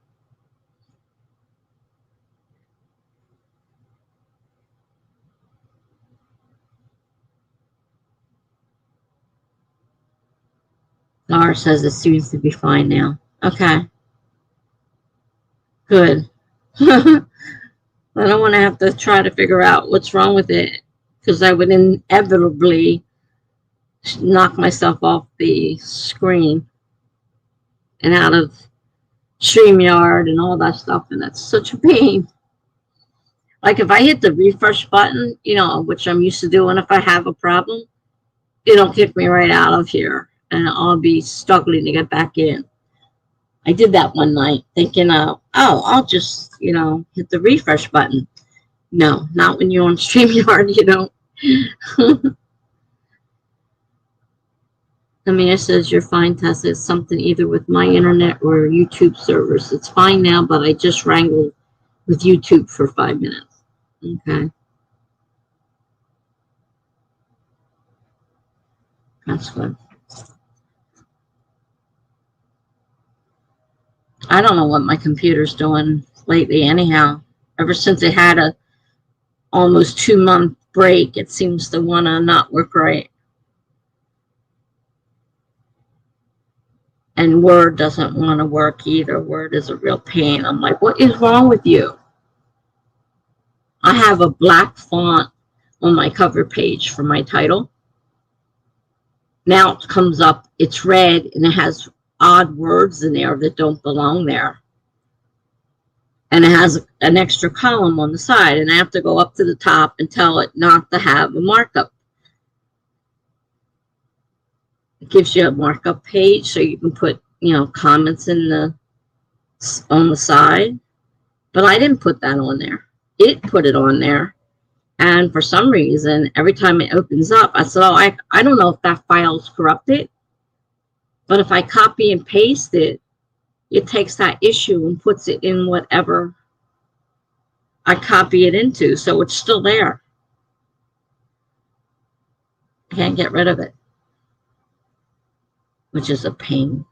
Laura says it seems to be fine now. Okay. Good. I don't want to have to try to figure out what's wrong with it, because I would inevitably knock myself off the screen and out of StreamYard and all that stuff, and that's such a pain. Like if I hit the refresh button, you know, which I'm used to doing if I have a problem, it'll kick me right out of here and I'll be struggling to get back in. I did that one night thinking, oh, I'll just, you know, hit the refresh button. No, not when you're on StreamYard, you don't. Amir says, you're fine, Tessa. It's something either with my internet or YouTube servers. It's fine now, but I just wrangled with YouTube for 5 minutes. Okay. That's good. I don't know what my computer's doing lately anyhow. Ever since it had a almost 2-month break, it seems to want to not work right. And Word doesn't want to work either. Word is a real pain. I'm like, what is wrong with you? I have a black font on my cover page for my title. Now it comes up, it's red, and it has odd words in there that don't belong there. And it has an extra column on the side, and I have to go up to the top and tell it not to have a markup. It gives you a markup page so you can put, you know, comments on the side. But I didn't put that on there. It put it on there. And for some reason, every time it opens up, I said, oh, I don't know if that file is corrupted. But if I copy and paste it, it takes that issue and puts it in whatever I copy it into. So it's still there. I can't get rid of it, which is a pain.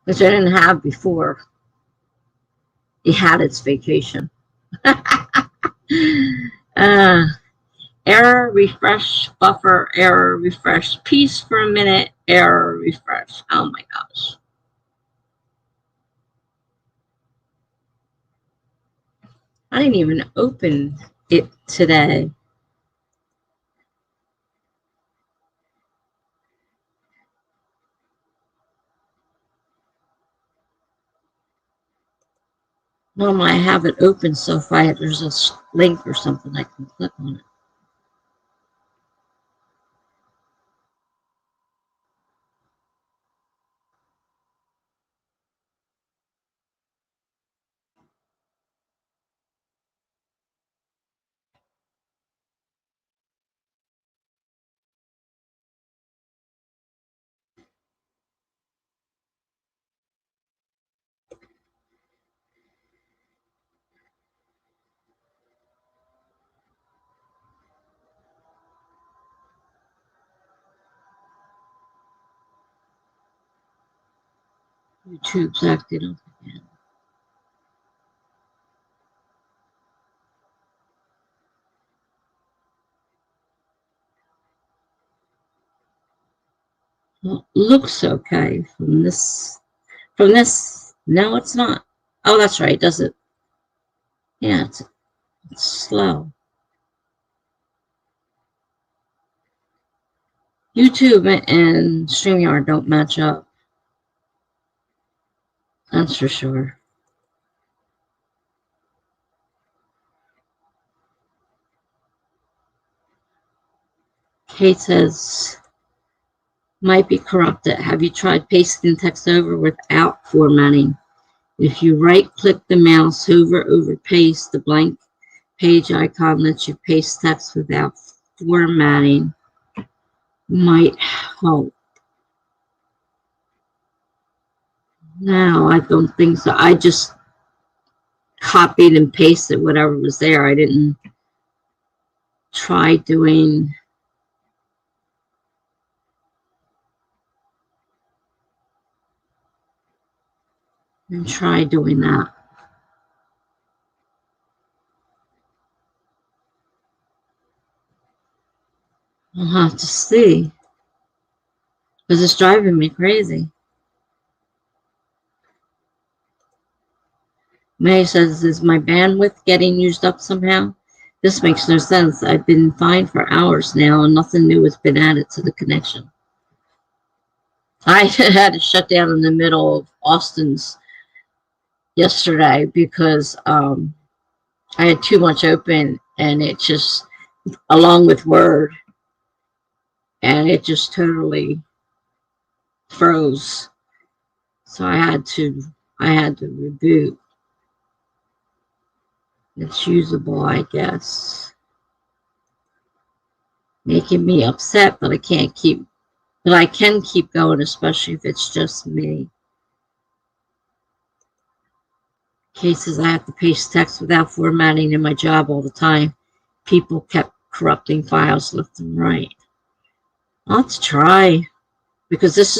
Which I didn't have before. It had its vacation. Error, refresh, buffer, error, refresh, peace for a minute, error, refresh. Oh my gosh. I didn't even open it today. Normally I have it open, so if there's a link or something, I can click on it. YouTube's acting up again. Well, looks okay from this. No, it's not. Oh, that's right. Does it? Yeah, it's slow. YouTube and StreamYard don't match up. That's for sure. Kate says, might be corrupted. Have you tried pasting text over without formatting? If you right-click the mouse, hover over paste, the blank page icon lets you paste text without formatting. Might help. No, I don't think so. I just copied and pasted whatever was there. I didn't try doing that. I'll have to see. Because it's driving me crazy. May says, is my bandwidth getting used up somehow? This makes no sense. I've been fine for hours now and nothing new has been added to the connection. I had to shut down in the middle of Austin's yesterday because I had too much open, and it just, along with Word, and it just totally froze. So I had to reboot. It's usable, I guess. Making me upset, but I can keep going, especially if it's just me. Cases I have to paste text without formatting in my job all the time. People kept corrupting files left and right. I'll have to try, because this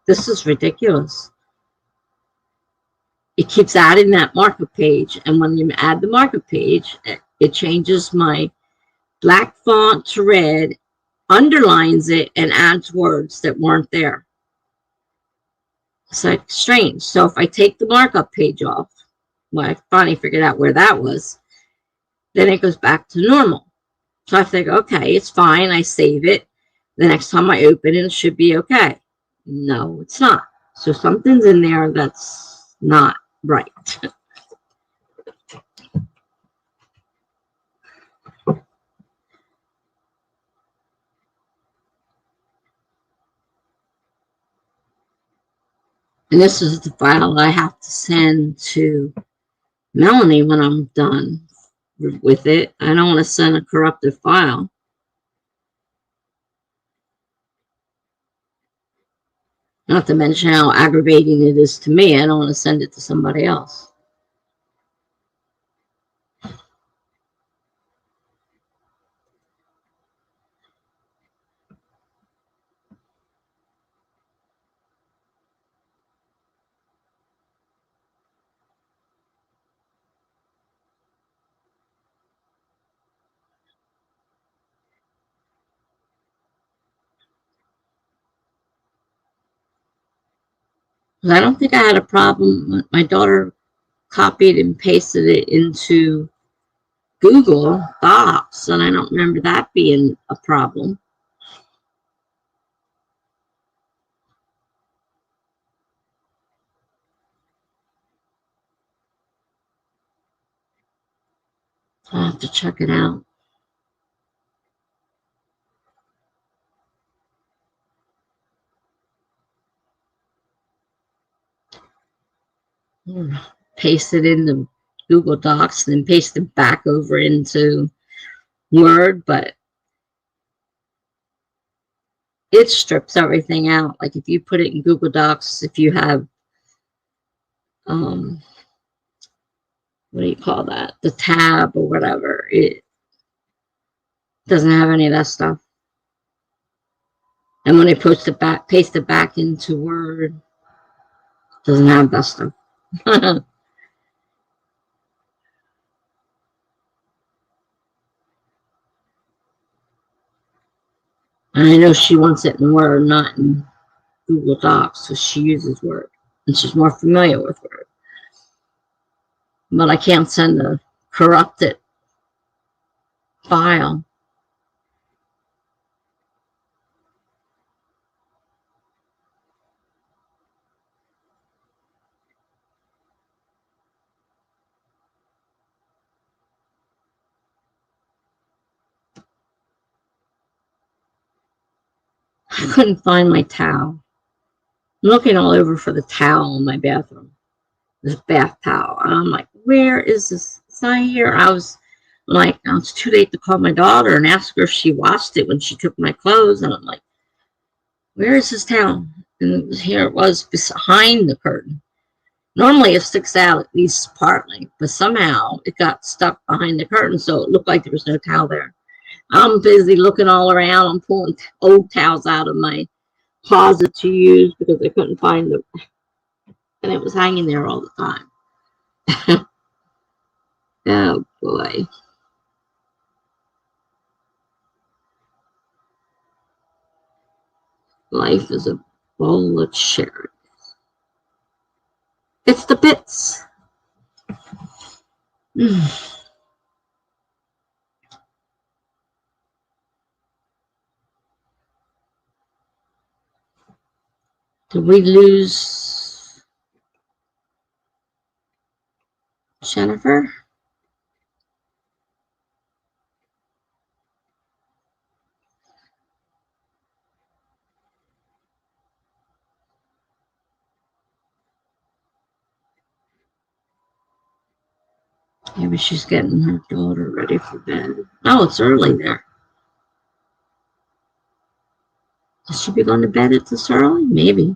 is ridiculous. It keeps adding that markup page, and when you add the markup page, it changes my black font to red, underlines it, and adds words that weren't there. It's like strange. So if I take the markup page off, well, I finally figured out where that was, then it goes back to normal. So I think, okay, it's fine. I save it. The next time I open it, it should be okay. No, it's not. So something's in there that's not right. And this is the file I have to send to Melanie when I'm done with it. I don't want to send a corrupted file. Not to mention how aggravating it is to me. I don't want to send it to somebody else. I don't think I had a problem. My daughter copied and pasted it into Google Docs, and I don't remember that being a problem. I'll have to check it out. Paste it into Google Docs, then paste it back over into Word, but it strips everything out. Like if you put it in Google Docs, if you have, what do you call that? The tab or whatever, it doesn't have any of that stuff. And when I paste it back into Word, it doesn't have that stuff. And I know she wants it in Word, not in Google Docs, so she uses Word. And she's more familiar with Word. But I can't send a corrupted file. I couldn't find my towel. I'm looking all over for the towel in my bathroom. This bath towel. And I'm like, where is this? It's not here. I was like, oh, it's too late to call my daughter and ask her if she washed it when she took my clothes. And I'm like, where is this towel? And here it was behind the curtain. Normally it sticks out at least partly, but somehow it got stuck behind the curtain, so it looked like there was no towel there. I'm busy looking all around. I'm pulling old towels out of my closet to use because I couldn't find them, and it was hanging there all the time. Oh boy. Life is a bowl of cherries. It's the bits. Did we lose? Jennifer? Maybe she's getting her daughter ready for bed. Oh, it's early there. Should she be going to bed at this early? Maybe.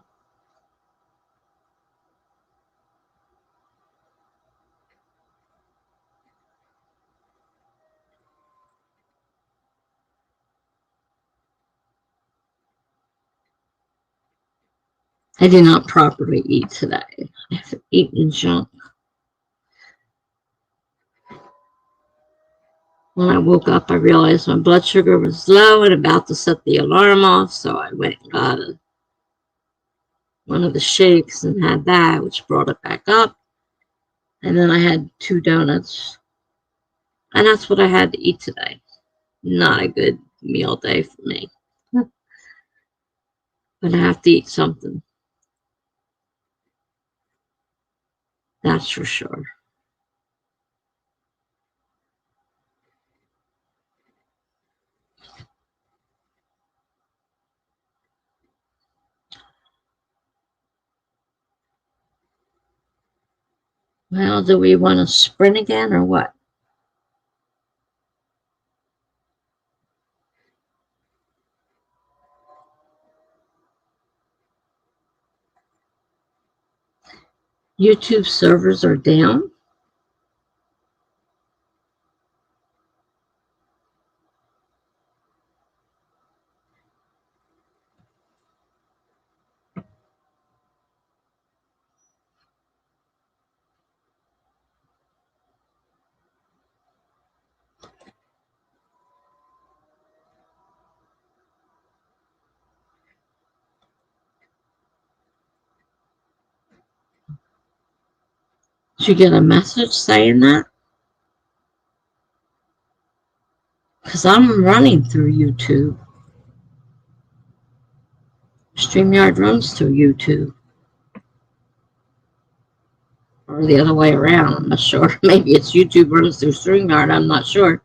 I did not properly eat today. I've eaten junk. When I woke up, I realized my blood sugar was low and about to set the alarm off, so I went and got one of the shakes and had that, which brought it back up. And then I had 2 donuts. And that's what I had to eat today. Not a good meal day for me. But I have to eat something. That's for sure. Well, do we want to sprint again or what? YouTube servers are down. Did you get a message saying that? Because I'm running through YouTube. StreamYard runs through YouTube. Or the other way around, I'm not sure. Maybe it's YouTube runs through StreamYard, I'm not sure.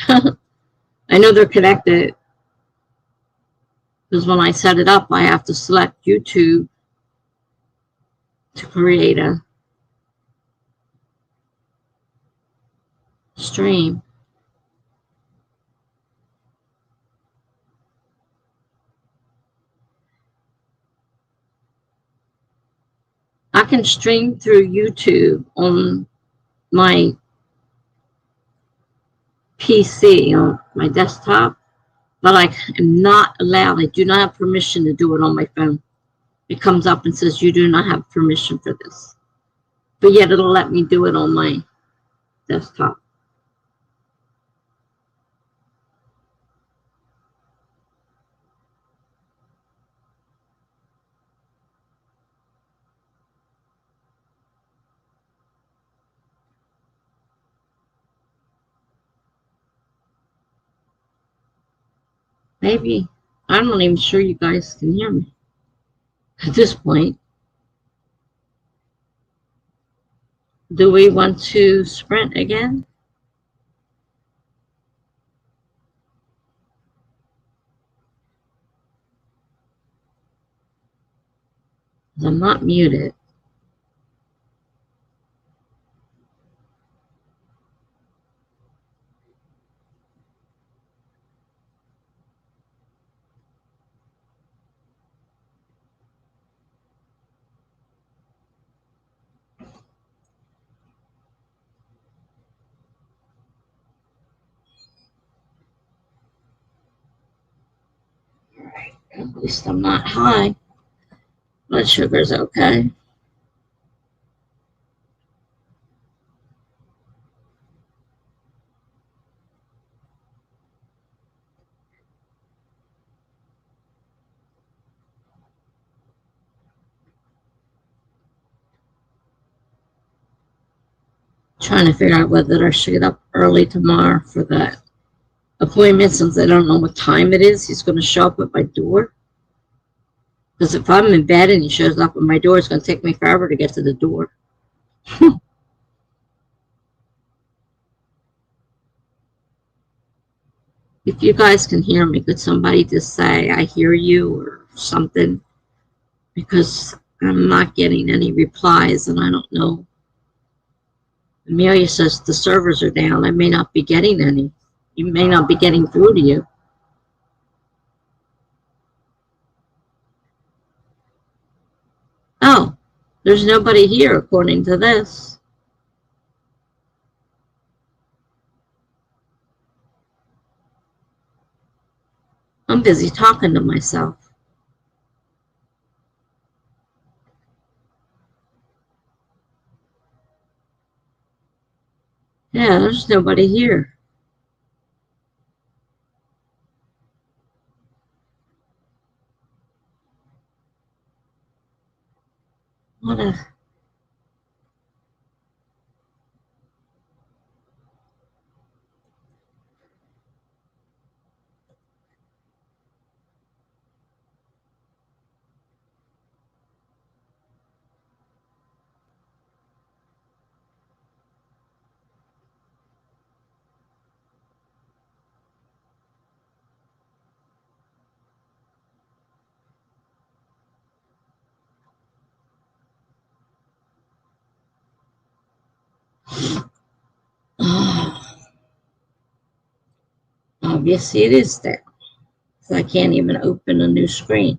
I know they're connected. Because when I set it up, I have to select YouTube to create a stream. I can stream through YouTube on my PC, on my desktop, but I am not allowed, I do not have permission to do it on my phone. It comes up and says, you do not have permission for this. But yet it'll let me do it on my desktop. Maybe, I'm not even sure you guys can hear me at this point. Do we want to sprint again? I'm not muted. At least I'm not high. Blood sugar's okay. Trying to figure out whether I should get up early tomorrow for that appointment, since I don't know what time it is. He's going to show up at my door. Because if I'm in bed and he shows up at my door, it's going to take me forever to get to the door. If you guys can hear me, could somebody just say, I hear you or something? Because I'm not getting any replies and I don't know. Amelia says the servers are down. I may not be getting any. You may not be getting through to you. Oh, there's nobody here according to this. I'm busy talking to myself. Yeah, there's nobody here. What a obviously it is there. So I can't even open a new screen.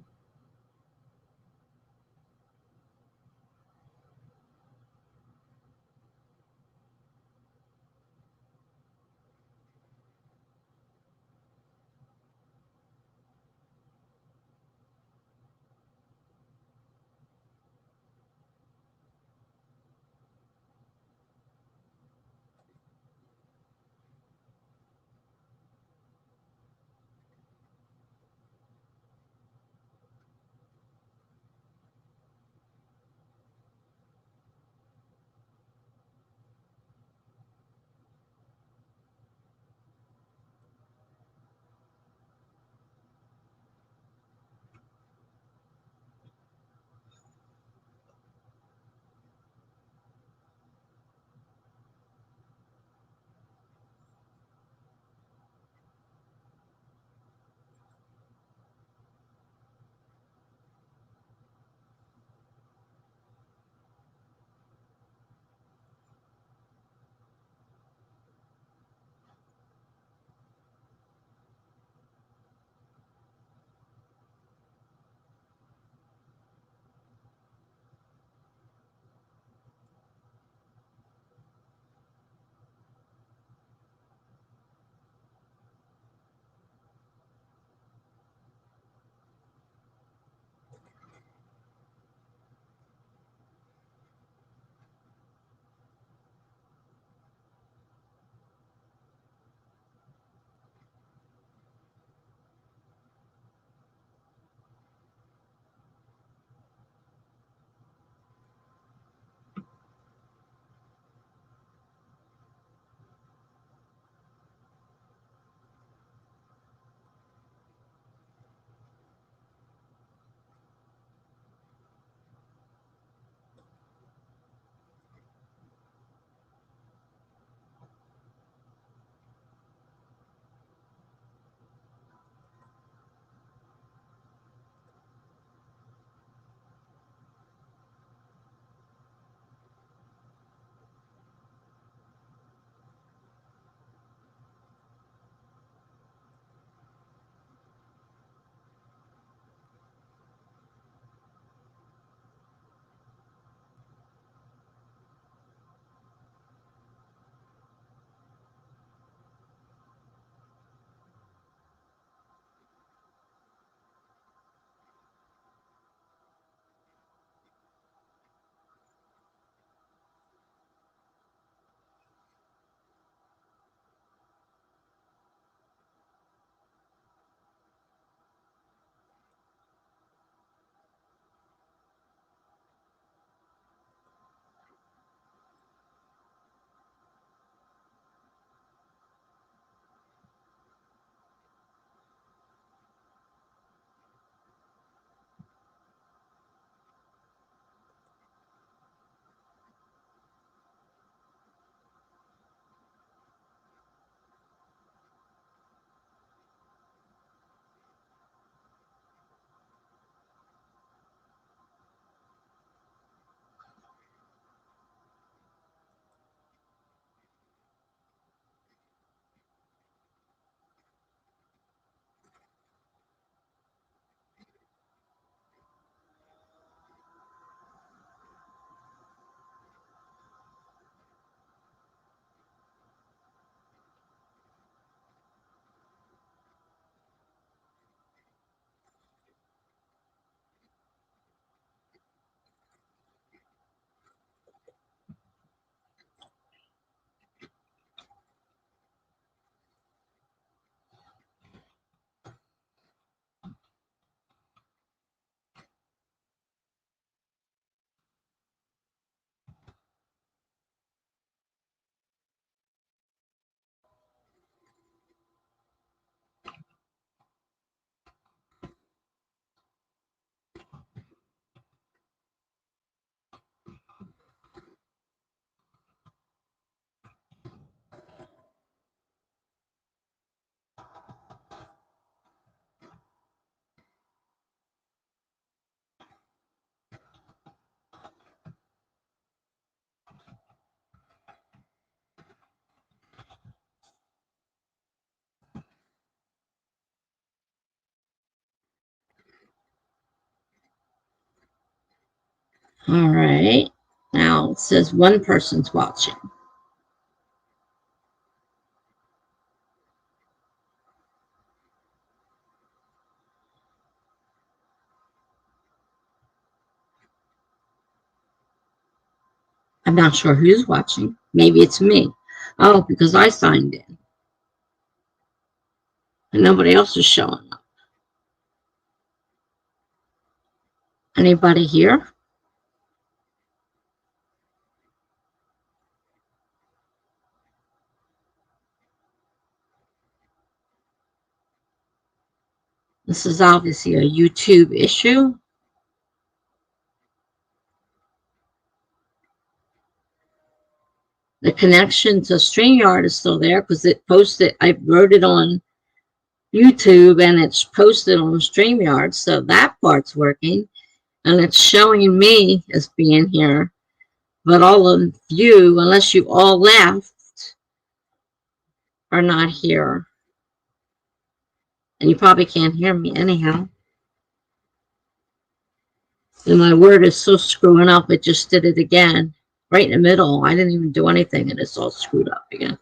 All right. Now it says one person's watching. I'm not sure who's watching. Maybe it's me. Oh, because I signed in and nobody else is showing up. Anybody here? This is obviously a YouTube issue. The connection to StreamYard is still there because it posted, I wrote it on YouTube and it's posted on StreamYard. So that part's working and it's showing me as being here. But all of you, unless you all left, are not here. And you probably can't hear me anyhow. And my word is so screwing up, it just did it again. Right in the middle. I didn't even do anything and it's all screwed up again.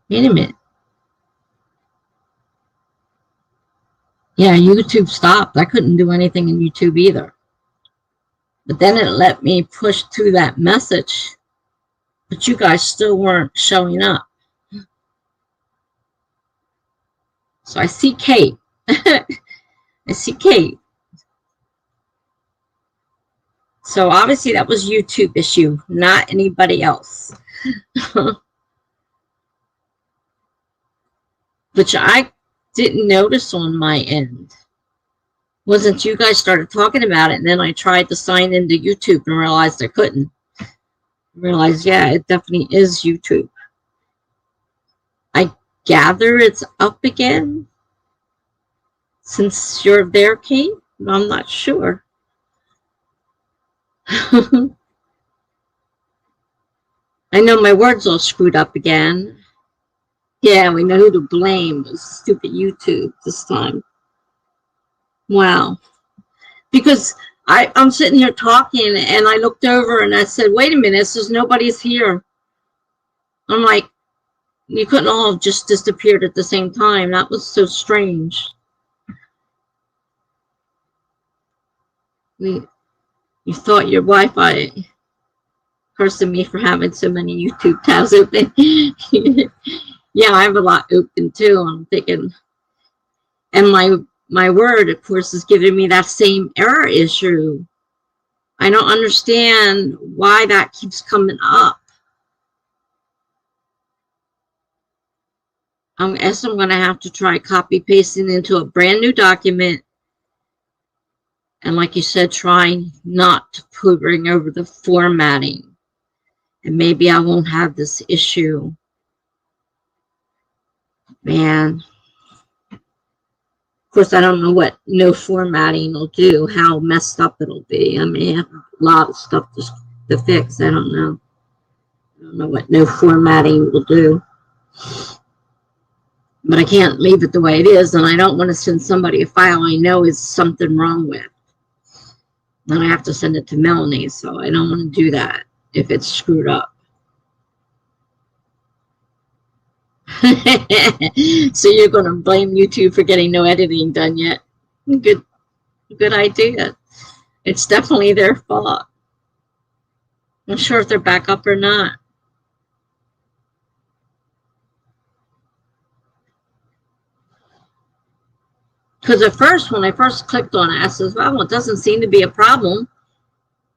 Wait a minute. Yeah, YouTube stopped. I couldn't do anything in YouTube either. But then it let me push through that message, but you guys still weren't showing up. So I see Kate. I see Kate. So obviously that was YouTube issue, not anybody else. Which I didn't notice on my end. Wasn't you guys started talking about it, and then I tried to sign into YouTube and realized I couldn't. Realized, yeah, it definitely is YouTube. I gather it's up again since you're there, Kate. I'm not sure. I know my words all screwed up again. Yeah, we know who to blame. It was stupid YouTube this time. Wow. Because I'm sitting here talking and I looked over and I said, wait a minute, it says nobody's here. I'm like, you couldn't all have just disappeared at the same time. That was so strange. You thought your Wi-Fi cursing me for having so many YouTube tabs open. Yeah, I have a lot open too. I'm thinking, and my word, of course, is giving me that same error issue. I don't understand why that keeps coming up. I guess I'm going to have to try copy pasting into a brand new document. And like you said, trying not to bring over the formatting. And maybe I won't have this issue. Man. Of course, I don't know what no formatting will do, how messed up it'll be. I may have a lot of stuff to fix. I don't know. I don't know what no formatting will do. But I can't leave it the way it is, and I don't want to send somebody a file I know is something wrong with. Then I have to send it to Melanie, so I don't want to do that if it's screwed up. So you're going to blame YouTube for getting no editing done yet? Good idea. It's definitely their fault. I'm not sure if they're back up or not. Because at first, when I first clicked on it, I said, well, it doesn't seem to be a problem.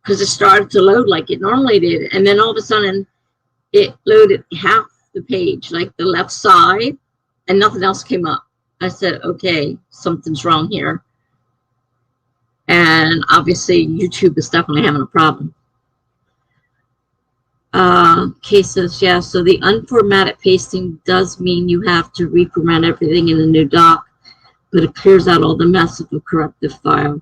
Because it started to load like it normally did. And then all of a sudden, it loaded half the page, like the left side, and nothing else came up. I said, okay, something's wrong here. And obviously, YouTube is definitely having a problem. Cases, yeah, so the unformatted pasting does mean you have to reformat everything in a new doc, but it clears out all the mess of a corrupted file.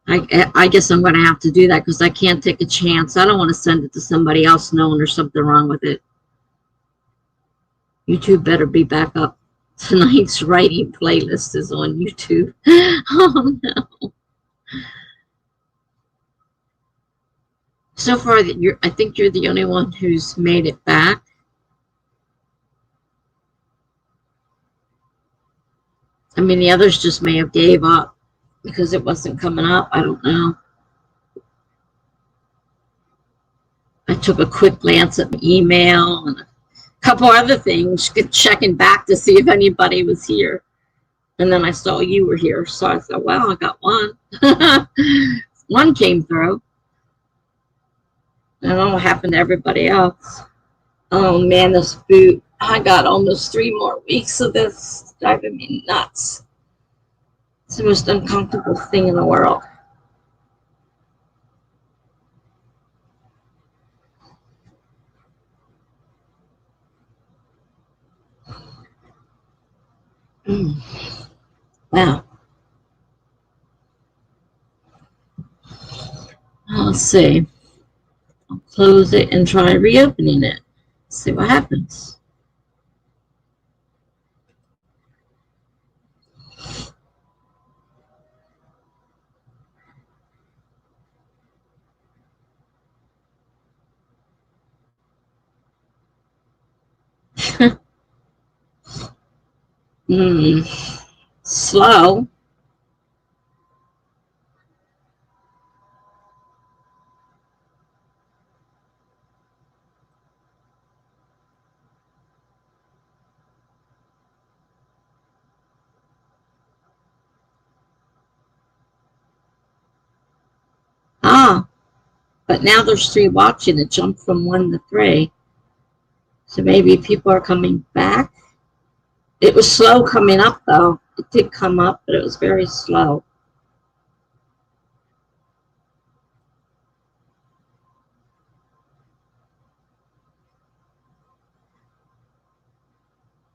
I guess I'm going to have to do that because I can't take a chance. I don't want to send it to somebody else knowing there's something wrong with it. YouTube better be back up. Tonight's writing playlist is on YouTube. Oh, no. So far, I think you're the only one who's made it back. I mean, the others just may have gave up because it wasn't coming up. I don't know. I took a quick glance at the email and a couple other things, checking back to see if anybody was here. And then I saw you were here. So I thought, well, I got one. One came through. I don't know what happened to everybody else. Oh, man, this boot. I got almost 3 more weeks of this. It's driving me nuts. It's the most uncomfortable thing in the world. Wow. Let's see. I'll close it and try reopening it. See what happens. Hmm. Slow. Ah, but now there's 3 watching. It jumped from 1 to 3. So maybe people are coming back. It was slow coming up, though. It did come up, but it was very slow.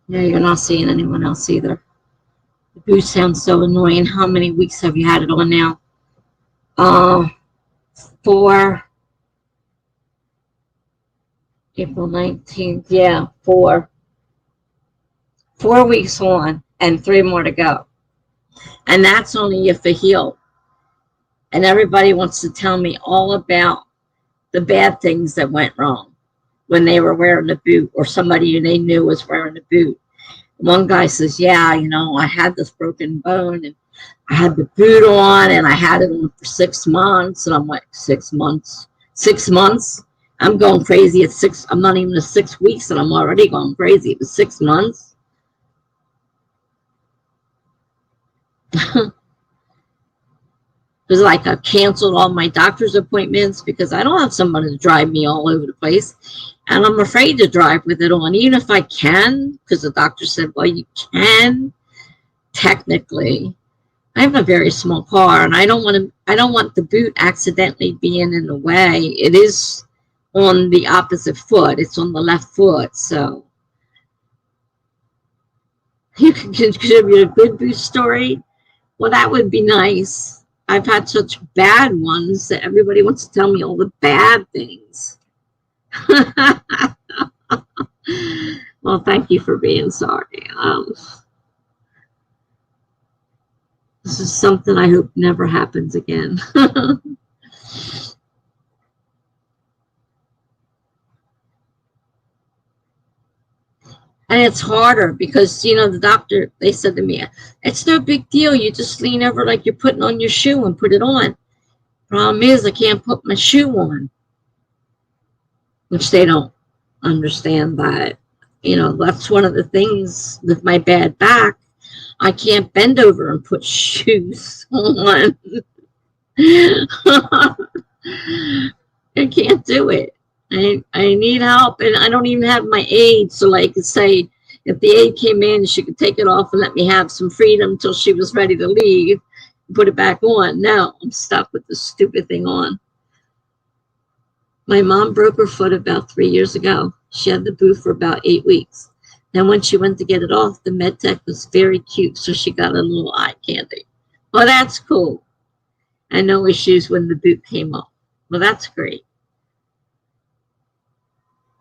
Yeah, you're not seeing anyone else either. The booth sounds so annoying. How many weeks have you had it on now? Uh, 4, April 19th. Yeah, 4. 4 weeks on and 3 more to go. And that's only if it healed. And everybody wants to tell me all about the bad things that went wrong when they were wearing the boot or somebody they knew was wearing the boot. One guy says, yeah, I had this broken bone and I had the boot on and I had it on for 6 months. And I'm like, 6 months? 6 months? I'm going crazy at 6. I'm not even at 6 weeks and I'm already going crazy. It was 6 months. Because like I've canceled all my doctor's appointments because I don't have somebody to drive me all over the place. And I'm afraid to drive with it on, even if I can, because the doctor said, well, you can technically. I have a very small car and I don't want the boot accidentally being in the way. It is on the opposite foot. It's on the left foot. So you can contribute a good boot story. Well, that would be nice. I've had such bad ones that everybody wants to tell me all the bad things. Well, thank you for being sorry. This is something I hope never happens again. And it's harder because, the doctor, they said to me, it's no big deal. You just lean over like you're putting on your shoe and put it on. Problem is, I can't put my shoe on, which they don't understand that. That's one of the things with my bad back. I can't bend over and put shoes on. I can't do it. I need help, and I don't even have my aide, so I could say if the aide came in, she could take it off and let me have some freedom until she was ready to leave and put it back on. No, I'm stuck with this stupid thing on. My mom broke her foot about 3 years ago. She had the boot for about 8 weeks. Then when she went to get it off, the med tech was very cute, so she got a little eye candy. Well, that's cool. And no issues when the boot came off. Well, that's great.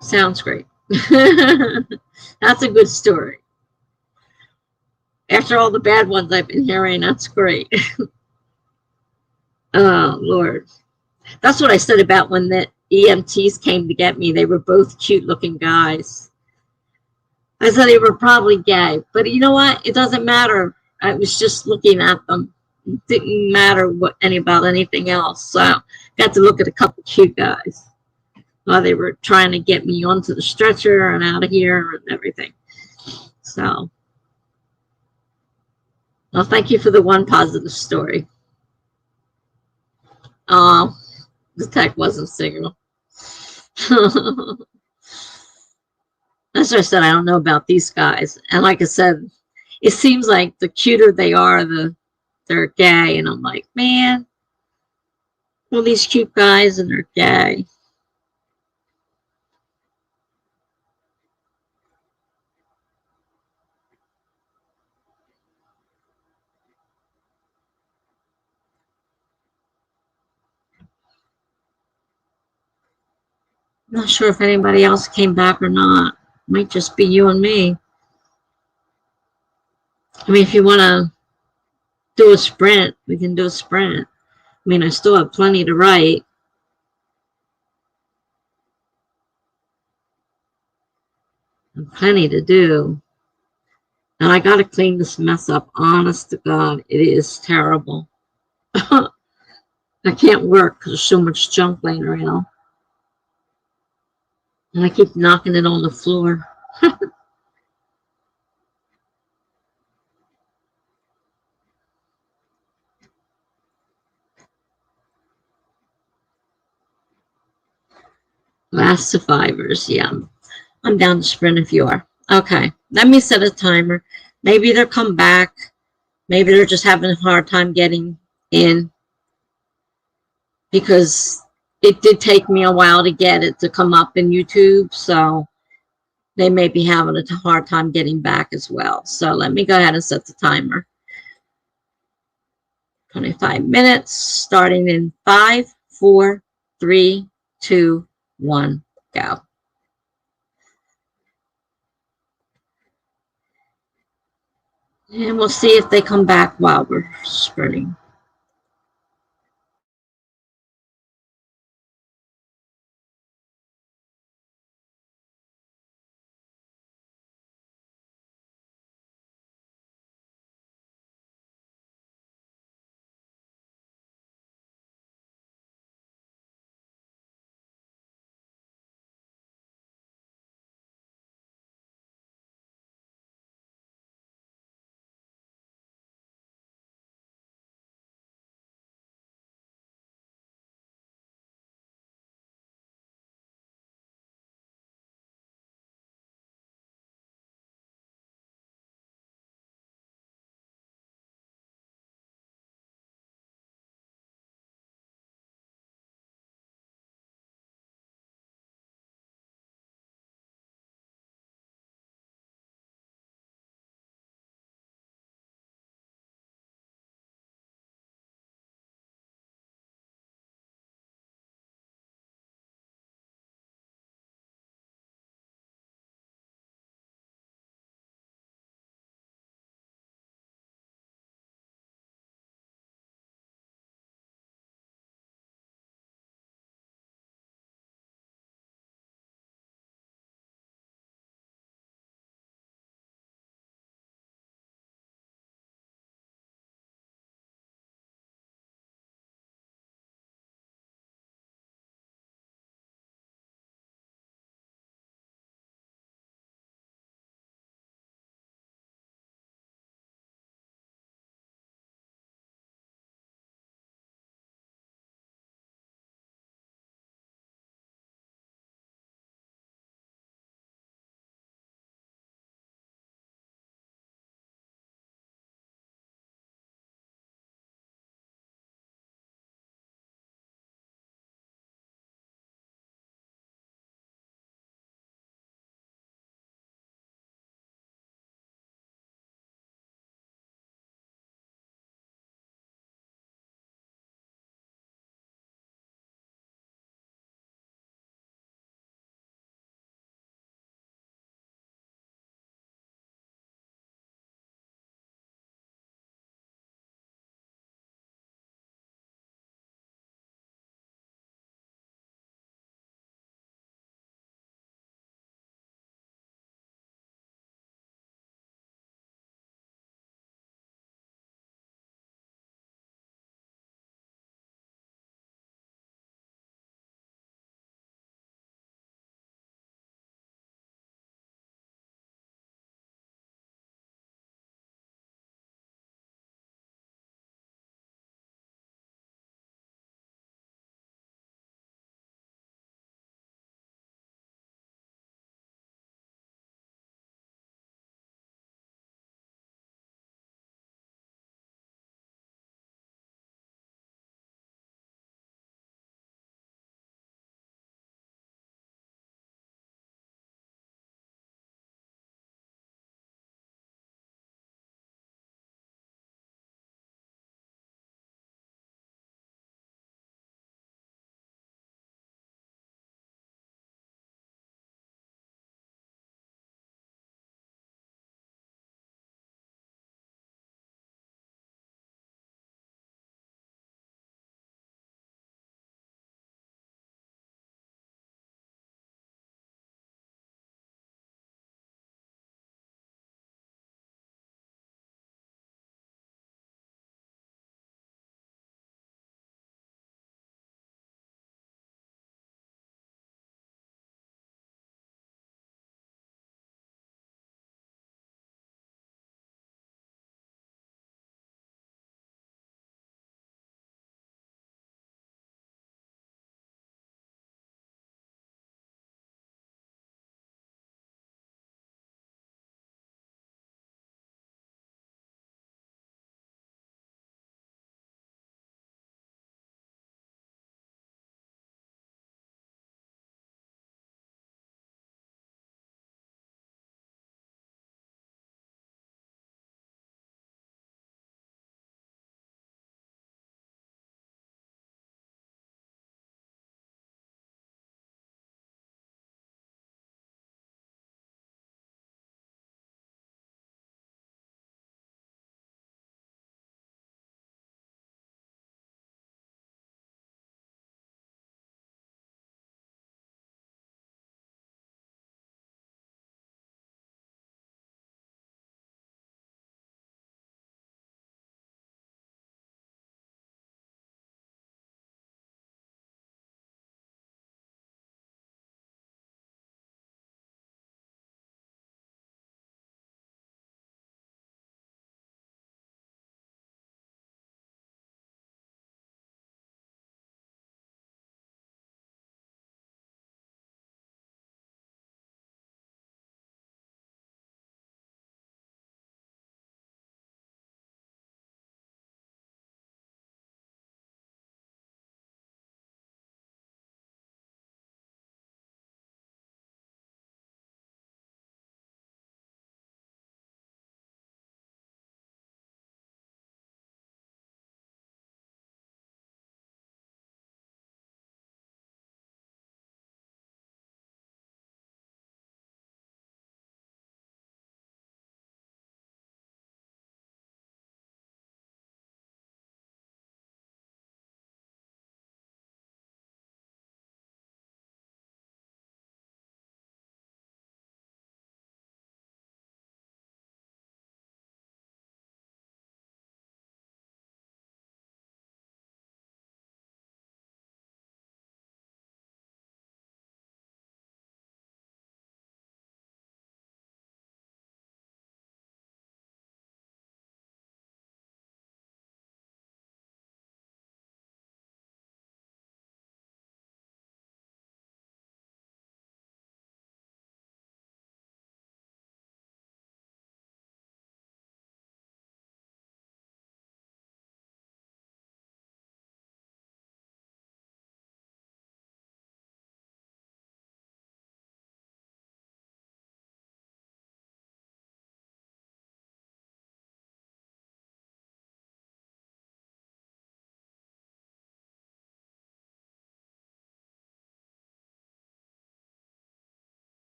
Sounds great. That's a good story. After all the bad ones I've been hearing, that's great. Oh, Lord. That's what I said about when the EMTs came to get me. They were both cute looking guys. I said they were probably gay. But you know what? It doesn't matter. I was just looking at them. It didn't matter about anything else. So I got to look at a couple cute guys while they were trying to get me onto the stretcher and out of here and everything. So, well, thank you for the one positive story. The tech wasn't signal. That's what I said. I don't know about these guys. And like I said, it seems like the cuter they are, they're gay. And I'm like, man, well, these cute guys and they're gay. I'm not sure if anybody else came back or not. It might just be you and me. I mean, if you want to do a sprint, we can do a sprint. I mean, I still have plenty to write. And plenty to do. And I got to clean this mess up. Honest to God, it is terrible. I can't work because there's so much junk laying around. And I keep knocking it on the floor. Last survivors. Yeah, I'm down to sprint if you are. Okay, let me set a timer. Maybe they'll come back. Maybe they're just having a hard time getting in because it did take me a while to get it to come up in YouTube. So they may be having a hard time getting back as well. So let me go ahead and set the timer. 25 minutes, starting in 5, 4, 3, 2, 1, go. And we'll see if they come back while we're sprinting.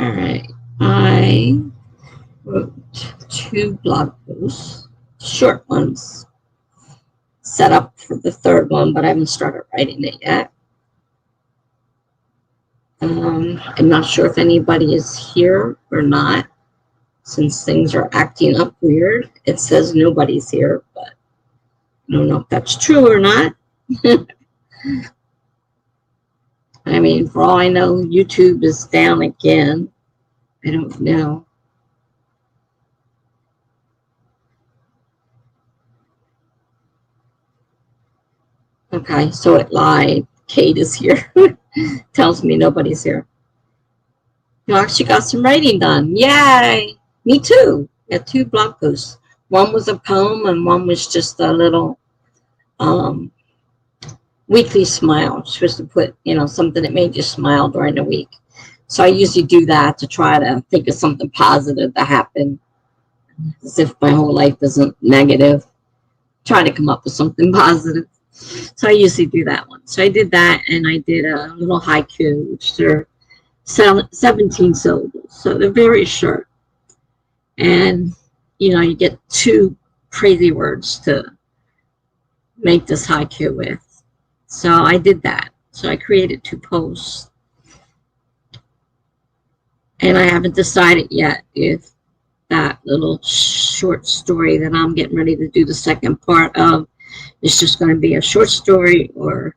All right. I wrote 2 blog posts, short ones, set up for the third one, but I haven't started writing it yet. I'm not sure if anybody is here or not, since things are acting up weird. It says nobody's here, but I don't know if that's true or not. I mean, for all I know, YouTube is down again. I don't know. Okay, so it lied. Kate is here. Tells me nobody's here. You actually got some writing done. Yay! Me too. Got 2 blog posts. One was a poem and one was just a little weekly smile. Supposed to put, something that made you smile during the week. So I usually do that to try to think of something positive that happened, as if my whole life isn't negative. Try to come up with something positive. So I usually do that one. So I did that, and I did a little haiku, which are 17 syllables. So they're very short. And, you get 2 crazy words to make this haiku with. So I did that. So I created 2 posts. And I haven't decided yet if that little short story that I'm getting ready to do the second part of is just going to be a short story, or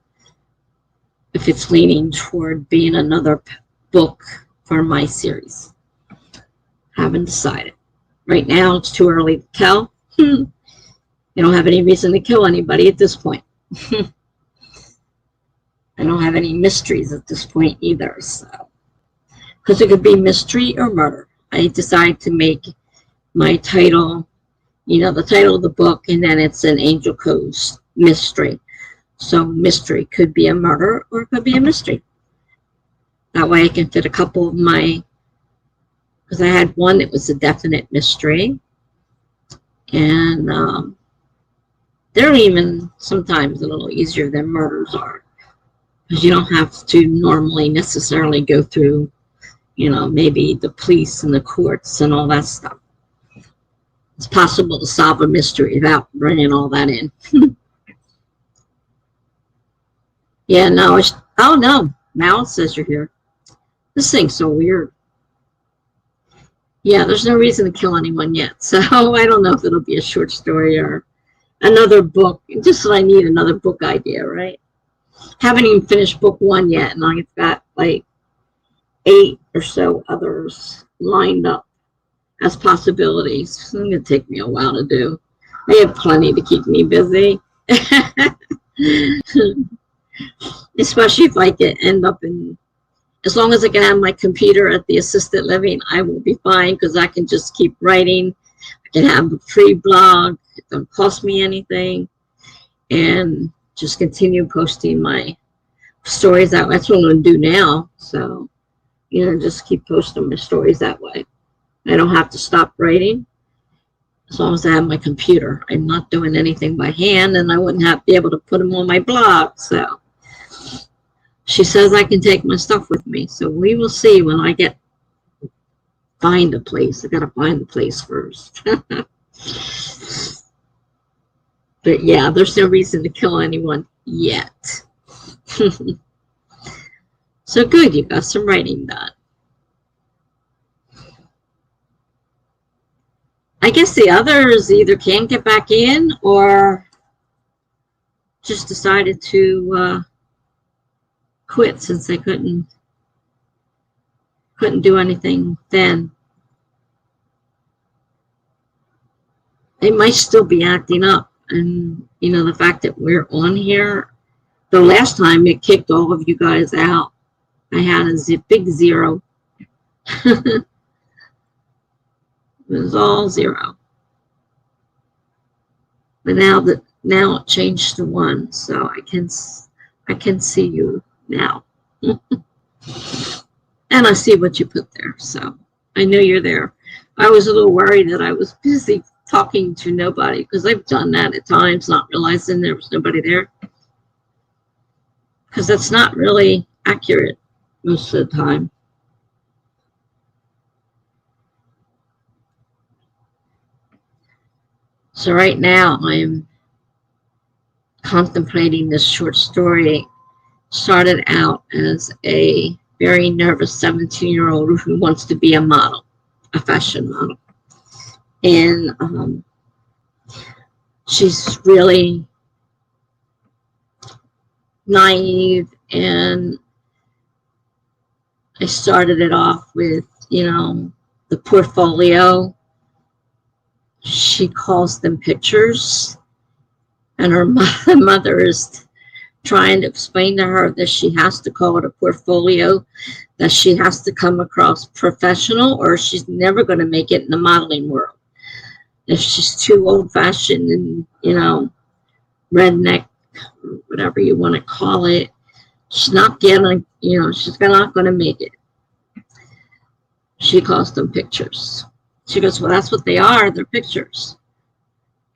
if it's leaning toward being another book for my series. Haven't decided. Right now, it's too early to tell. You don't have any reason to kill anybody at this point. I don't have any mysteries at this point either. So, because it could be mystery or murder. I decided to make my title, the title of the book, and then it's an Angel Codes mystery. So mystery could be a murder or it could be a mystery. That way I can fit a couple of because I had one that was a definite mystery. And they're even sometimes a little easier than murders are. Because you don't have to normally necessarily go through, maybe the police and the courts and all that stuff. It's possible to solve a mystery without bringing all that in. Yeah, no. Oh, no. Now it says you're here. This thing's so weird. Yeah, there's no reason to kill anyone yet. So I don't know if it'll be a short story or another book. Just that I need another book idea, right? Haven't even finished book 1 yet, and I've got like 8 or so others lined up as possibilities. It's going to take me a while to do. I have plenty to keep me busy. Especially if I can end up in, as long as I can have my computer at the assisted living, I will be fine, because I can just keep writing. I can have a free blog. It doesn't cost me anything. And just continue posting my stories out. That's what I'm going to do now. So, just keep posting my stories that way. I don't have to stop writing as long as I have my computer. I'm not doing anything by hand, and I wouldn't be able to put them on my blog. So she says I can take my stuff with me. So we will see when I find a place. I got to find the place first. But yeah, there's no reason to kill anyone yet. So good, you got some writing done. I guess the others either can't get back in or just decided to quit since they couldn't do anything then. They might still be acting up. And, the fact that we're on here, the last time it kicked all of you guys out, I had a big 0. It was all 0. But now it changed to 1, so I can see you now. And I see what you put there, so I know you're there. I was a little worried that I was busy talking to nobody, because I've done that at times, not realizing there was nobody there. Because that's not really accurate most of the time. So right now I'm contemplating this short story. Started out as a very nervous 17-year-old who wants to be a model, a fashion model. And she's really naive, and I started it off with, the portfolio. She calls them pictures, and her mother is trying to explain to her that she has to call it a portfolio, that she has to come across professional, or she's never going to make it in the modeling world. If she's too old-fashioned and, redneck, whatever you want to call it, she's not getting, she's not going to make it. She calls them pictures. She goes, well, that's what they are. They're pictures.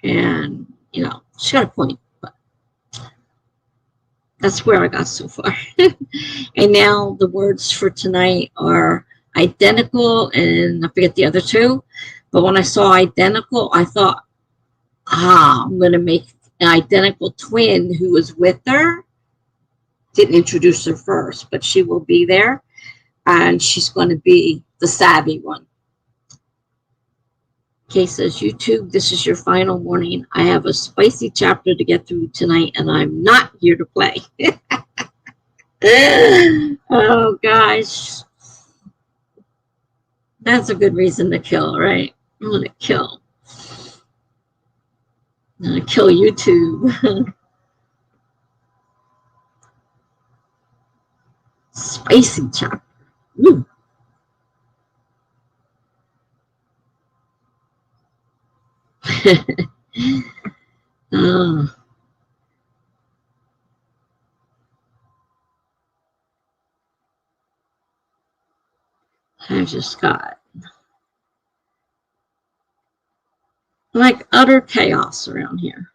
And, she got a point. But that's where I got so far. And now the words for tonight are identical, and I forget the other two. But when I saw identical, I thought, I'm going to make an identical twin who was with her. Didn't introduce her first, but she will be there. And she's going to be the savvy one. Kay says, YouTube, this is your final warning. I have a spicy chapter to get through tonight, and I'm not here to play. Oh, gosh. That's a good reason to kill, right? I'm going to kill. I'm going to kill YouTube. Spicy chapter. Ooh. I just got like utter chaos around here.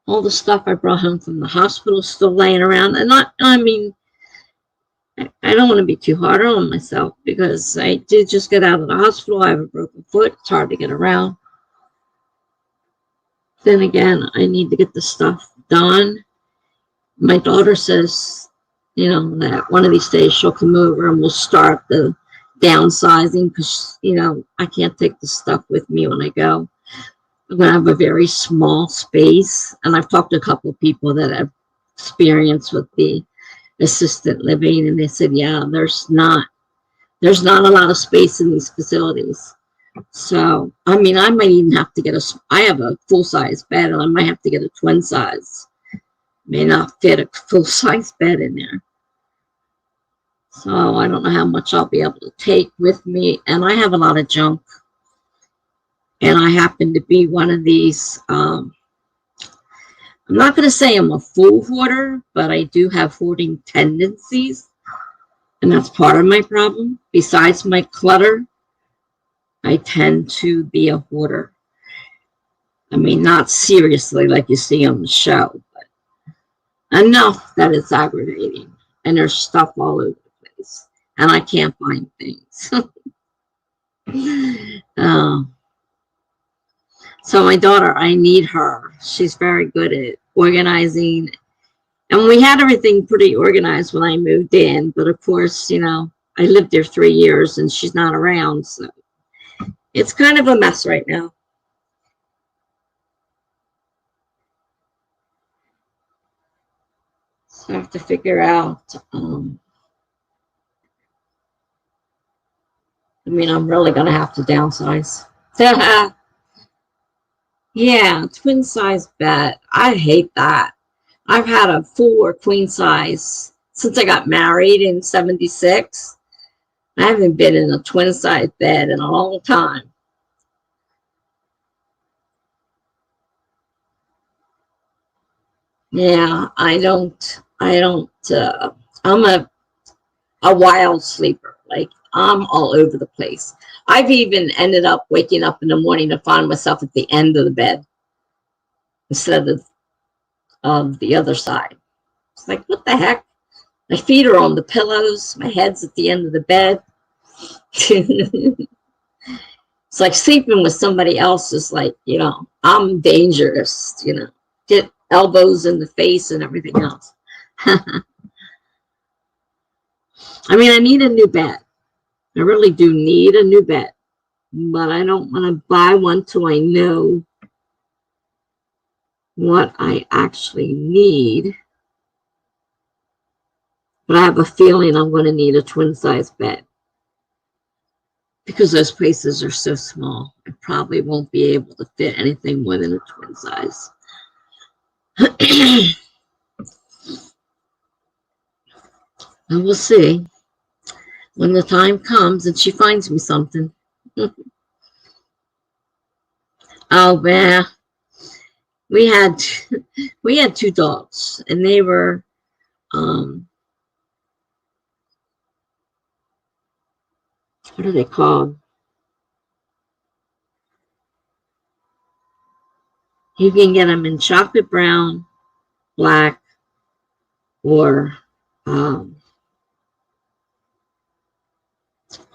All the stuff I brought home from the hospital is still laying around. And I don't want to be too hard on myself, because I did just get out of the hospital. I have a broken foot. It's hard to get around. Then again, I need to get the stuff done. My daughter says, that one of these days she'll come over and we'll start the downsizing, because, I can't take the stuff with me when I go. I'm going to have a very small space. And I've talked to a couple of people that have experience with the assisted living, and they said, yeah, there's not a lot of space in these facilities. So, I might even have to I have a full-size bed, and I might have to get a twin size. May not fit a full-size bed in there. So I don't know how much I'll be able to take with me. And I have a lot of junk. And I happen to be one of these, I'm not going to say I'm a full hoarder, but I do have hoarding tendencies. And that's part of my problem. Besides my clutter, I tend to be a hoarder. Not seriously like you see on the show, but enough that it's aggravating. And there's stuff all over the place. And I can't find things. So my daughter, I need her. She's very good at organizing. And we had everything pretty organized when I moved in. But of course, I lived there 3 years and she's not around. So it's kind of a mess right now. So I have to figure out. I'm really going to have to downsize. Yeah, twin size bed. I hate that. I've had a full or queen size since I got married in 76. I haven't been in a twin size bed in a long time. Yeah, I'm a wild sleeper. Like, I'm all over the place. I've even ended up waking up in the morning to find myself at the end of the bed instead of the other side. It's like, what the heck? My feet are on the pillows. My head's at the end of the bed. It's like sleeping with somebody else is like, I'm dangerous, get elbows in the face and everything else. I mean, I need a new bed. I really do need a new bed, but I don't want to buy one till I know what I actually need. But I have a feeling I'm going to need a twin size bed because those places are so small. I probably won't be able to fit anything more than a twin size. And we'll see when the time comes and she finds me something. Oh, yeah. We had 2 dogs, and they were what are they called? You can get them in chocolate brown, black, or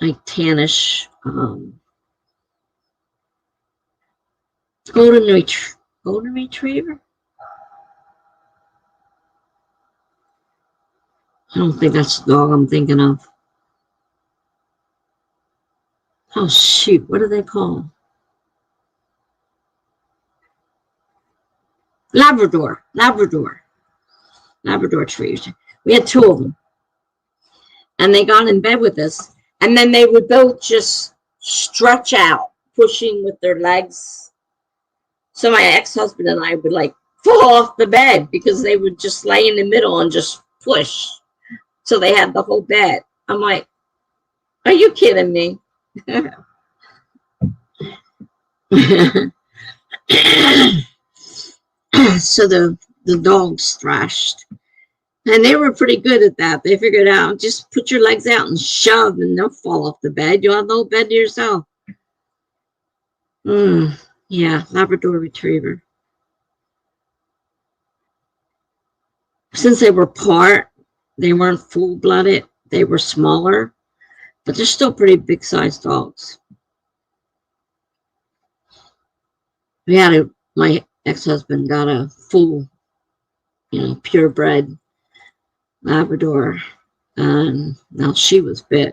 like tannish golden retriever. I don't think that's the dog I'm thinking of. Oh shoot, what are they called? Labrador retrievers. We had 2 of them, and they got in bed with us, and then they would both just stretch out, pushing with their legs. So my ex-husband and I would like fall off the bed because they would just lay in the middle and just push. So they had the whole bed. I'm like, are you kidding me? So the dogs thrashed. And they were pretty good at that. They figured out, just put your legs out and shove, and they'll fall off the bed. You'll have the whole bed to yourself. Yeah, Labrador Retriever. Since they were they weren't full-blooded. They were smaller, but they're still pretty big-sized dogs. My ex-husband got a full, purebred Labrador, and now she was big.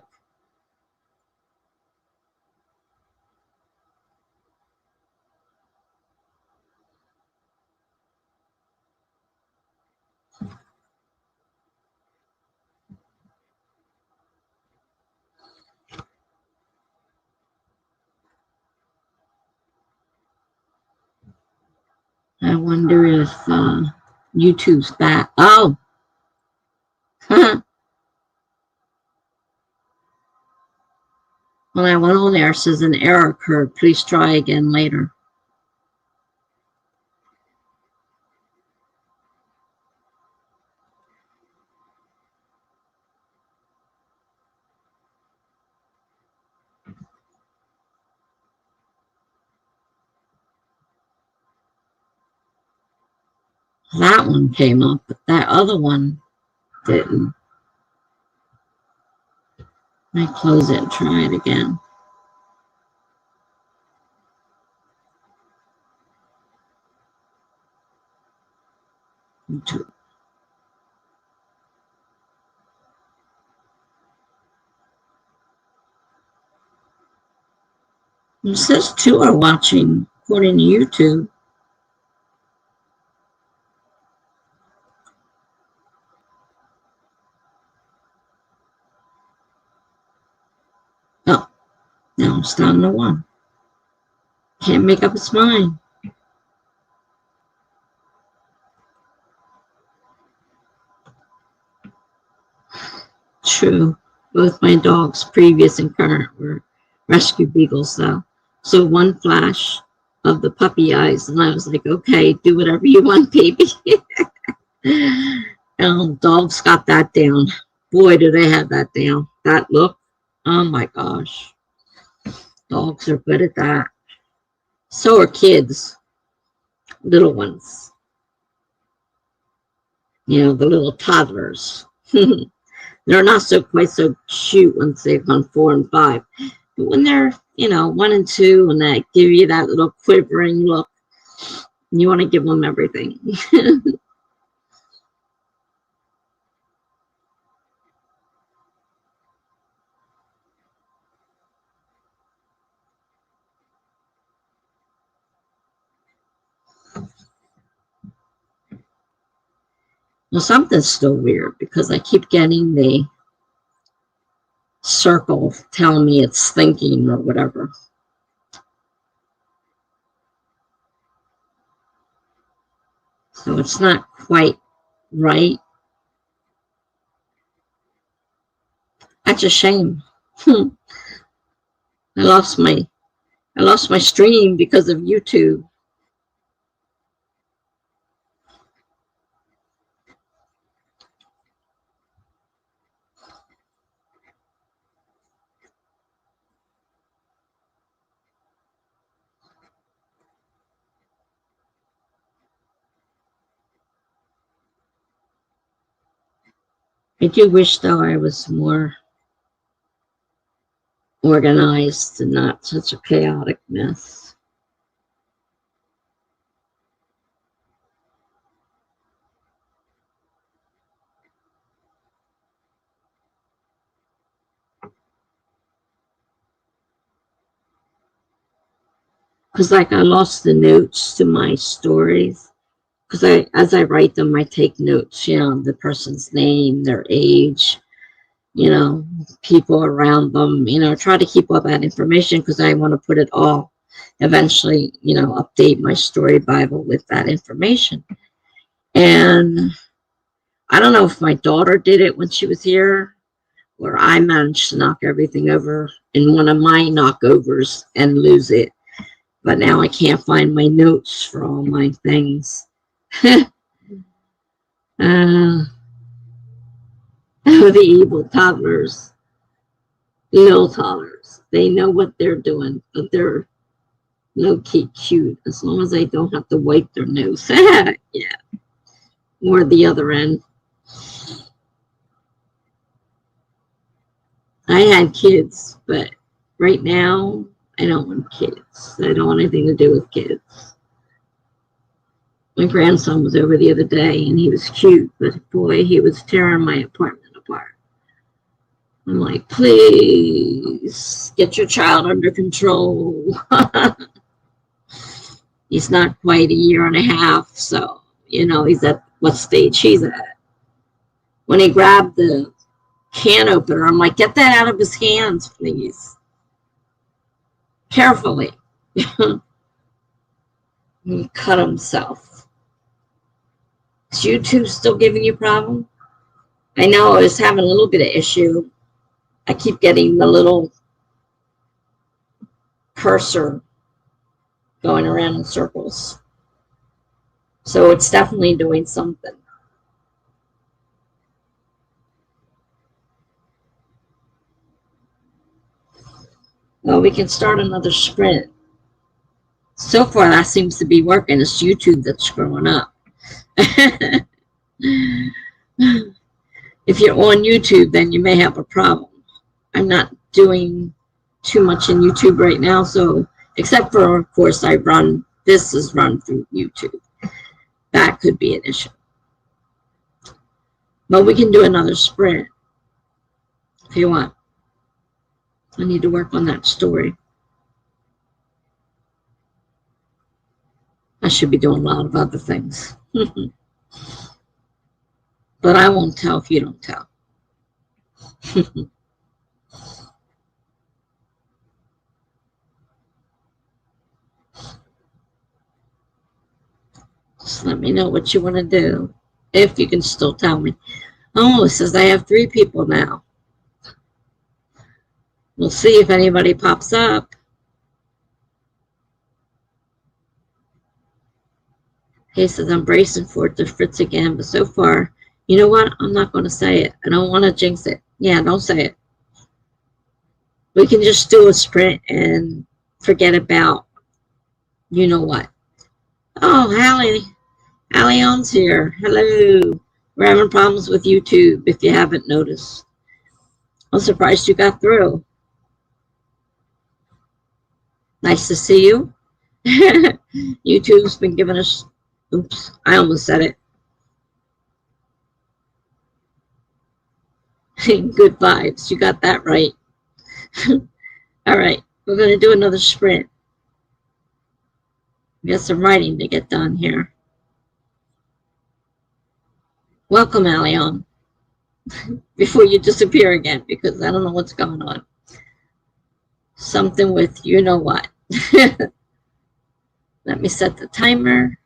I wonder if YouTube's back. Oh, when I went on there, it says an error occurred. Please try again later. That one came up, but that other one didn't. Let me close it and try it again. YouTube. It says 2 are watching, according to YouTube. Oh, now it's down to 1. Can't make up its mind. True. Both my dogs, previous and current, were rescue beagles, though. So 1 flash of the puppy eyes, and I was like, okay, do whatever you want, baby. Dogs got that down. Boy, do they have that down. That look. Oh my gosh. Dogs are good at that. So are kids. Little ones. The little toddlers. They're not quite so cute once they've gone 4 and 5. But when they're, you know, 1 and 2, and that give you that little quivering look. You want to give them everything. Well, something's still weird because I keep getting the circle telling me it's thinking or whatever. So it's not quite right. That's a shame. I lost my stream because of YouTube. I do wish, though, I was more organized and not such a chaotic mess. Because, like, I lost the notes to my stories. Because as I write them, I take notes, you know, the person's name, their age, you know, people around them, you know, try to keep all that information because I want to put it all, eventually, you know, update my story Bible with that information. And I don't know if my daughter did it when she was here, or I managed to knock everything over in one of my knockovers and lose it. But now I can't find my notes for all my things. The evil toddlers, little toddlers, they know what they're doing, but they're low-key cute as long as they don't have to wipe their nose. Yeah, or the other end. I had kids, but right now I don't want kids. I don't want anything to do with kids. My grandson was over the other day and he was cute, but boy, he was tearing my apartment apart. I'm like, please get your child under control. He's not quite a year and a half, so, you know, he's at what stage he's at. When he grabbed the can opener, I'm like, get that out of his hands, please. Carefully. He cut himself. Is YouTube still giving you a problem? I know I was having a little bit of issue. I keep getting the little cursor going around in circles. So it's definitely doing something. Well, we can start another sprint. So far, that seems to be working. It's YouTube that's screwing up. If you're on YouTube, then you may have a problem. I'm not doing too much in YouTube right now, so except for, of course, this is run through YouTube. That could be an issue. But we can do another sprint if you want. I need to work on that story. I should be doing a lot of other things. But I won't tell if you don't tell. Just let me know what you want to do, if you can still tell me. Oh, it says I have 3 people now. We'll see if anybody pops up. He says, I'm bracing for it to fritz again, but so far, you know what? I'm not going to say it. I don't want to jinx it. Yeah, don't say it. We can just do a sprint and forget about you know what. Oh, Hallie On's here. Hello. We're having problems with YouTube, if you haven't noticed. I'm surprised you got through. Nice to see you. YouTube's been giving us, oops, I almost said it. Good vibes. You got that right. All right, we're going to do another sprint. We got some writing to get done here. Welcome, Alion. Before you disappear again, because I don't know what's going on. Something with you know what. Let me set the timer.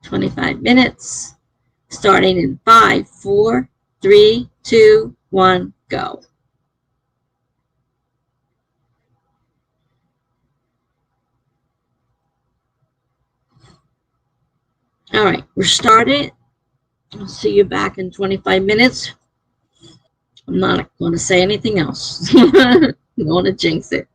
25 minutes. Starting in 5, 4, 3, 2, 1, go. All right, we're started. I'll see you back in 25 minutes. I'm not going to say anything else. I'm going to jinx it.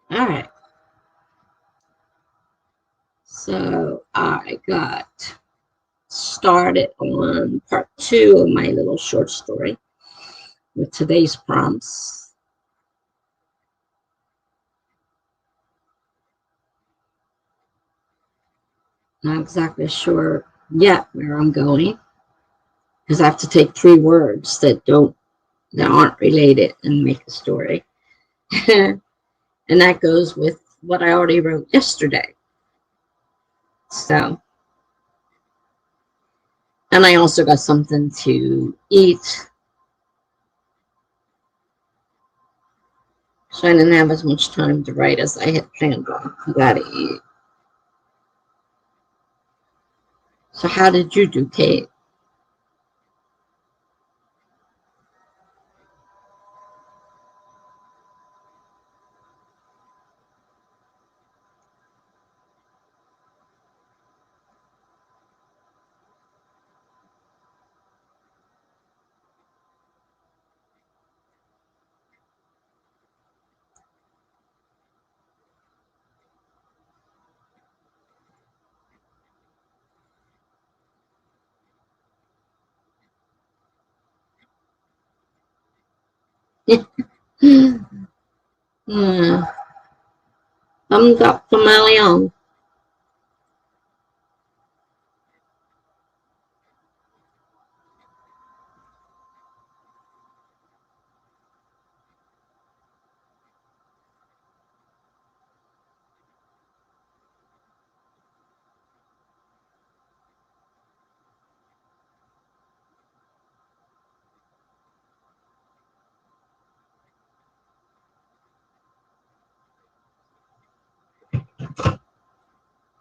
All right. So I got started on part 2 of my little short story with today's prompts. Not exactly sure yet where I'm going because I have to take 3 words that aren't related and make a story. And that goes with what I already wrote yesterday. So, and I also got something to eat. So I didn't have as much time to write as I had planned on. I gotta eat. So how did you do, Kate? Hmm. Thumbs up for Marion.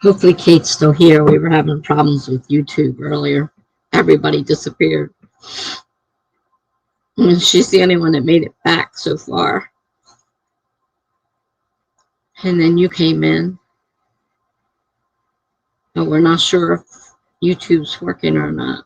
Hopefully Kate's still here. We were having problems with YouTube earlier. Everybody disappeared. And she's the only one that made it back so far. And then you came in. But we're not sure if YouTube's working or not.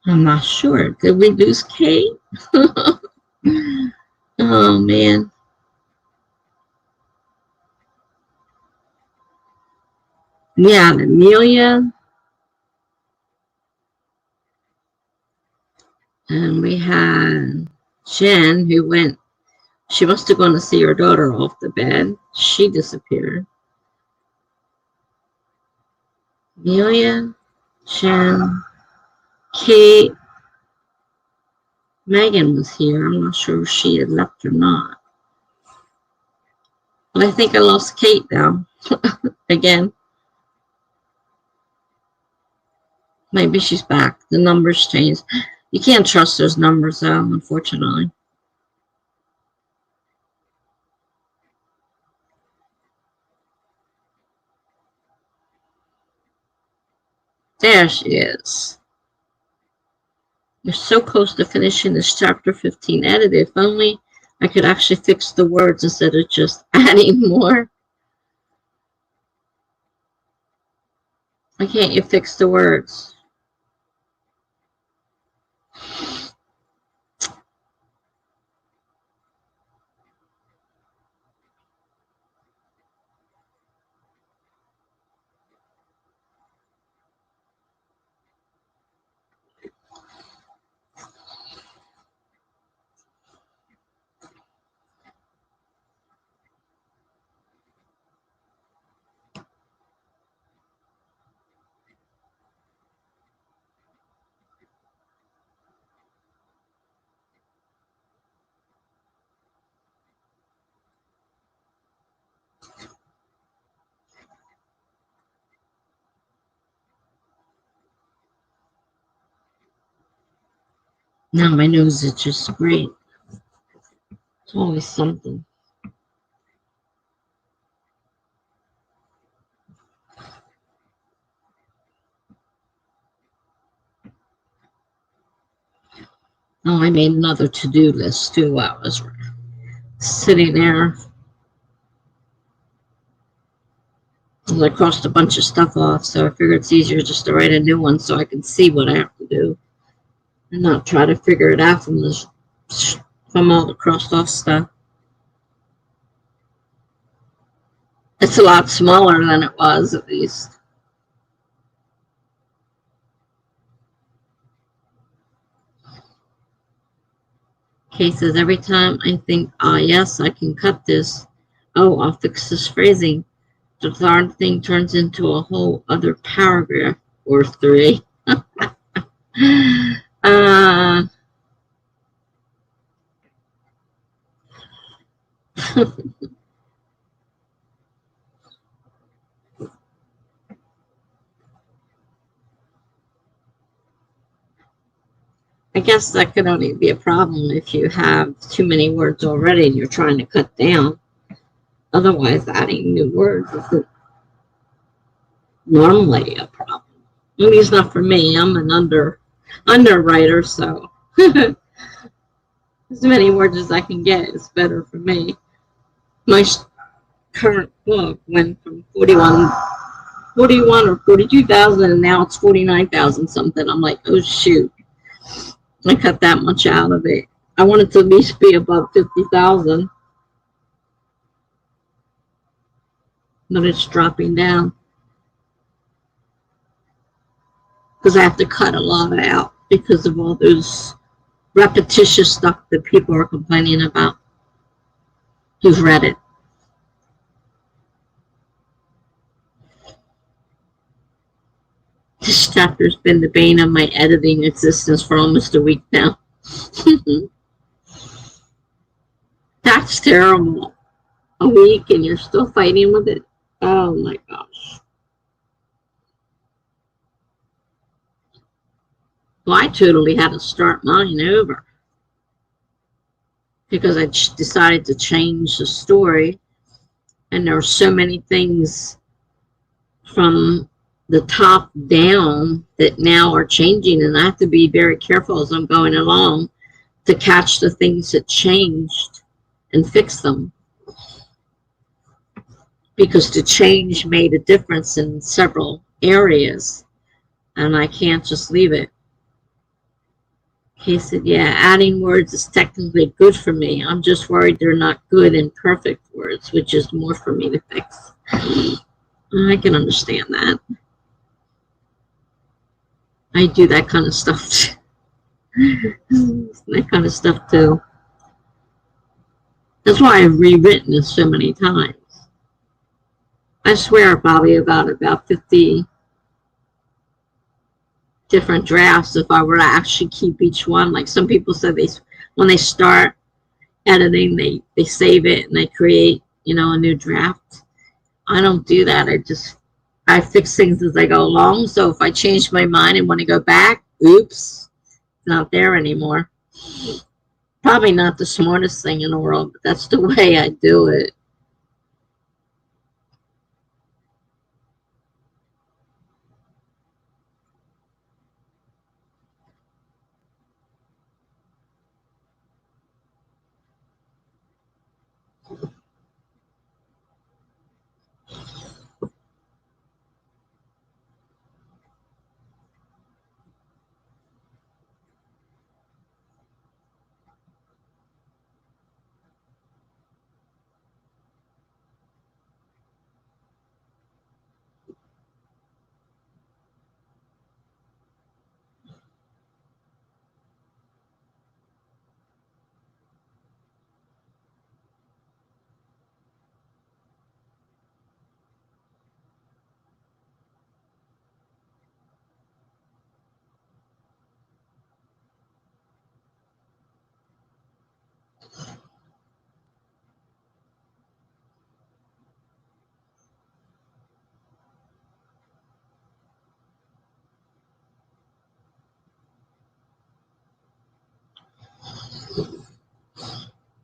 I'm not sure. Did we lose Kate? Oh, man. Yeah, Amelia. And we had Jen, who went, she must have gone to see her daughter off the bed. She disappeared. Amelia, Jen, Kate, Megan was here. I'm not sure if she had left or not. But I think I lost Kate now. Again. Maybe she's back. The numbers changed. You can't trust those numbers, though, unfortunately. There she is. You're so close to finishing this chapter 15 edit. If only I could actually fix the words instead of just adding more. Why can't you fix the words? Now my nose is just great. It's always something. Oh, I made another to-do list too while I was sitting there. I crossed a bunch of stuff off, so I figured it's easier just to write a new one so I can see what I have to do and not try to figure it out from all the crossed off stuff. It's a lot smaller than it was, at least. Kay says, every time I think, yes, I can cut this. Oh, I'll fix this phrasing. The darn thing turns into a whole other paragraph or three. uh, I guess that could only be a problem if you have too many words already and you're trying to cut down. Otherwise, adding new words isn't normally a problem. At least not for me. I'm an underwriter, so as many words as I can get is better for me. My current book went from 41 or 42,000, and now it's 49,000 something. I'm like, oh shoot, I cut that much out of it. I want it to at least be above 50,000, but it's dropping down because I have to cut a lot out because of all those repetitious stuff that people are complaining about who've read it. This chapter's been the bane of my editing existence for almost a week now. That's terrible. A week and you're still fighting with it. Oh my gosh. Well, I totally had to start mine over because I decided to change the story, and there were so many things from the top down that now are changing, and I have to be very careful as I'm going along to catch the things that changed and fix them, because the change made a difference in several areas, and I can't just leave it. He said, yeah, adding words is technically good for me. I'm just worried they're not good and perfect words, which is more for me to fix. I can understand that. I do that kind of stuff. That kind of stuff too. That's why I've rewritten it so many times. I swear, Bobby, about 50 different drafts if I were to actually keep each one. Like some people said, when they start editing, they save it and they create, a new draft. I don't do that. I fix things as I go along. So if I change my mind and want to go back, oops, it's not there anymore. Probably not the smartest thing in the world, but that's the way I do it.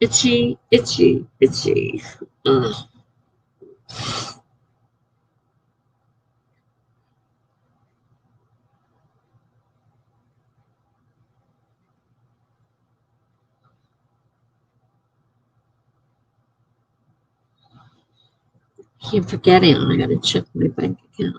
Itchy, itchy, itchy. Ugh. Keep forgetting I gotta check my bank account.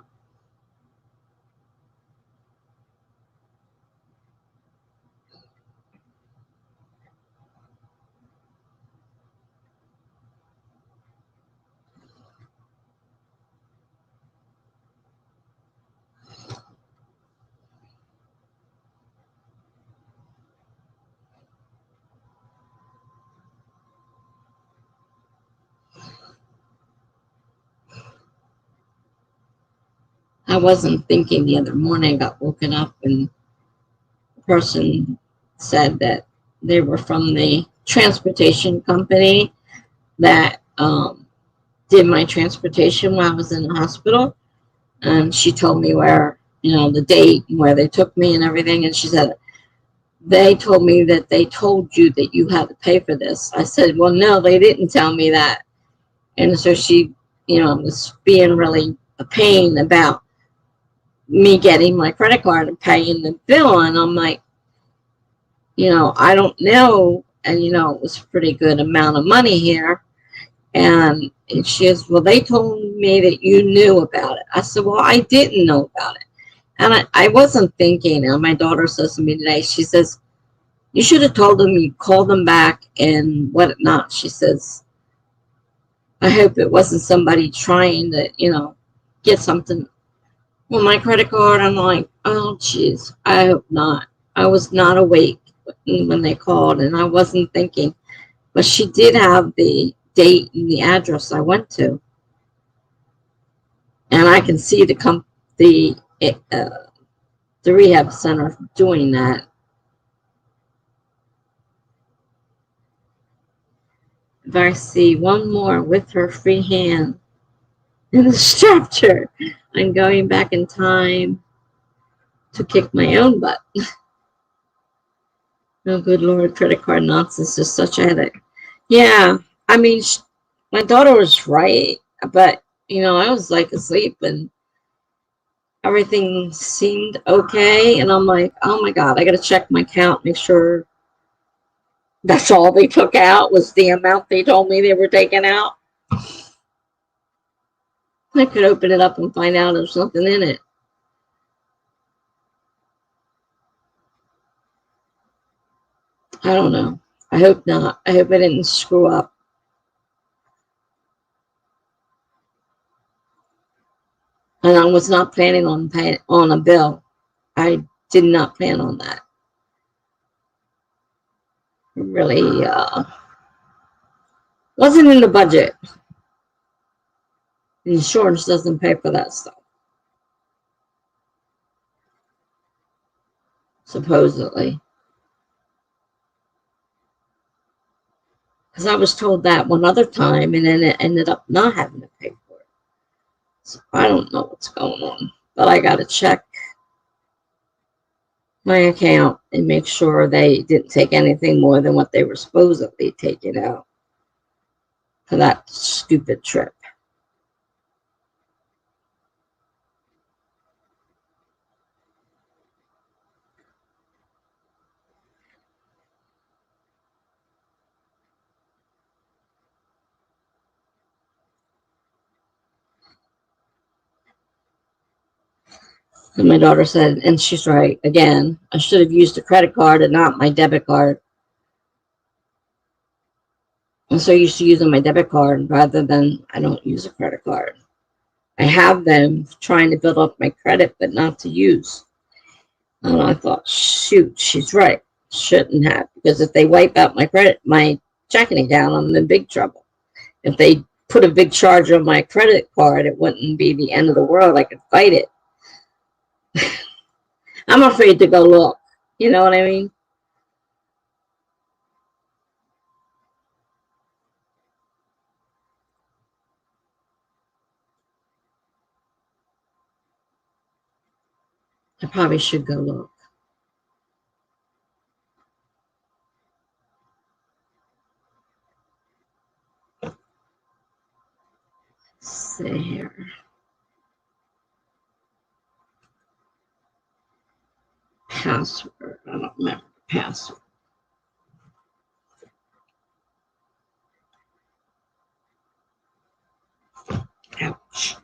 I wasn't thinking the other morning. I got woken up and the person said that they were from the transportation company that did my transportation while I was in the hospital. And she told me where, the date and where they took me and everything. And she said, they told me that they told you that you had to pay for this. I said, well, no, they didn't tell me that. And so she, was being really a pain about me getting my credit card and paying the bill. And I'm like, I don't know. And, it was a pretty good amount of money here. And she says, well, they told me that you knew about it. I said, well, I didn't know about it. And I wasn't thinking. And my daughter says to me today, she says, you should have told them you called them back and whatnot. She says, I hope it wasn't somebody trying to, get something. Well, my credit card, I'm like, oh, jeez, I hope not. I was not awake when they called, and I wasn't thinking. But she did have the date and the address I went to, and I can see the rehab center doing that. If I see one more with her free hand in this chapter, I'm going back in time to kick my own butt. Oh, good Lord, credit card nonsense is such a headache. Yeah, I mean, my daughter was right, but, I was like asleep and everything seemed okay. And I'm like, oh my God, I got to check my account, make sure that's all they took out was the amount they told me they were taking out. I could open it up and find out there's nothing in it. I don't know. I hope not. I hope I didn't screw up. And I was not planning on paying on a bill. I did not plan on that. Really wasn't in the budget. Insurance doesn't pay for that stuff, supposedly. Because I was told that one other time, and then it ended up not having to pay for it. So I don't know what's going on. But I got to check my account and make sure they didn't take anything more than what they were supposedly taking out for that stupid trip. And my daughter said, and she's right, again, I should have used a credit card and not my debit card. I'm so used to using my debit card rather than I don't use a credit card. I have them trying to build up my credit, but not to use. And I thought, shoot, she's right. Shouldn't have, because if they wipe out my checking account, I'm in big trouble. If they put a big charge on my credit card, it wouldn't be the end of the world. I could fight it. I'm afraid to go look. You know what I mean? I probably should go look. see here. Password. I don't remember the password. Ouch.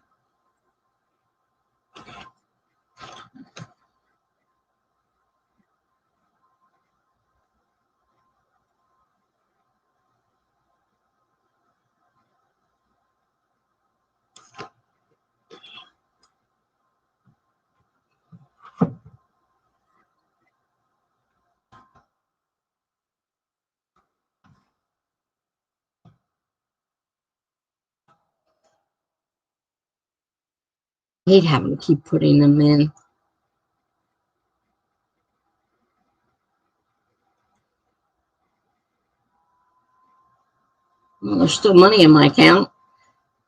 I hate having to keep putting them in. Well, there's still money in my account.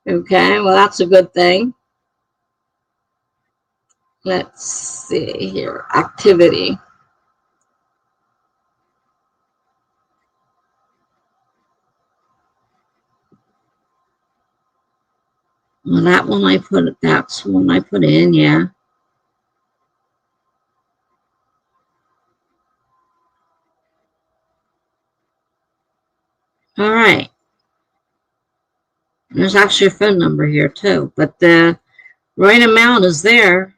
Okay, well, that's a good thing. Let's see here. Activity. Well, that one I put, that's one I put in, yeah. All right. There's actually a phone number here too, but the right amount is there.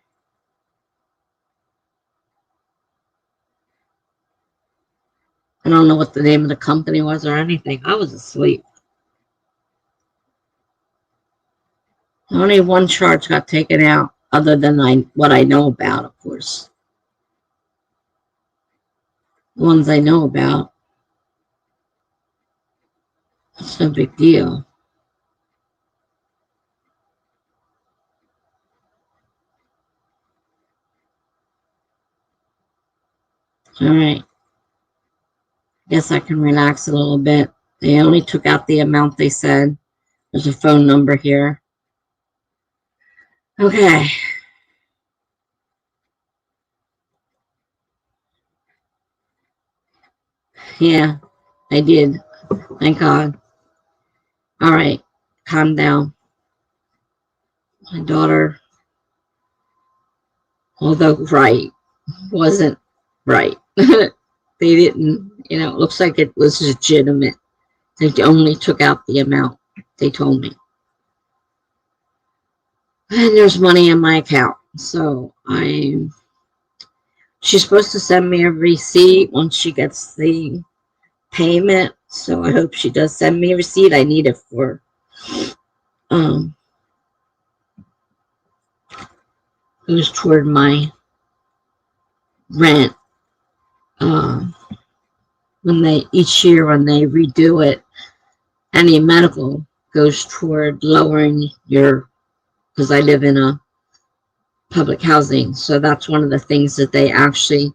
I don't know what the name of the company was or anything. I was asleep. Only one charge got taken out, other than what I know about, of course. The ones I know about. It's no big deal. All right. Guess I can relax a little bit. They only took out the amount they said. There's a phone number here. Okay. Yeah, I did. Thank God. All right. Calm down. My daughter, although right, wasn't right. They didn't, it looks like it was legitimate. They only took out the amount they told me. And there's money in my account. So she's supposed to send me a receipt once she gets the payment. So I hope she does send me a receipt. I need it for goes toward my rent. Each year when they redo it, any medical goes toward lowering because I live in a public housing. So that's one of the things that they actually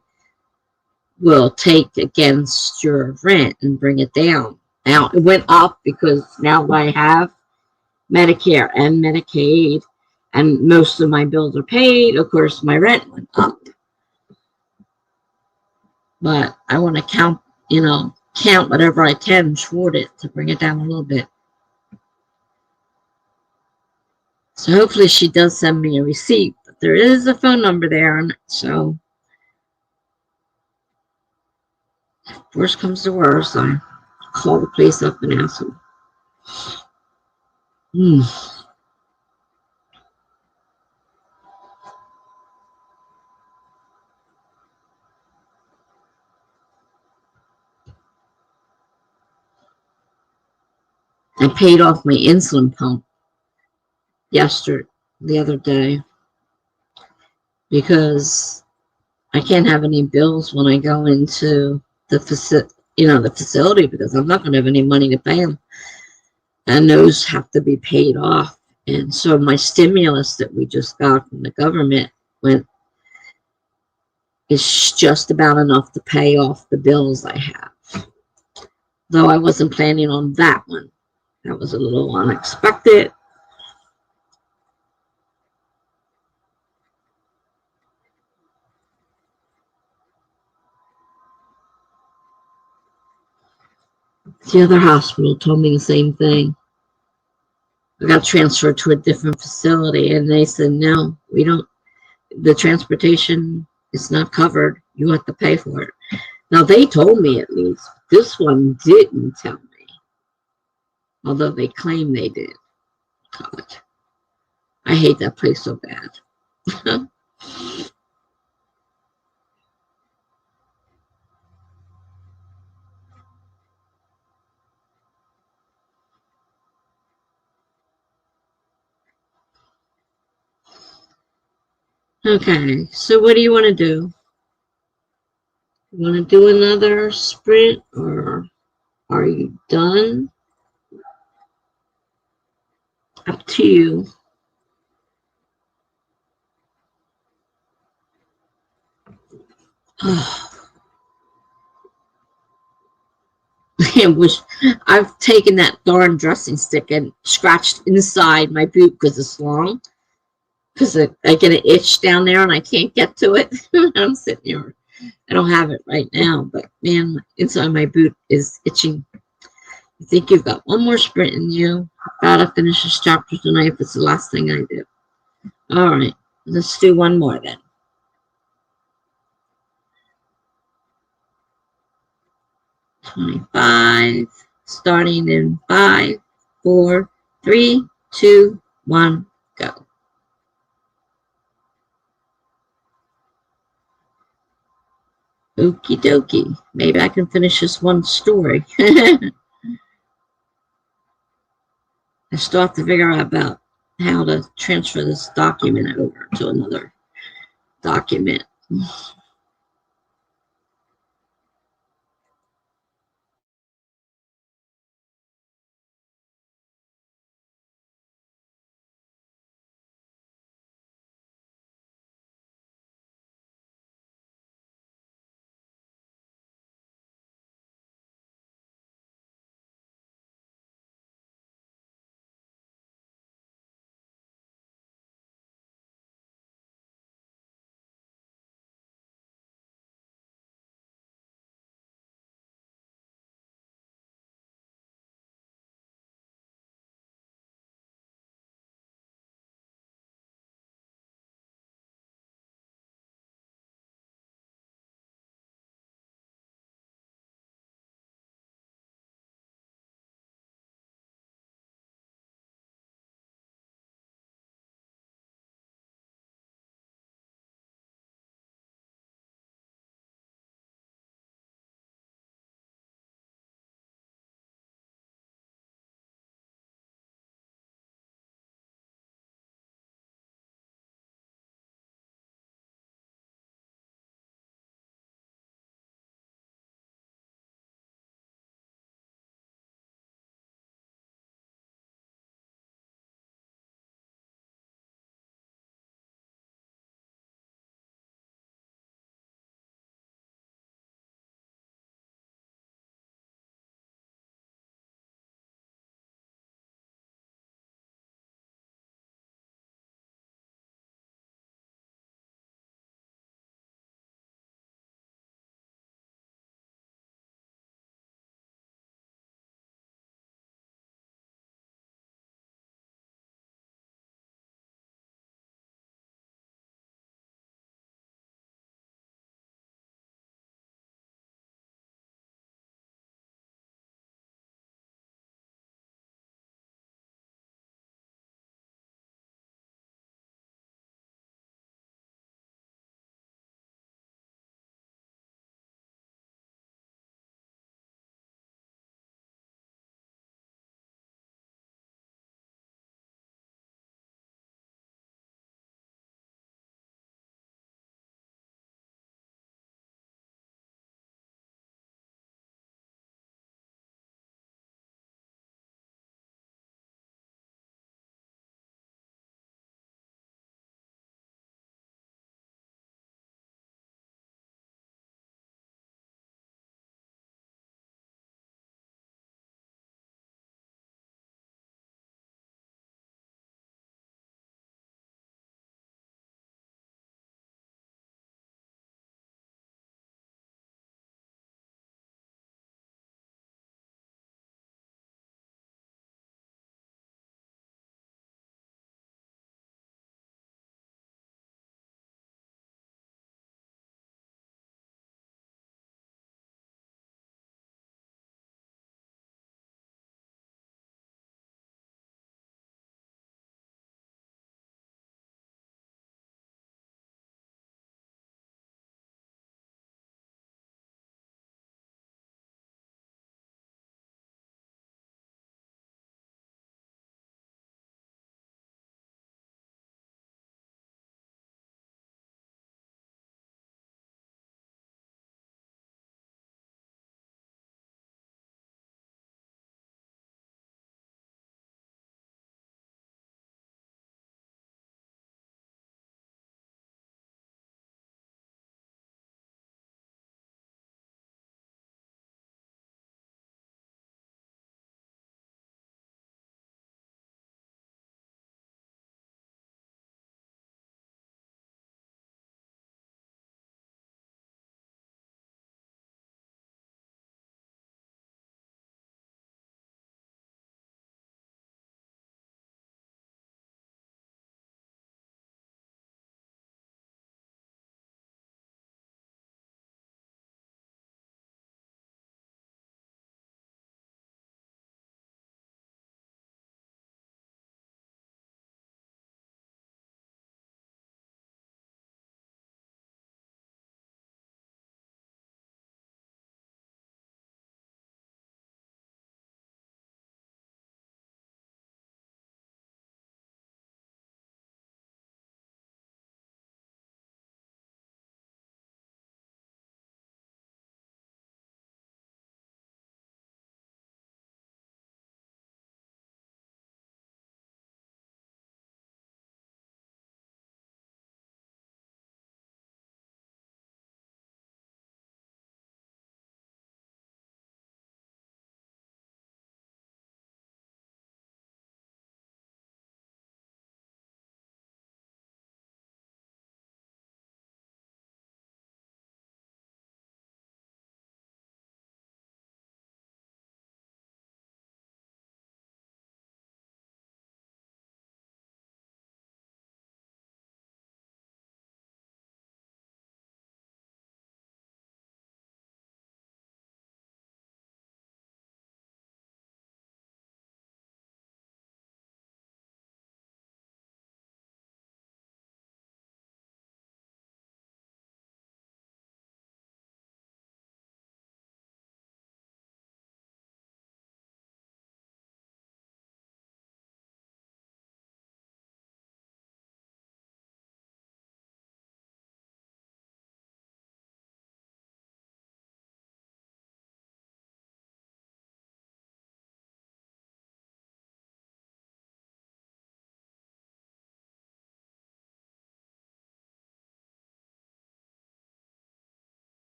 will take against your rent and bring it down. Now, it went up because now I have Medicare and Medicaid, and most of my bills are paid. Of course, my rent went up. But I want to count whatever I can toward it to bring it down a little bit. So hopefully she does send me a receipt. But there is a phone number there, so if worst comes to worst, I call the place up and ask them. I paid off my insulin pump the other day, because I can't have any bills when I go into the facility, because I'm not going to have any money to pay them, and those have to be paid off. And so my stimulus that we just got from the government is just about enough to pay off the bills I have. Though I wasn't planning on that one. That was a little unexpected. The other hospital told me the same thing. I got transferred to a different facility, and they said, no, we don't, the transportation is not covered. You have to pay for it. Now, they told me at least. This one didn't tell me, although they claim they did. God, I hate that place so bad. Okay, so what do you want to do? You want to do another sprint, or are you done? Up to you. I wish I've taken that darn dressing stick and scratched inside my boot because it's long. Because I get an itch down there and I can't get to it. I'm sitting here. I don't have it right now, but man, inside my boot is itching. You think you've got one more sprint in you? Gotta finish this chapter tonight if it's the last thing I do. All right, let's do one more then. 25, starting in 5, 4, 3, 2, 1, go. Okie dokie. Maybe I can finish this one story. I still have to figure out about how to transfer this document over to another document.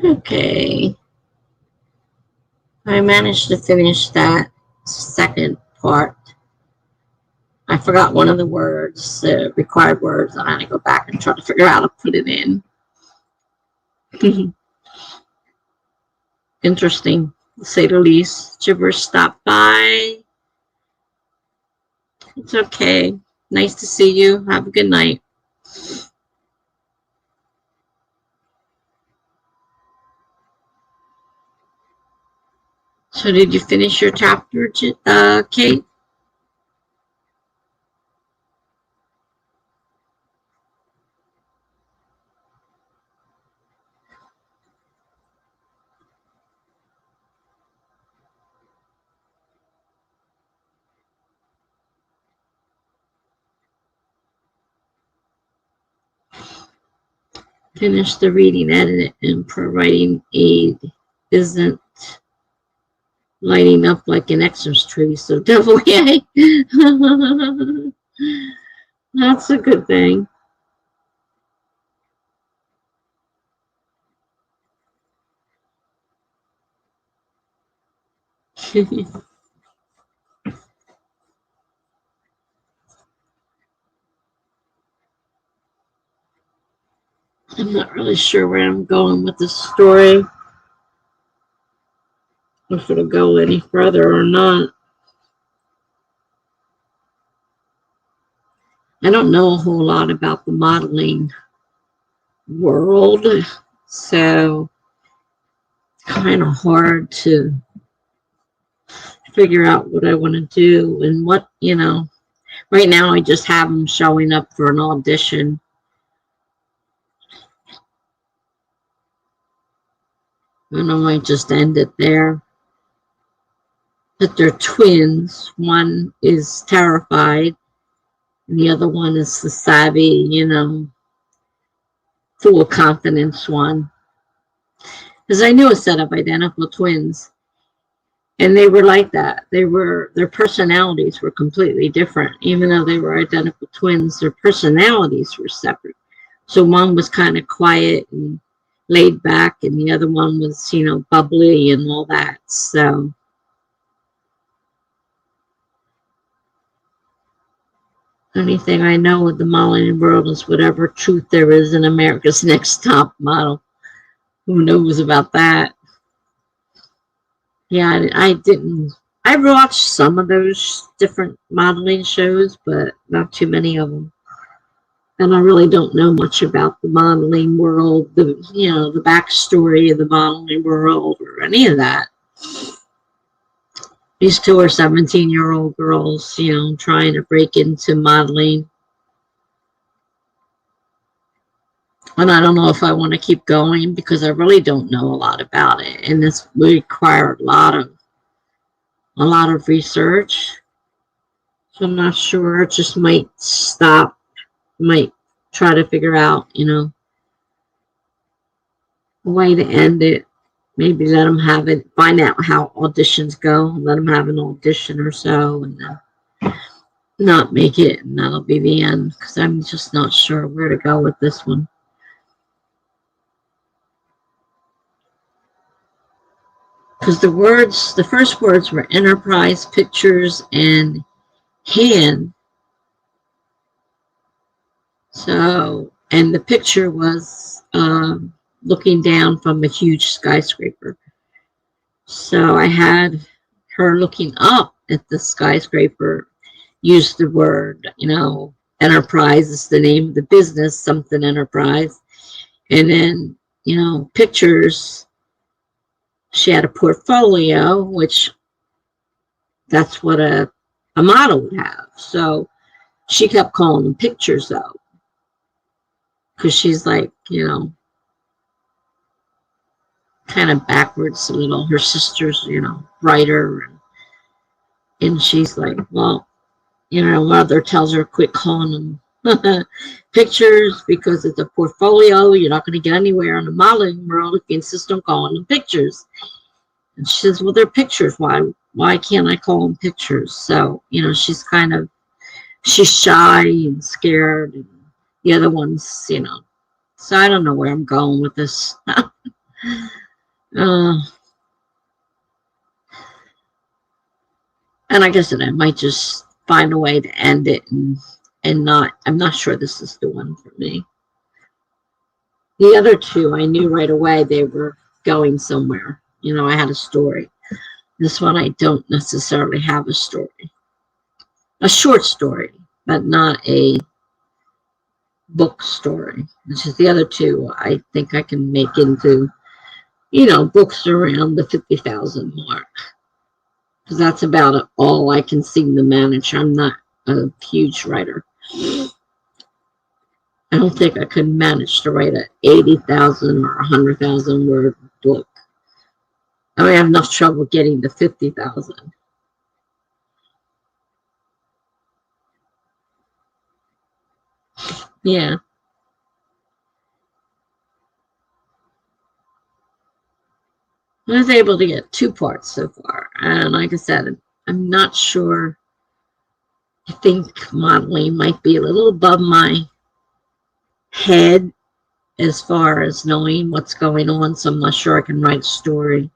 Okay. I managed to finish that second part. I forgot one of the words, required words, and I had to go back and try to figure out how to put it in. Interesting, to say the least. Gibberish stopped by. It's okay. Nice to see you. Have a good night. So did you finish your chapter, Kate? Finish the reading edit and providing aid isn't lighting up like an Xmas tree, so devil yay. That's a good thing. I'm not really sure where I'm going with this story. If it'll go any further or not. I don't know a whole lot about the modeling world, so it's kind of hard to figure out what I want to do and what, right now I just have them showing up for an audition. And I might just end it there. But they're twins. One is terrified, and the other one is the savvy, full of confidence one. Because I knew a set of identical twins. And they were like that. Their personalities were completely different. Even though they were identical twins, their personalities were separate. So one was kind of quiet and laid back, and the other one was, bubbly and all that. So anything I know of the modeling world is whatever truth there is in America's Next Top Model. Who knows about that? Yeah, I watched some of those different modeling shows, but not too many of them. And I really don't know much about the modeling world, the backstory of the modeling world or any of that. These two are 17-year-old girls, trying to break into modeling. And I don't know if I want to keep going because I really don't know a lot about it. And this will require a lot of research. So I'm not sure. It just might stop, might try to figure out, a way to end it. Maybe let them have it, find out how auditions go, let them have an audition or so, and then not make it, and that'll be the end, because I'm just not sure where to go with this one. Because the first words were enterprise, pictures, and hand. So, and the picture was looking down from a huge skyscraper. So I had her looking up at the skyscraper, use the word, enterprise is the name of the business, something enterprise. And then, pictures. She had a portfolio, which that's what a model would have. So she kept calling them pictures, though, because she's like, kind of backwards a little. Her sister's, brighter. And she's like, well, mother tells her, quit calling them pictures because it's a portfolio. You're not going to get anywhere in the modeling world if you insist on calling them pictures. And she says, well, they're pictures. Why can't I call them pictures? So, she's shy and scared. And the other one's, so I don't know where I'm going with this. Uh, and like I said, I might just find a way to end it and not, I'm not sure this is the one for me. The other two, I knew right away they were going somewhere. You know, I had a story. This one, I don't necessarily have a story. A short story, but not a book story. Which is the other two, I think I can make into, you know, books around the 50,000 mark. Because that's about all I can seem to manage. I'm not a huge writer. I don't think I could manage to write a 80,000 or 100,000 word book. I mean, I have enough trouble getting to 50,000. Yeah, I was able to get two parts so far. And like I said, I'm not sure. I think modeling might be a little above my head as far as knowing what's going on. So I'm not sure I can write a story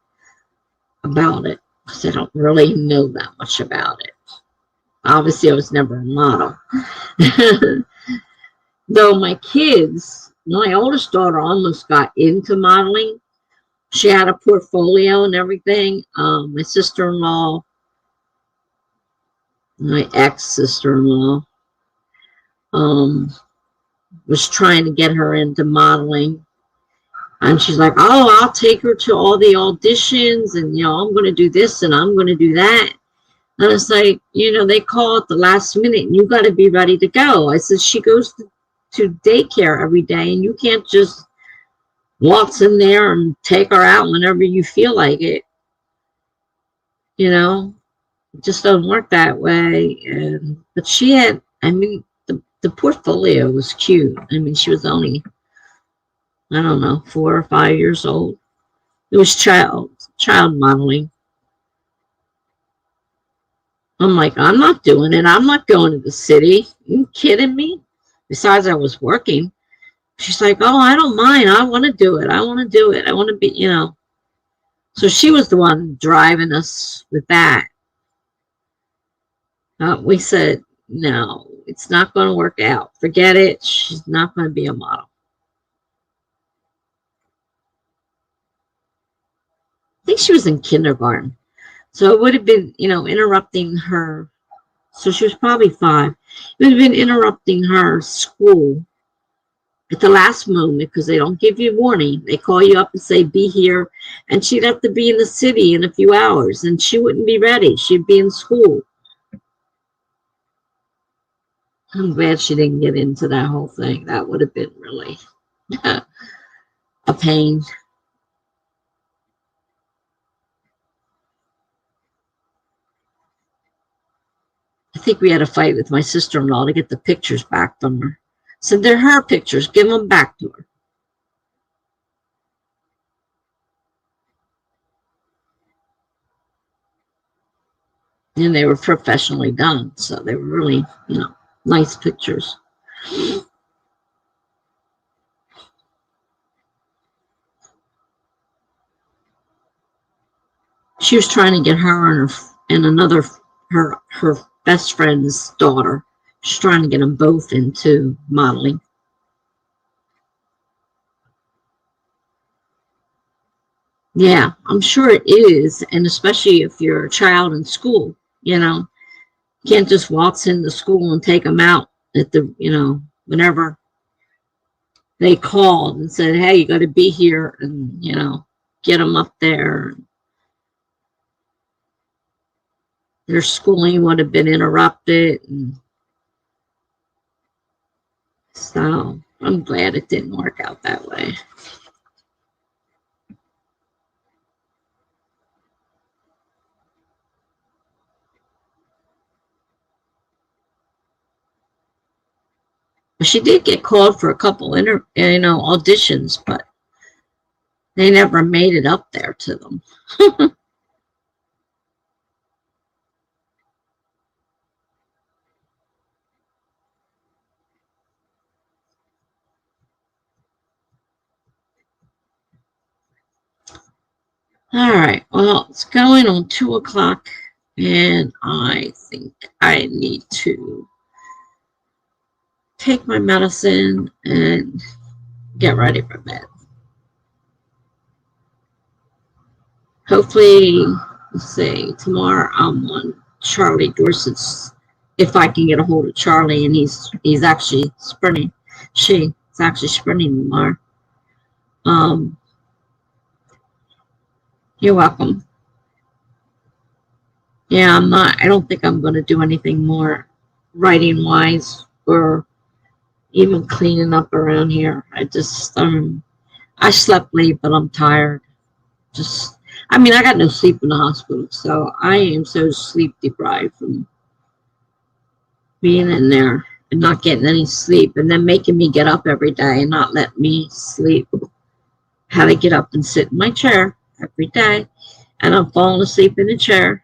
about it because I don't really know that much about it. Obviously, I was never a model. Though my kids, my oldest daughter almost got into modeling. She had a portfolio and everything. My sister-in-law, my ex-sister-in-law, um, was trying to get her into modeling. And she's like, oh, I'll take her to all the auditions and, you know, I'm going to do this and I'm going to do that. And it's like, you know, they call at the last minute and you got to be ready to go. I said, she goes to daycare every day and you can't just waltz in there and take her out whenever you feel like it. You know, it just doesn't work that way. And but she had, I mean, the portfolio was cute. I mean, she was only, I don't know, 4 or 5 years old. It was child modeling. I'm like, I'm not doing it. I'm not going to the city. Are you kidding me? Besides, I was working. She's like, oh, I don't mind. I want to do it. I want to do it. I want to be, you know. So she was the one driving us with that. We said, no, it's not going to work out. Forget it. She's not going to be a model. I think she was in kindergarten. So it would have been, you know, interrupting her. So she was probably 5. It would have been interrupting her school at the last moment because they don't give you warning. They call you up and say, be here. And she'd have to be in the city in a few hours and she wouldn't be ready. She'd be in school. I'm glad she didn't get into that whole thing. That would have been really a pain. I think we had a fight with my sister-in-law to get the pictures back from her. So they're her pictures. Give them back to her. And they were professionally done. So they were really, you know, nice pictures. She was trying to get her and another, her best friend's daughter. She's trying to get them both into modeling. Yeah, I'm sure it is. And especially if you're a child in school, you know, you can't just waltz into school and take them out at the, you know, whenever they called and said, hey, you got to be here and, you know, get them up there. Their schooling would have been interrupted. And so I'm glad it didn't work out that way. She did get called for a couple you know, auditions, but they never made it up there to them. All right. Well, it's going on 2 o'clock, and I think I need to take my medicine and get ready for bed. Hopefully, let's see, tomorrow I'm on Charlie Dorset's. If I can get a hold of Charlie, and he's actually sprinting. She's actually sprinting tomorrow. Um, you're welcome. Yeah, I'm not. I don't think I'm going to do anything more writing wise or even cleaning up around here. I slept late, but I'm tired. Just, I mean, I got no sleep in the hospital, so I am so sleep deprived from being in there and not getting any sleep, and then making me get up every day and not let me sleep. Had to get up and sit in my chair every day, and I'm falling asleep in the chair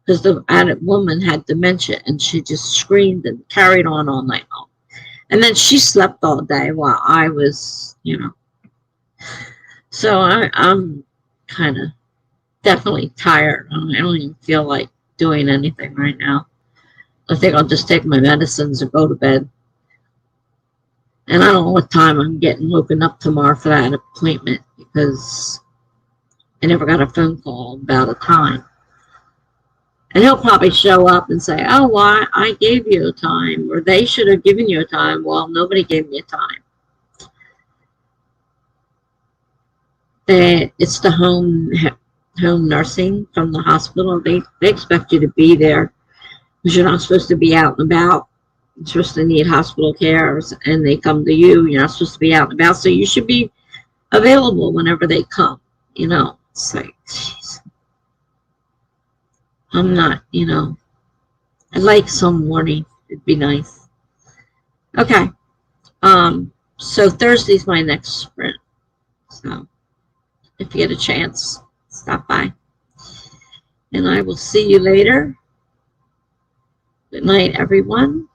because the added woman had dementia, and she just screamed and carried on all night long. And then she slept all day while I was, So I'm kind of definitely tired. I don't even feel like doing anything right now. I think I'll just take my medicines and go to bed. And I don't know what time I'm getting woken up tomorrow for that appointment because I never got a phone call about a time. And he'll probably show up and say, oh, well, I gave you a time, or they should have given you a time. Well, nobody gave me a time. It's the home nursing from the hospital. They expect you to be there because you're not supposed to be out and about. You're supposed to need hospital care, and they come to you. You're not supposed to be out and about, so you should be available whenever they come. It's like, geez. I'm not, I'd like some morning. It'd be nice. Okay. So Thursday's my next sprint. So if you get a chance, stop by. And I will see you later. Good night, everyone.